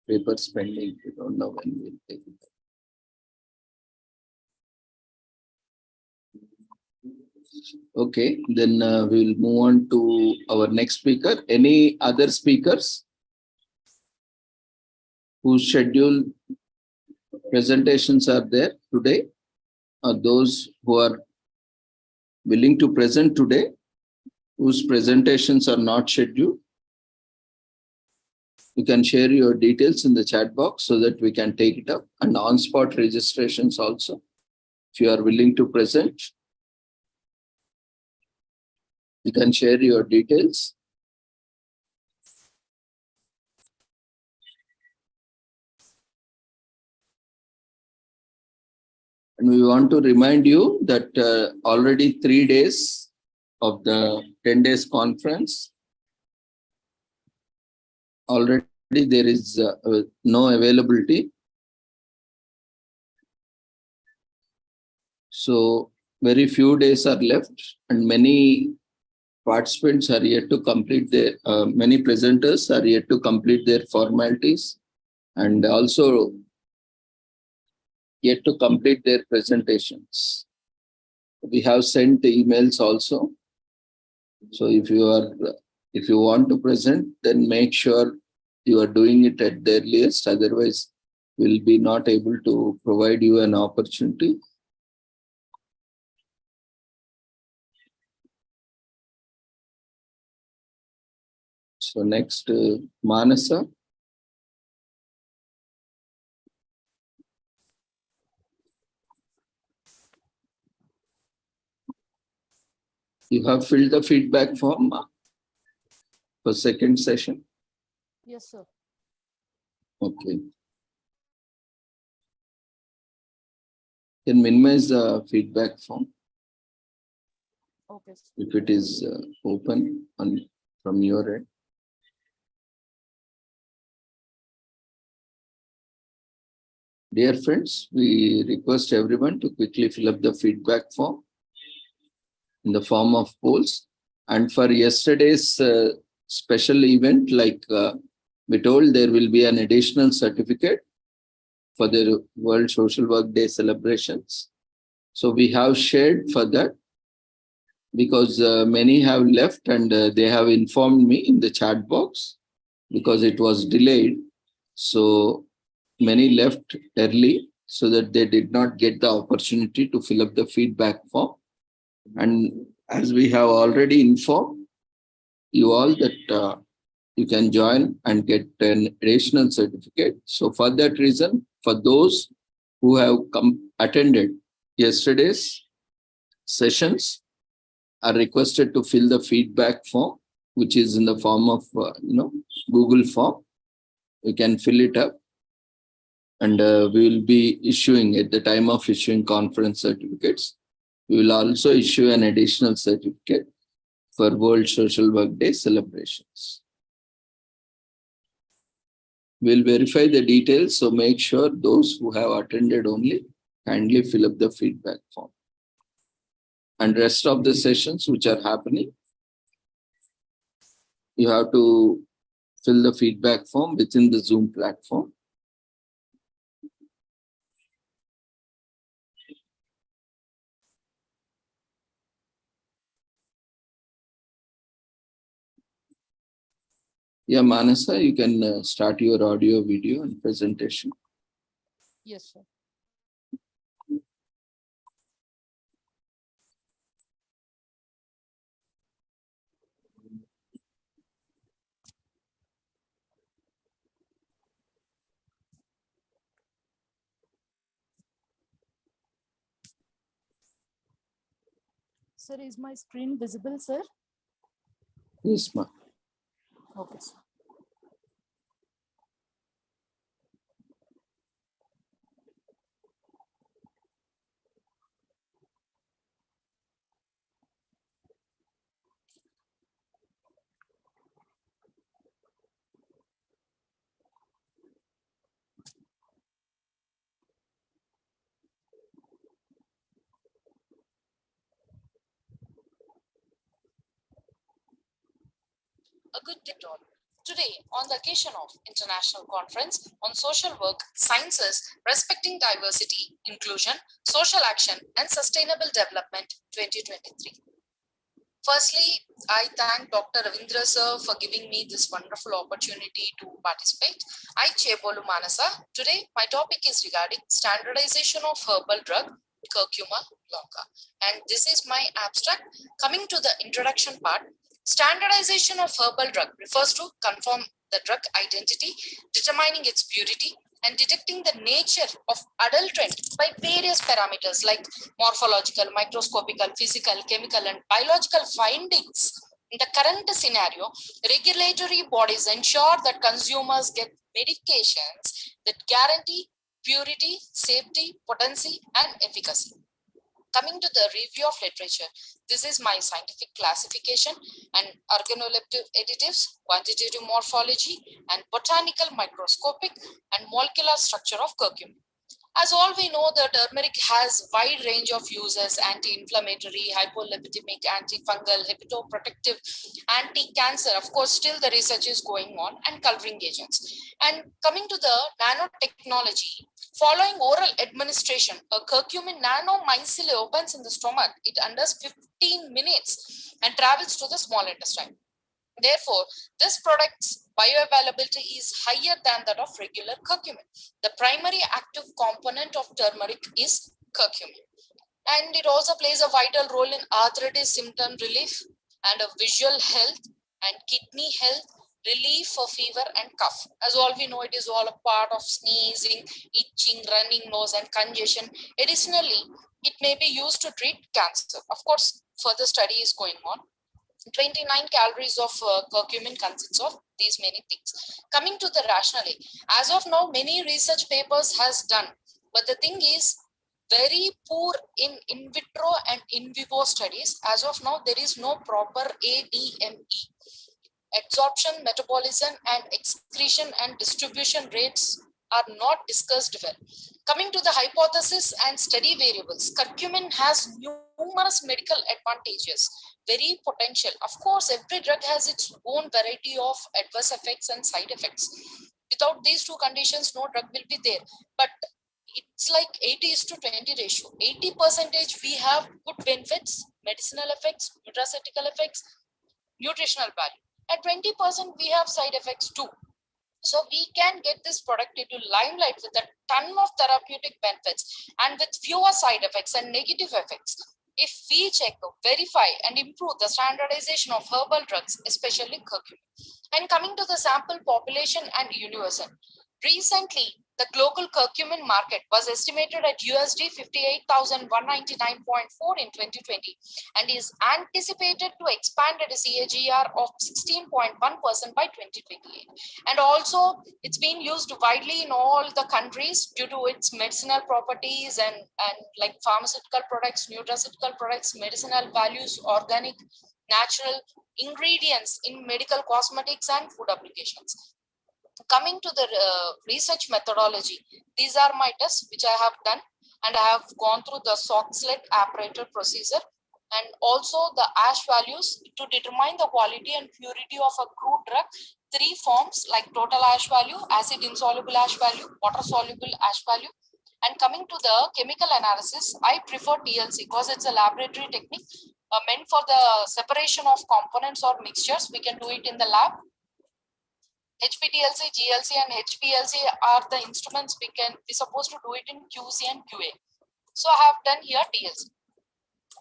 papers pending. We don't know when we'll take it. Okay, then we'll move on to our next speaker. Any other speakers whose scheduled presentations are there today, or those who are willing to present today, whose presentations are not scheduled? You can share your details in the chat box so that we can take it up, and on-spot registrations also. If you are willing to present, you can share your details. And we want to remind you that already 3 days of the 10 days conference, already there is no availability. So very few days are left, and many participants are yet to complete their, many presenters are yet to complete their formalities, and also yet to complete their presentations. We have sent emails also. So if you want to present, then make sure you are doing it at the earliest. Otherwise, we'll be not able to provide you an opportunity. So next, Manasa. You have filled the feedback form for second session? Yes, sir. Okay. Can minimize the feedback form Okay, sir. if it is open from your end. Dear friends, we request everyone to quickly fill up the feedback form in the form of polls. And for yesterday's special event, like we told, there will be an additional certificate for the World Social Work Day celebrations. So we have shared for that, because many have left, and they have informed me in the chat box because it was delayed. So many left early so that they did not get the opportunity to fill up the feedback form. And as we have already informed you all that you can join and get an additional certificate. So for that reason, for those who have attended yesterday's sessions, are requested to fill the feedback form, which is in the form of Google form. We can fill it up, and we will be issuing, at the time of issuing conference certificates, we will also issue an additional certificate for World Social Work Day celebrations. We'll verify the details, so make sure those who have attended only kindly fill up the feedback form. And rest of the sessions which are happening, You have to fill the feedback form within the Zoom platform. Yeah, Manasa, you can start your audio, video, and presentation. Yes, sir. Sir, is my screen visible, sir? Yes, ma'am. Okay, sir. A good day to all. Today, on the occasion of International Conference on Social Work, Sciences, Respecting Diversity, Inclusion, Social Action and Sustainable Development 2023. Firstly, I thank Dr. Ravindra sir for giving me this wonderful opportunity to participate. I Chebolu Manasa. Today, my topic is regarding standardization of herbal drug, curcuma longa. And this is my abstract. Coming to the introduction part, standardization of herbal drug refers to confirm the drug identity, determining its purity, and detecting the nature of adulterant by various parameters like morphological, microscopical, physical, chemical, and biological findings. In the current scenario, regulatory bodies ensure that consumers get medications that guarantee purity, safety, potency, and efficacy. Coming to the review of literature, this is my scientific classification and organoleptic additives, quantitative morphology, and botanical microscopic and molecular structure of curcumin. As all we know, the turmeric has wide range of uses: anti-inflammatory, hypolipidemic, antifungal, hepatoprotective, anti-cancer. Of course, still the research is going on, and coloring agents. And coming to the nanotechnology, following oral administration, a curcumin nanomycele opens in the stomach. It under 15 minutes and travels to the small intestine. Therefore, this product's bioavailability is higher than that of regular curcumin. The primary active component of turmeric is curcumin. And it also plays a vital role in arthritis symptom relief and a visual health and kidney health, relief for fever and cough. As all we know, it is all a part of sneezing, itching, running nose, and congestion. Additionally, it may be used to treat cancer. Of course, further study is going on. 29 calories of curcumin consists of these many things. Coming to the rationale, as of now, many research papers has done, but the thing is very poor in vitro and in vivo studies. As of now, there is no proper ADME. Absorption, metabolism, and excretion and distribution rates are not discussed well. Coming to the hypothesis and study variables, curcumin has numerous medical advantages, very potential. Of course, every drug has its own variety of adverse effects and side effects. Without these two conditions, no drug will be there. But it's like 80:20 ratio. 80% we have good benefits, medicinal effects, nutraceutical effects, nutritional value. At 20% we have side effects too. So we can get this product into limelight with a ton of therapeutic benefits and with fewer side effects and negative effects. If we check, verify, and improve the standardization of herbal drugs, especially curcumin. And coming to the sample population and universal. Recently, the global curcumin market was estimated at USD 58,199.4 in 2020 and is anticipated to expand at a CAGR of 16.1% by 2028. And also, it's been used widely in all the countries due to its medicinal properties and like pharmaceutical products, nutraceutical products, medicinal values, organic, natural ingredients in medical cosmetics and food applications. Coming to the research methodology, these are my tests which I have done, and I have gone through the Soxlet apparator procedure and also the ash values to determine the quality and purity of a crude drug. 3 forms like total ash value, acid insoluble ash value, water soluble ash value. And coming to the chemical analysis, I prefer TLC because it's a laboratory technique meant for the separation of components or mixtures. We can do it in the lab. HPTLC, GLC and HPLC are the instruments we supposed to do it in QC and QA. So I have done here TLC.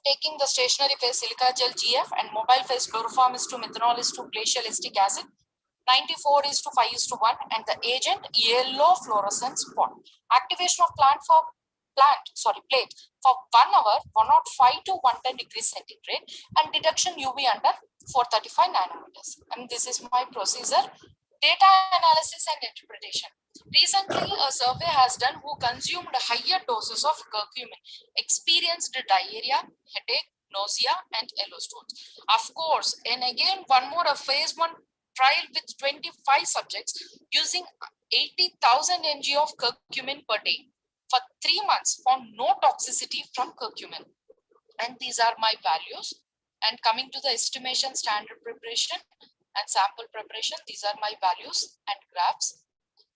Taking the stationary phase silica gel GF and mobile phase chloroform is to methanol is to glacialistic acid. 94 is to 5 is to 1 and the agent yellow fluorescent spot. Activation of plate for 1 hour 105 to 110 degrees centigrade and detection UV under 435 nanometers. And this is my procedure. Data analysis and interpretation. Recently, a survey has done who consumed higher doses of curcumin, experienced diarrhea, headache, nausea, and yellow stones. Of course, and again, one more, a phase 1 trial with 25 subjects using 80,000 mg of curcumin per day for 3 months found no toxicity from curcumin. And these are my values. And coming to the estimation, standard preparation and sample preparation, these are my values and graphs.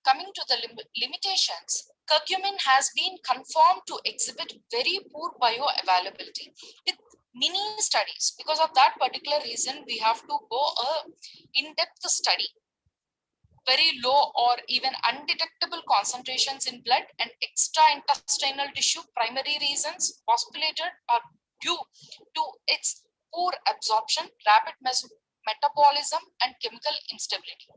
Coming to the limitations, curcumin has been confirmed to exhibit very poor bioavailability with many studies. Because of that particular reason, we have to go a in-depth study. Very low or even undetectable concentrations in blood and extra-intestinal tissue, primary reasons postulated are due to its poor absorption, rapid metabolism, and chemical instability.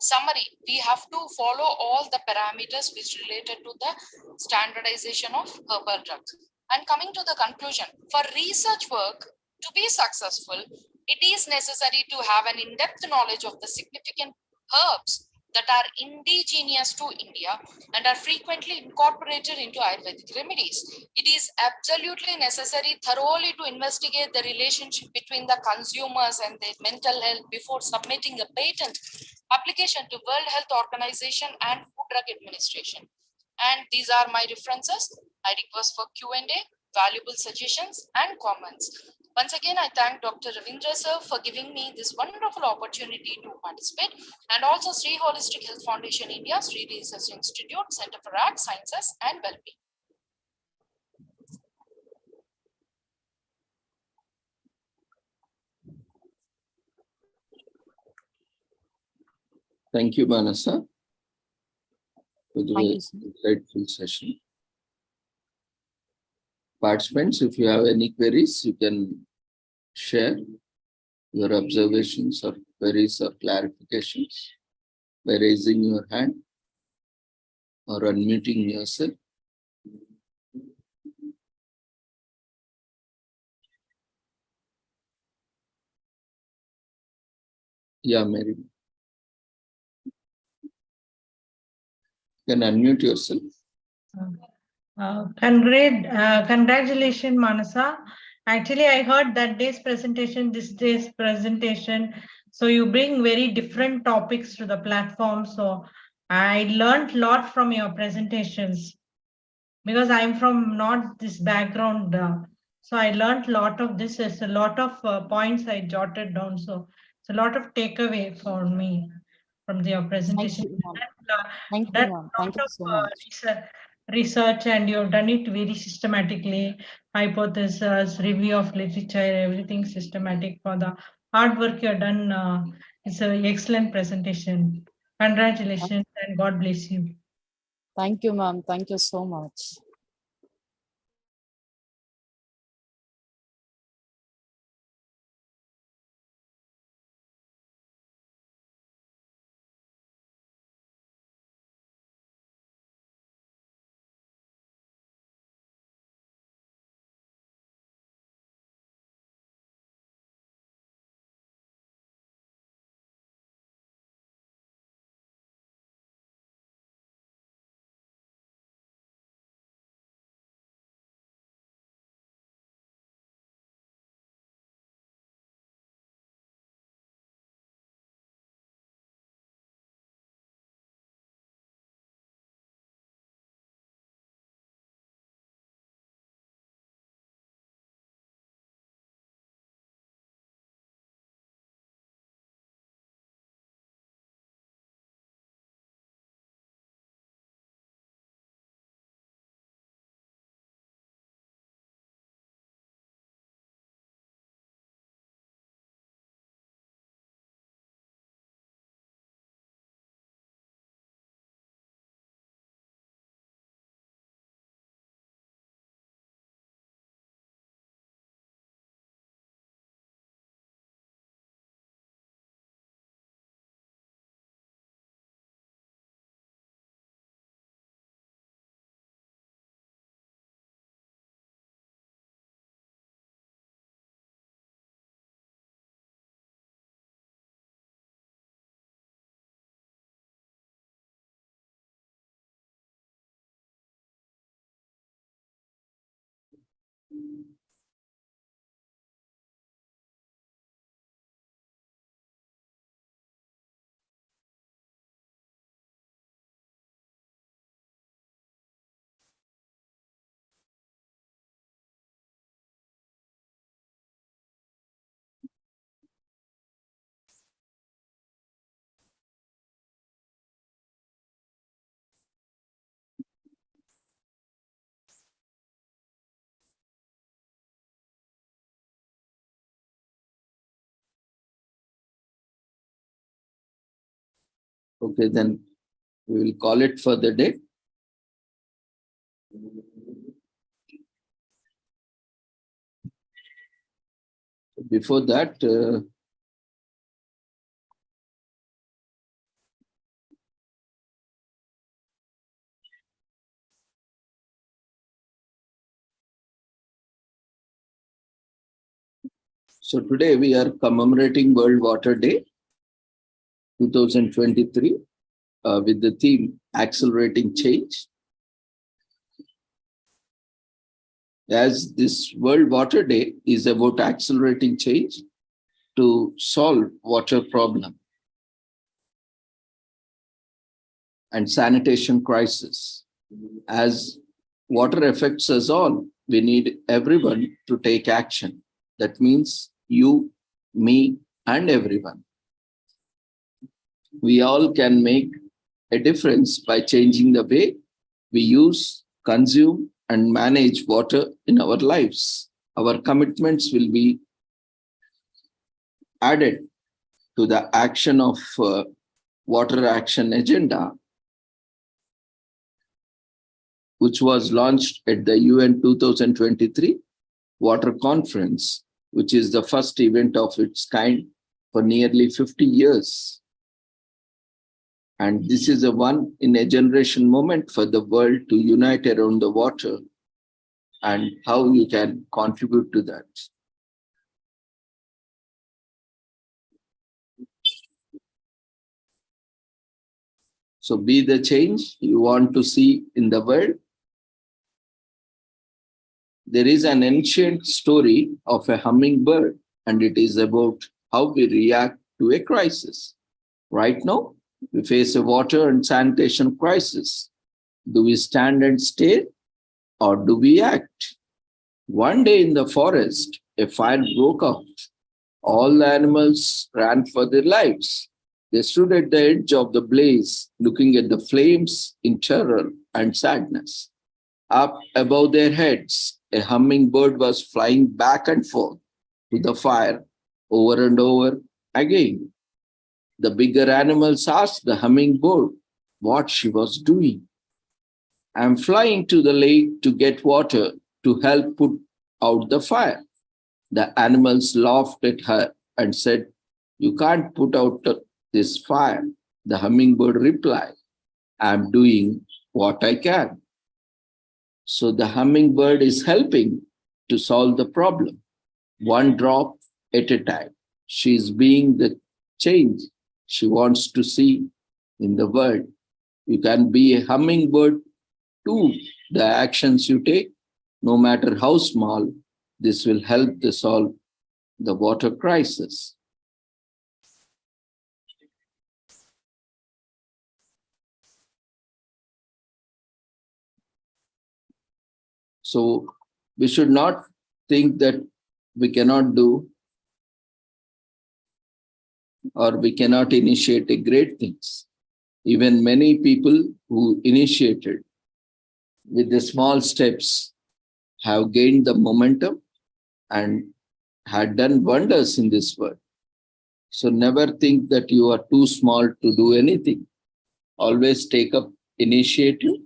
Summary, we have to follow all the parameters which related to the standardization of herbal drugs. And coming to the conclusion, for research work to be successful, it is necessary to have an in-depth knowledge of the significant herbs that are indigenous to India and are frequently incorporated into Ayurvedic remedies. It is absolutely necessary thoroughly to investigate the relationship between the consumers and their mental health before submitting a patent application to World Health Organization and Food Drug Administration. And these are my references. I request for Q&A, valuable suggestions and comments. Once again, I thank Dr. Ravindra sir for giving me this wonderful opportunity to participate, and also Sri Holistic Health Foundation India, Sri Research Institute, Center for Art, Sciences and Wellbeing. Thank you, Manasa, for the insightful session. Participants, if you have any queries, you can share your observations or queries or clarifications by raising your hand or unmuting yourself. Yeah, Mary. You can unmute yourself. Congratulations, Manasa. Actually, I heard that day's presentation, this day's presentation. So you bring very different topics to the platform. So I learned a lot from your presentations because I'm from not this background. So I learned a lot of this. There's a lot of points I jotted down. So it's a lot of takeaway for me from your presentation. Thank you, ma'am. Thank you so much. Research, and you've done it very systematically. Hypothesis, review of literature, everything systematic. For the hard work you've done, it's an excellent presentation. Congratulations and God bless you. Thank you, ma'am. Thank you so much. Okay, then we will call it for the day. Before that, so today we are commemorating World Water Day 2023 with the theme Accelerating Change. As this World Water Day is about accelerating change to solve water problem and sanitation crisis. As water affects us all, we need everyone to take action. That means you, me, and everyone. We all can make a difference by changing the way we use, consume, and manage water in our lives. Our commitments will be added to the action of Water Action Agenda, which was launched at the UN 2023 Water Conference, which is the first event of its kind for nearly 50 years. And this is a one-in-a-generation moment for the world to unite around the water and how you can contribute to that. So be the change you want to see in the world. There is an ancient story of a hummingbird, and it is about how we react to a crisis. Right now, we face a water and sanitation crisis. Do we stand and stare, or do we act? One day in the forest, a fire broke out. All the animals ran for their lives. They stood at the edge of the blaze, looking at the flames in terror and sadness. Up above their heads, a hummingbird was flying back and forth to the fire over and over again. The bigger animals asked the hummingbird what she was doing. "I'm flying to the lake to get water to help put out the fire." The animals laughed at her and said, "You can't put out this fire." The hummingbird replied, "I'm doing what I can." So the hummingbird is helping to solve the problem, one drop at a time. She is being the change she wants to see in the world. You can be a hummingbird too. The actions you take, no matter how small, this will help to solve the water crisis. So we should not think that we cannot do or we cannot initiate great things. Even many people who initiated with the small steps have gained the momentum and had done wonders in this world. So never think that you are too small to do anything. Always take up initiative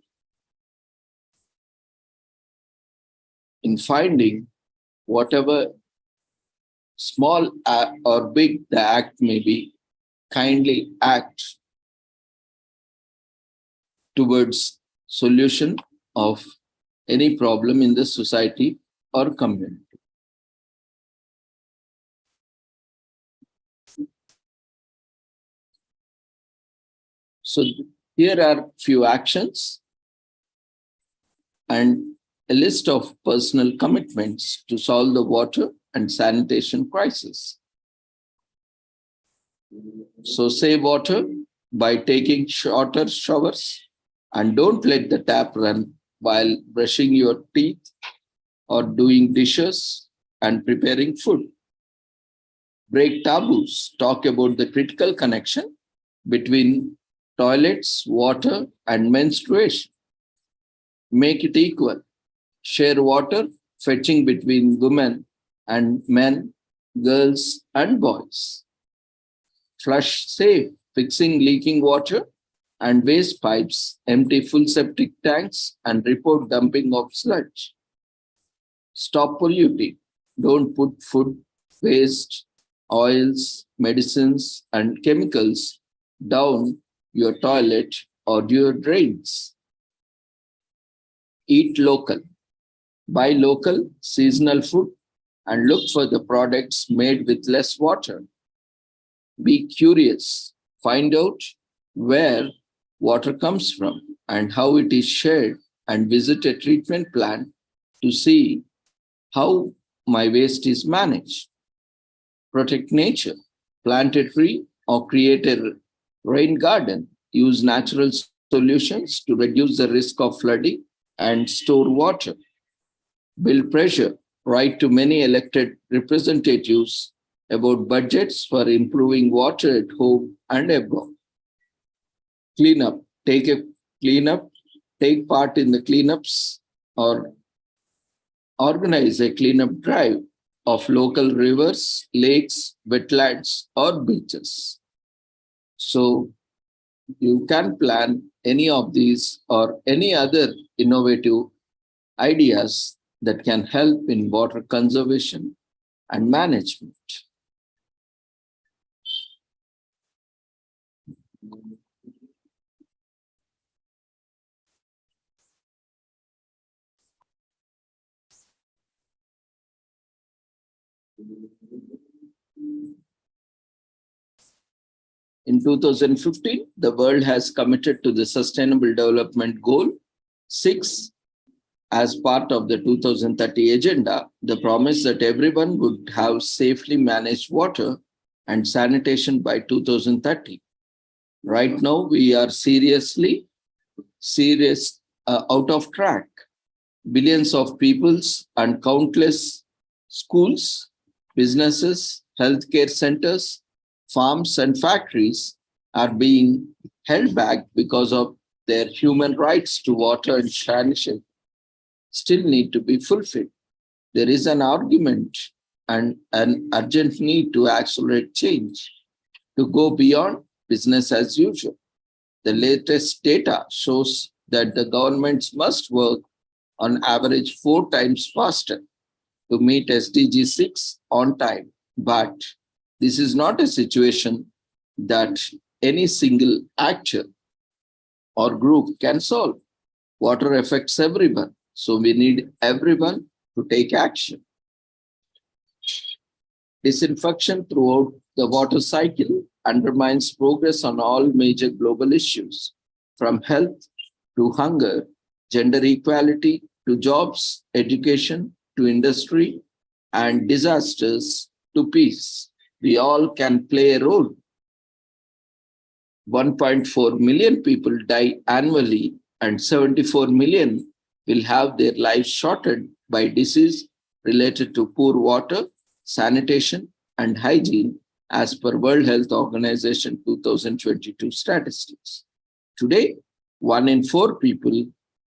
in finding whatever small or big the act may be, kindly act towards solution of any problem in the society or community. So here are few actions and a list of personal commitments to solve the water and sanitation crisis. So save water by taking shorter showers, and don't let the tap run while brushing your teeth or doing dishes and preparing food. Break taboos. Talk about the critical connection between toilets, water, and menstruation. Make it equal. Share water fetching between women and men, girls and boys. Flush safe. fixing leaking water and waste pipes, empty full septic tanks, and report dumping of sludge. Stop polluting. Don't put food waste, oils, medicines, and chemicals down your toilet or your drains. Eat local. Buy local, seasonal food, and look for the products made with less water. Be curious. Find out where water comes from and how it is shared, and visit a treatment plant to see how my waste is managed. Protect nature. Plant a tree or create a rain garden. Use natural solutions to reduce the risk of flooding and store water. Build pressure. Write to many elected representatives about budgets for improving water at home and abroad. Clean up. Take part in the cleanups or organize a cleanup drive of local rivers, lakes, wetlands, or beaches. So you can plan any of these or any other innovative ideas that can help in water conservation and management. In 2015, the world has committed to the Sustainable Development Goal 6 as part of the 2030 agenda, the promise that everyone would have safely managed water and sanitation by 2030. Right now, we are seriously out of track. Billions of peoples and countless schools, businesses, healthcare centers, farms and factories are being held back because of their human rights to water and sanitation still need to be fulfilled. There is an argument and an urgent need to accelerate change, to go beyond business as usual. The latest data shows that the governments must work on average 4 times faster to meet SDG 6 on time. But this is not a situation that any single actor or group can solve. Water affects everyone, so we need everyone to take action. Disinfection throughout the water cycle undermines progress on all major global issues, from health to hunger, gender equality to jobs, education to industry, and disasters to peace. We all can play a role. 1.4 million people die annually, and 74 million will have their lives shortened by disease related to poor water, sanitation, and hygiene, as per World Health Organization 2022 statistics. Today, 1 in 4 people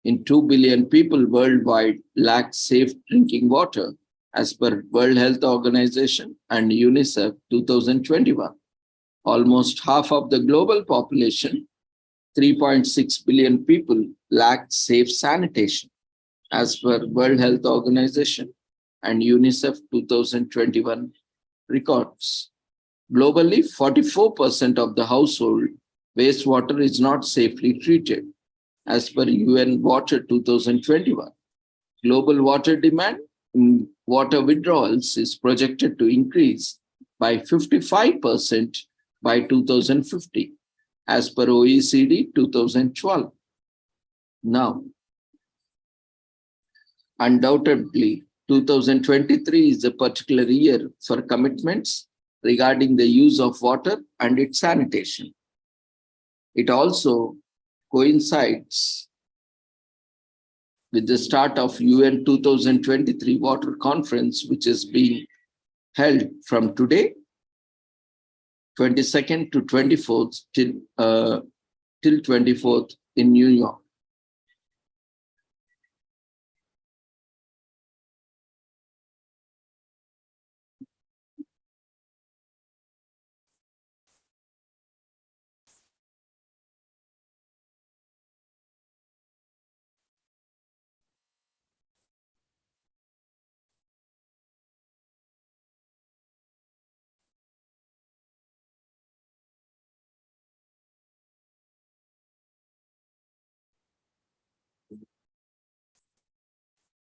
in 2 billion people worldwide lack safe drinking water, as per World Health Organization and UNICEF 2021. Almost half of the global population, 3.6 billion people, lack safe sanitation, as per World Health Organization and UNICEF 2021 records. Globally, 44% of the household wastewater is not safely treated, as per UN Water 2021. Global water demand in water withdrawals is projected to increase by 55% by 2050, as per OECD 2012. Now, undoubtedly, 2023 is a particular year for commitments regarding the use of water and its sanitation. It also coincides with the start of UN 2023 Water Conference, which is being held from today, 22nd to 24th, till 24th in New York.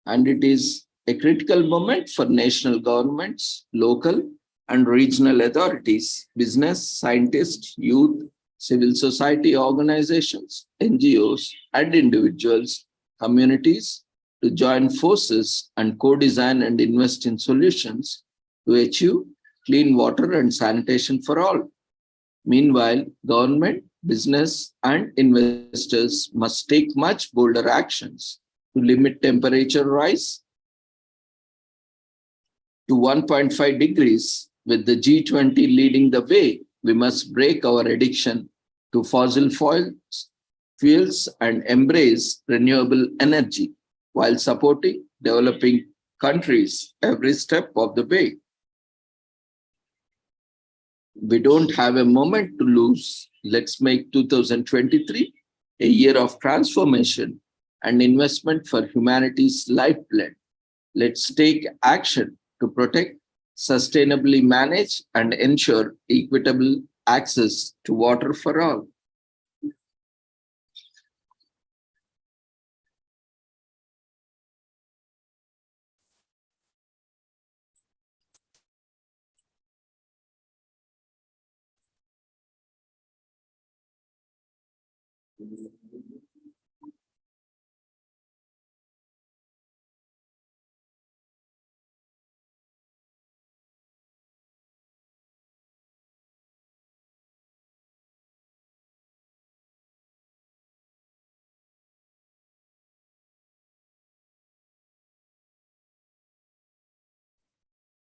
and it is a critical moment for national governments, local and regional authorities, business, scientists, youth, civil society organizations, NGOs, and individuals, communities to join forces and co-design and invest in solutions to achieve clean water and sanitation for all. Meanwhile, government, business, and investors must take much bolder actions to limit temperature rise to 1.5 degrees. With the G20 leading the way, we must break our addiction to fossil fuels and embrace renewable energy while supporting developing countries every step of the way. We don't have a moment to lose. Let's make 2023 a year of transformation and investment for humanity's lifeblood. Let's take action to protect, sustainably manage, and ensure equitable access to water for all.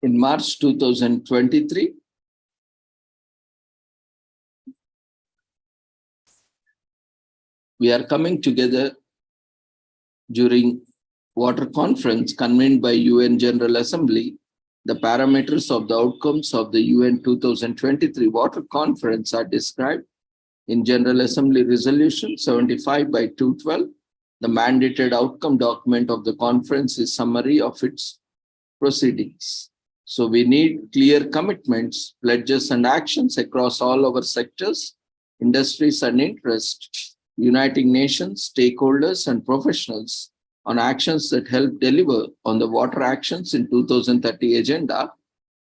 In March 2023, we are coming together during water conference convened by UN General Assembly. The parameters of the outcomes of the UN 2023 water conference are described in General Assembly Resolution 75 by 212. The mandated outcome document of the conference is summary of its proceedings. So we need clear commitments, pledges, and actions across all our sectors, industries, and interests, uniting nations, stakeholders, and professionals on actions that help deliver on the water actions in 2030 agenda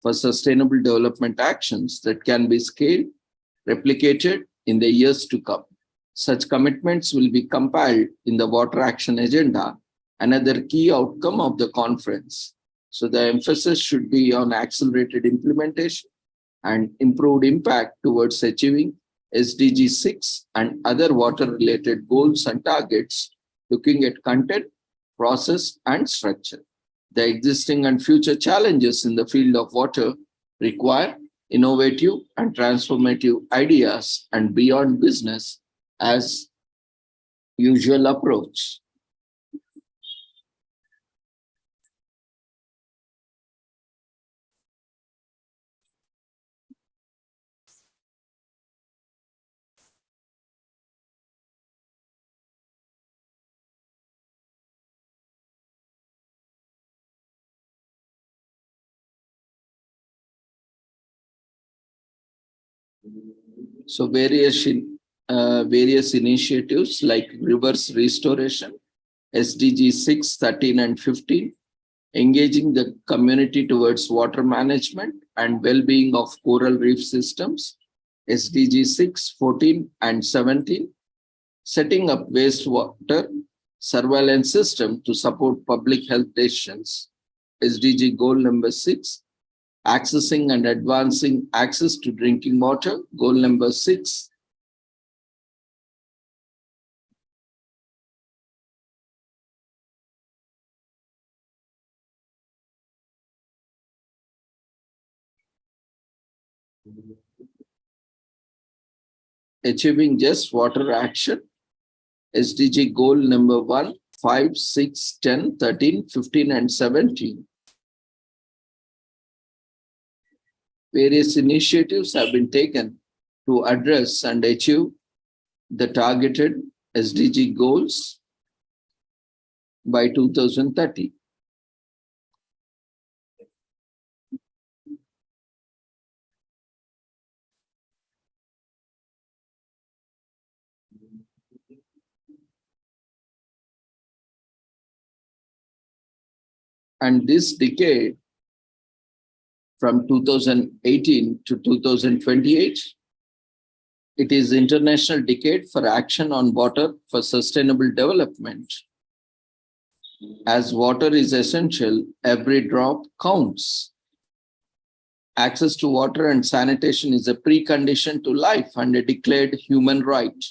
for sustainable development actions that can be scaled, replicated in the years to come. Such commitments will be compiled in the water action agenda, another key outcome of the conference. So the emphasis should be on accelerated implementation and improved impact towards achieving SDG 6 and other water-related goals and targets, looking at content, process, and structure. The existing and future challenges in the field of water require innovative and transformative ideas and beyond business as usual approach. So various initiatives like reverse restoration, SDG 6, 13, and 15, engaging the community towards water management and well-being of coral reef systems, SDG 6, 14, and 17, setting up wastewater surveillance system to support public health decisions, SDG goal number 6, accessing and advancing access to drinking water, goal number 6. Achieving just water action, SDG goal number 1, 5, 6, 10, 13, 15, and 17. Various initiatives have been taken to address and achieve the targeted SDG goals by 2030. And this decade, from 2018 to 2028, it is International Decade for Action on Water for Sustainable Development. As water is essential, every drop counts. Access to water and sanitation is a precondition to life and a declared human right.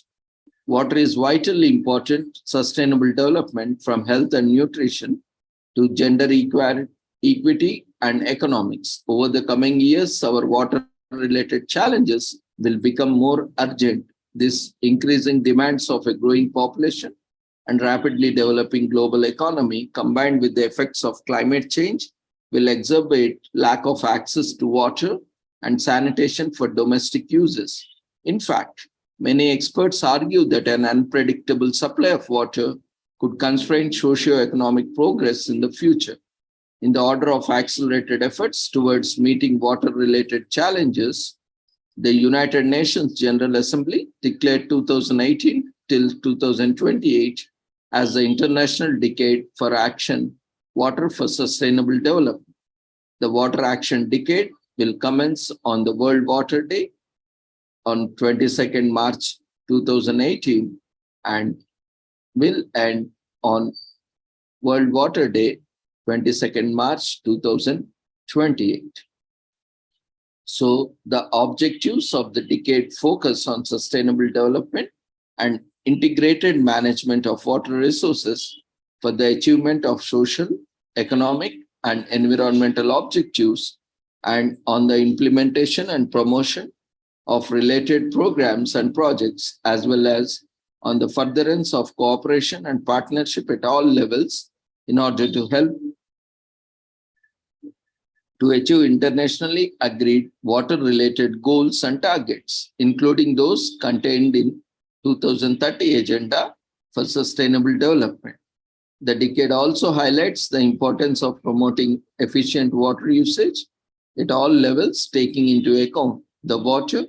Water is vitally important sustainable development, from health and nutrition to gender equity and economics. Over the coming years, our water-related challenges will become more urgent. This increasing demands of a growing population and rapidly developing global economy, combined with the effects of climate change, will exacerbate lack of access to water and sanitation for domestic uses. In fact, many experts argue that an unpredictable supply of water could constrain socio-economic progress in the future. In the order of accelerated efforts towards meeting water-related challenges, the United Nations General Assembly declared 2018 till 2028 as the International Decade for Action, Water for Sustainable Development. The Water Action Decade will commence on the World Water Day on 22nd March 2018 and will end on World Water Day, 22nd March 2028. So the objectives of the decade focus on sustainable development and integrated management of water resources for the achievement of social, economic, and environmental objectives, and on the implementation and promotion of related programs and projects, as well as on the furtherance of cooperation and partnership at all levels in order to help to achieve internationally agreed water-related goals and targets, including those contained in 2030 Agenda for Sustainable Development. The decade also highlights the importance of promoting efficient water usage at all levels, taking into account the water,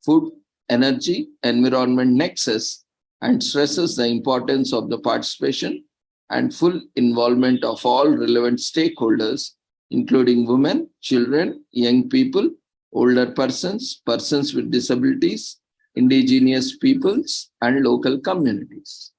food, energy, environment nexus, and stresses the importance of the participation and full involvement of all relevant stakeholders, including women, children, young people, older persons, persons with disabilities, indigenous peoples, and local communities.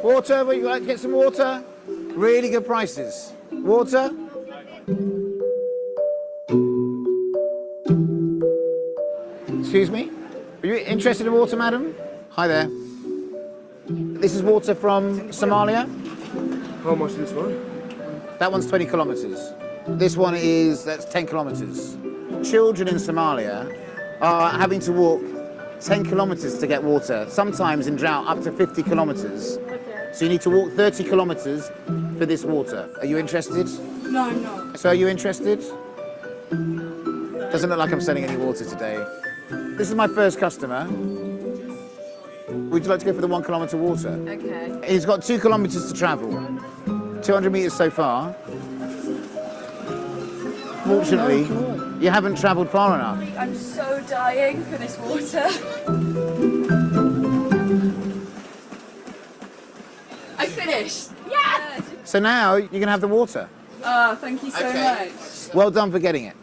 Water, would you like to get some water? Really good prices. Water? Excuse me? Are you interested in water, madam? Hi there. This is water from Somalia. How much this one? That one's 20 kilometers. This one that's 10 kilometers. Children in Somalia are having to walk 10 kilometers to get water, sometimes in drought up to 50 kilometers. So you need to walk 30 kilometers for this water. Are you interested? No, I'm not. So are you interested? Doesn't look like I'm selling any water today. This is my first customer. Would you like to go for the 1 kilometer water? Okay. He's got 2 kilometers to travel. 200 meters so far. Fortunately, you haven't traveled far enough. I'm so dying for this water. I finished. Yes! So now you can have the water. Oh, thank you so much. Well done for getting it.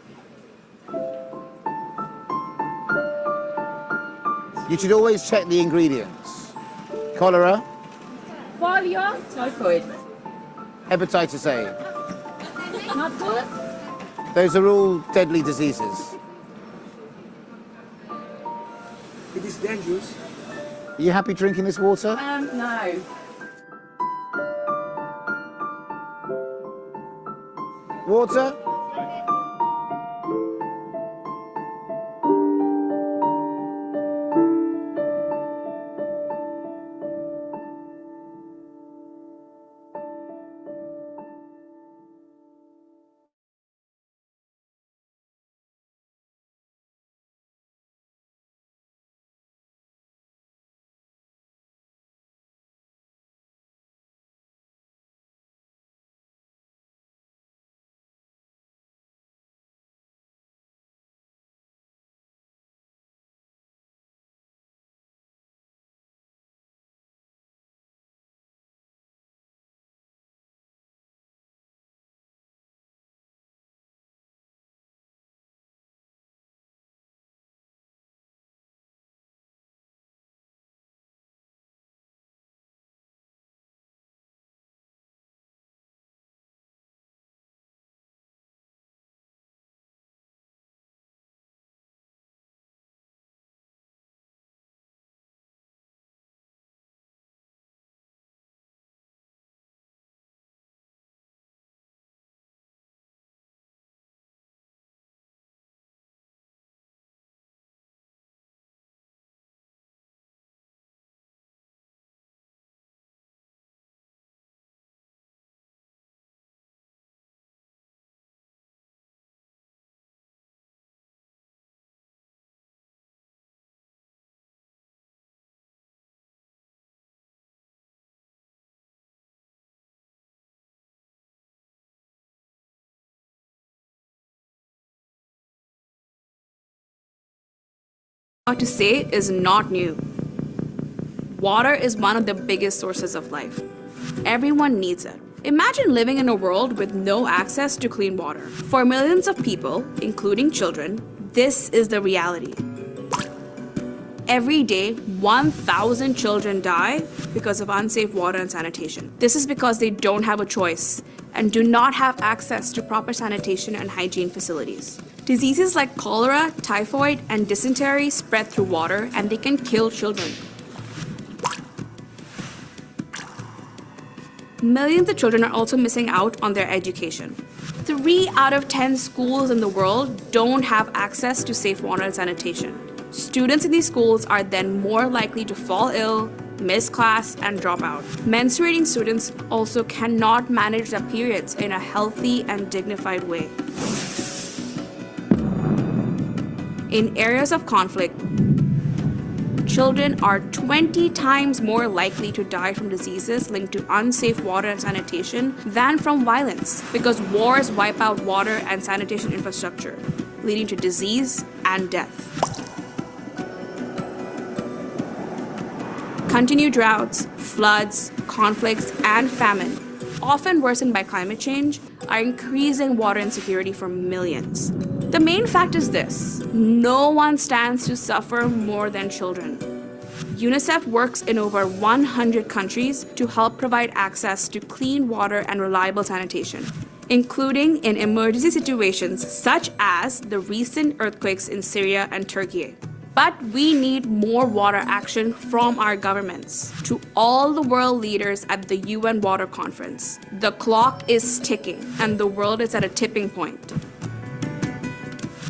You should always check the ingredients. Cholera, Typhoid. hepatitis A. Not good? Those are all deadly diseases. It is dangerous. Are you happy drinking this water? No. Water? To say is not new. Water is one of the biggest sources of life. Everyone needs it. Imagine living in a world with no access to clean water. For millions of people, including children, this is the reality. Every day, 1,000 children die because of unsafe water and sanitation. This is because they don't have a choice and do not have access to proper sanitation and hygiene facilities. Diseases like cholera, typhoid, and dysentery spread through water, and they can kill children. Millions of children are also missing out on their education. 3 out of 10 schools in the world don't have access to safe water and sanitation. Students in these schools are then more likely to fall ill, miss class, and drop out. Menstruating students also cannot manage their periods in a healthy and dignified way. In areas of conflict, children are 20 times more likely to die from diseases linked to unsafe water and sanitation than from violence, because wars wipe out water and sanitation infrastructure, leading to disease and death. Continued droughts, floods, conflicts, and famine, often worsened by climate change, are increasing water insecurity for millions. The main fact is this: no one stands to suffer more than children. UNICEF works in over 100 countries to help provide access to clean water and reliable sanitation, including in emergency situations such as the recent earthquakes in Syria and Turkey. But we need more water action from our governments. To all the world leaders at the UN Water Conference, the clock is ticking and the world is at a tipping point.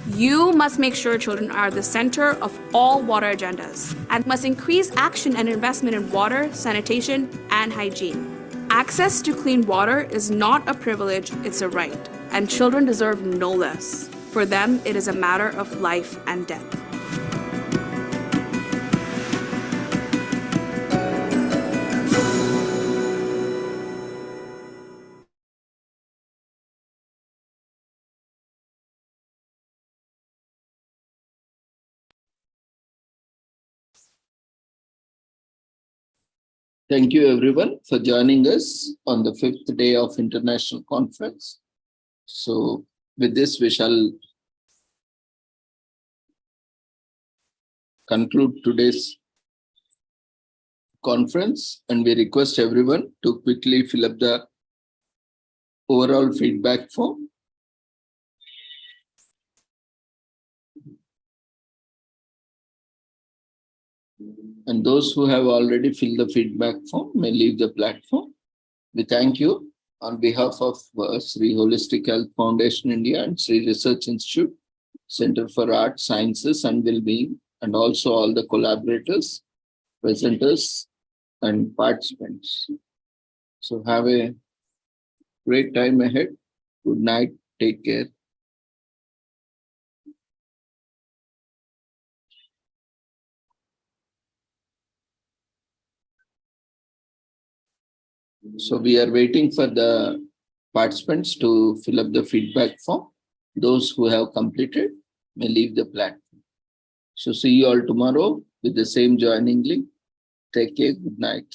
You must make sure children are the center of all water agendas and must increase action and investment in water, sanitation, and hygiene. Access to clean water is not a privilege, it's a right, and children deserve no less. For them, it is a matter of life and death. Thank you everyone for joining us on the 5th day of International Conference. So with this, we shall conclude today's conference, and we request everyone to quickly fill up the overall feedback form. And those who have already filled the feedback form may leave the platform. We thank you on behalf of Sri Holistic Health Foundation India and Sri Research Institute, Center for Art, Sciences and Wellbeing, and also all the collaborators, presenters, and participants. So have a great time ahead. Good night. Take care. So we are waiting for the participants to fill up the feedback form. Those who have completed may leave the platform. So see you all tomorrow with the same joining link. Take care. Good night.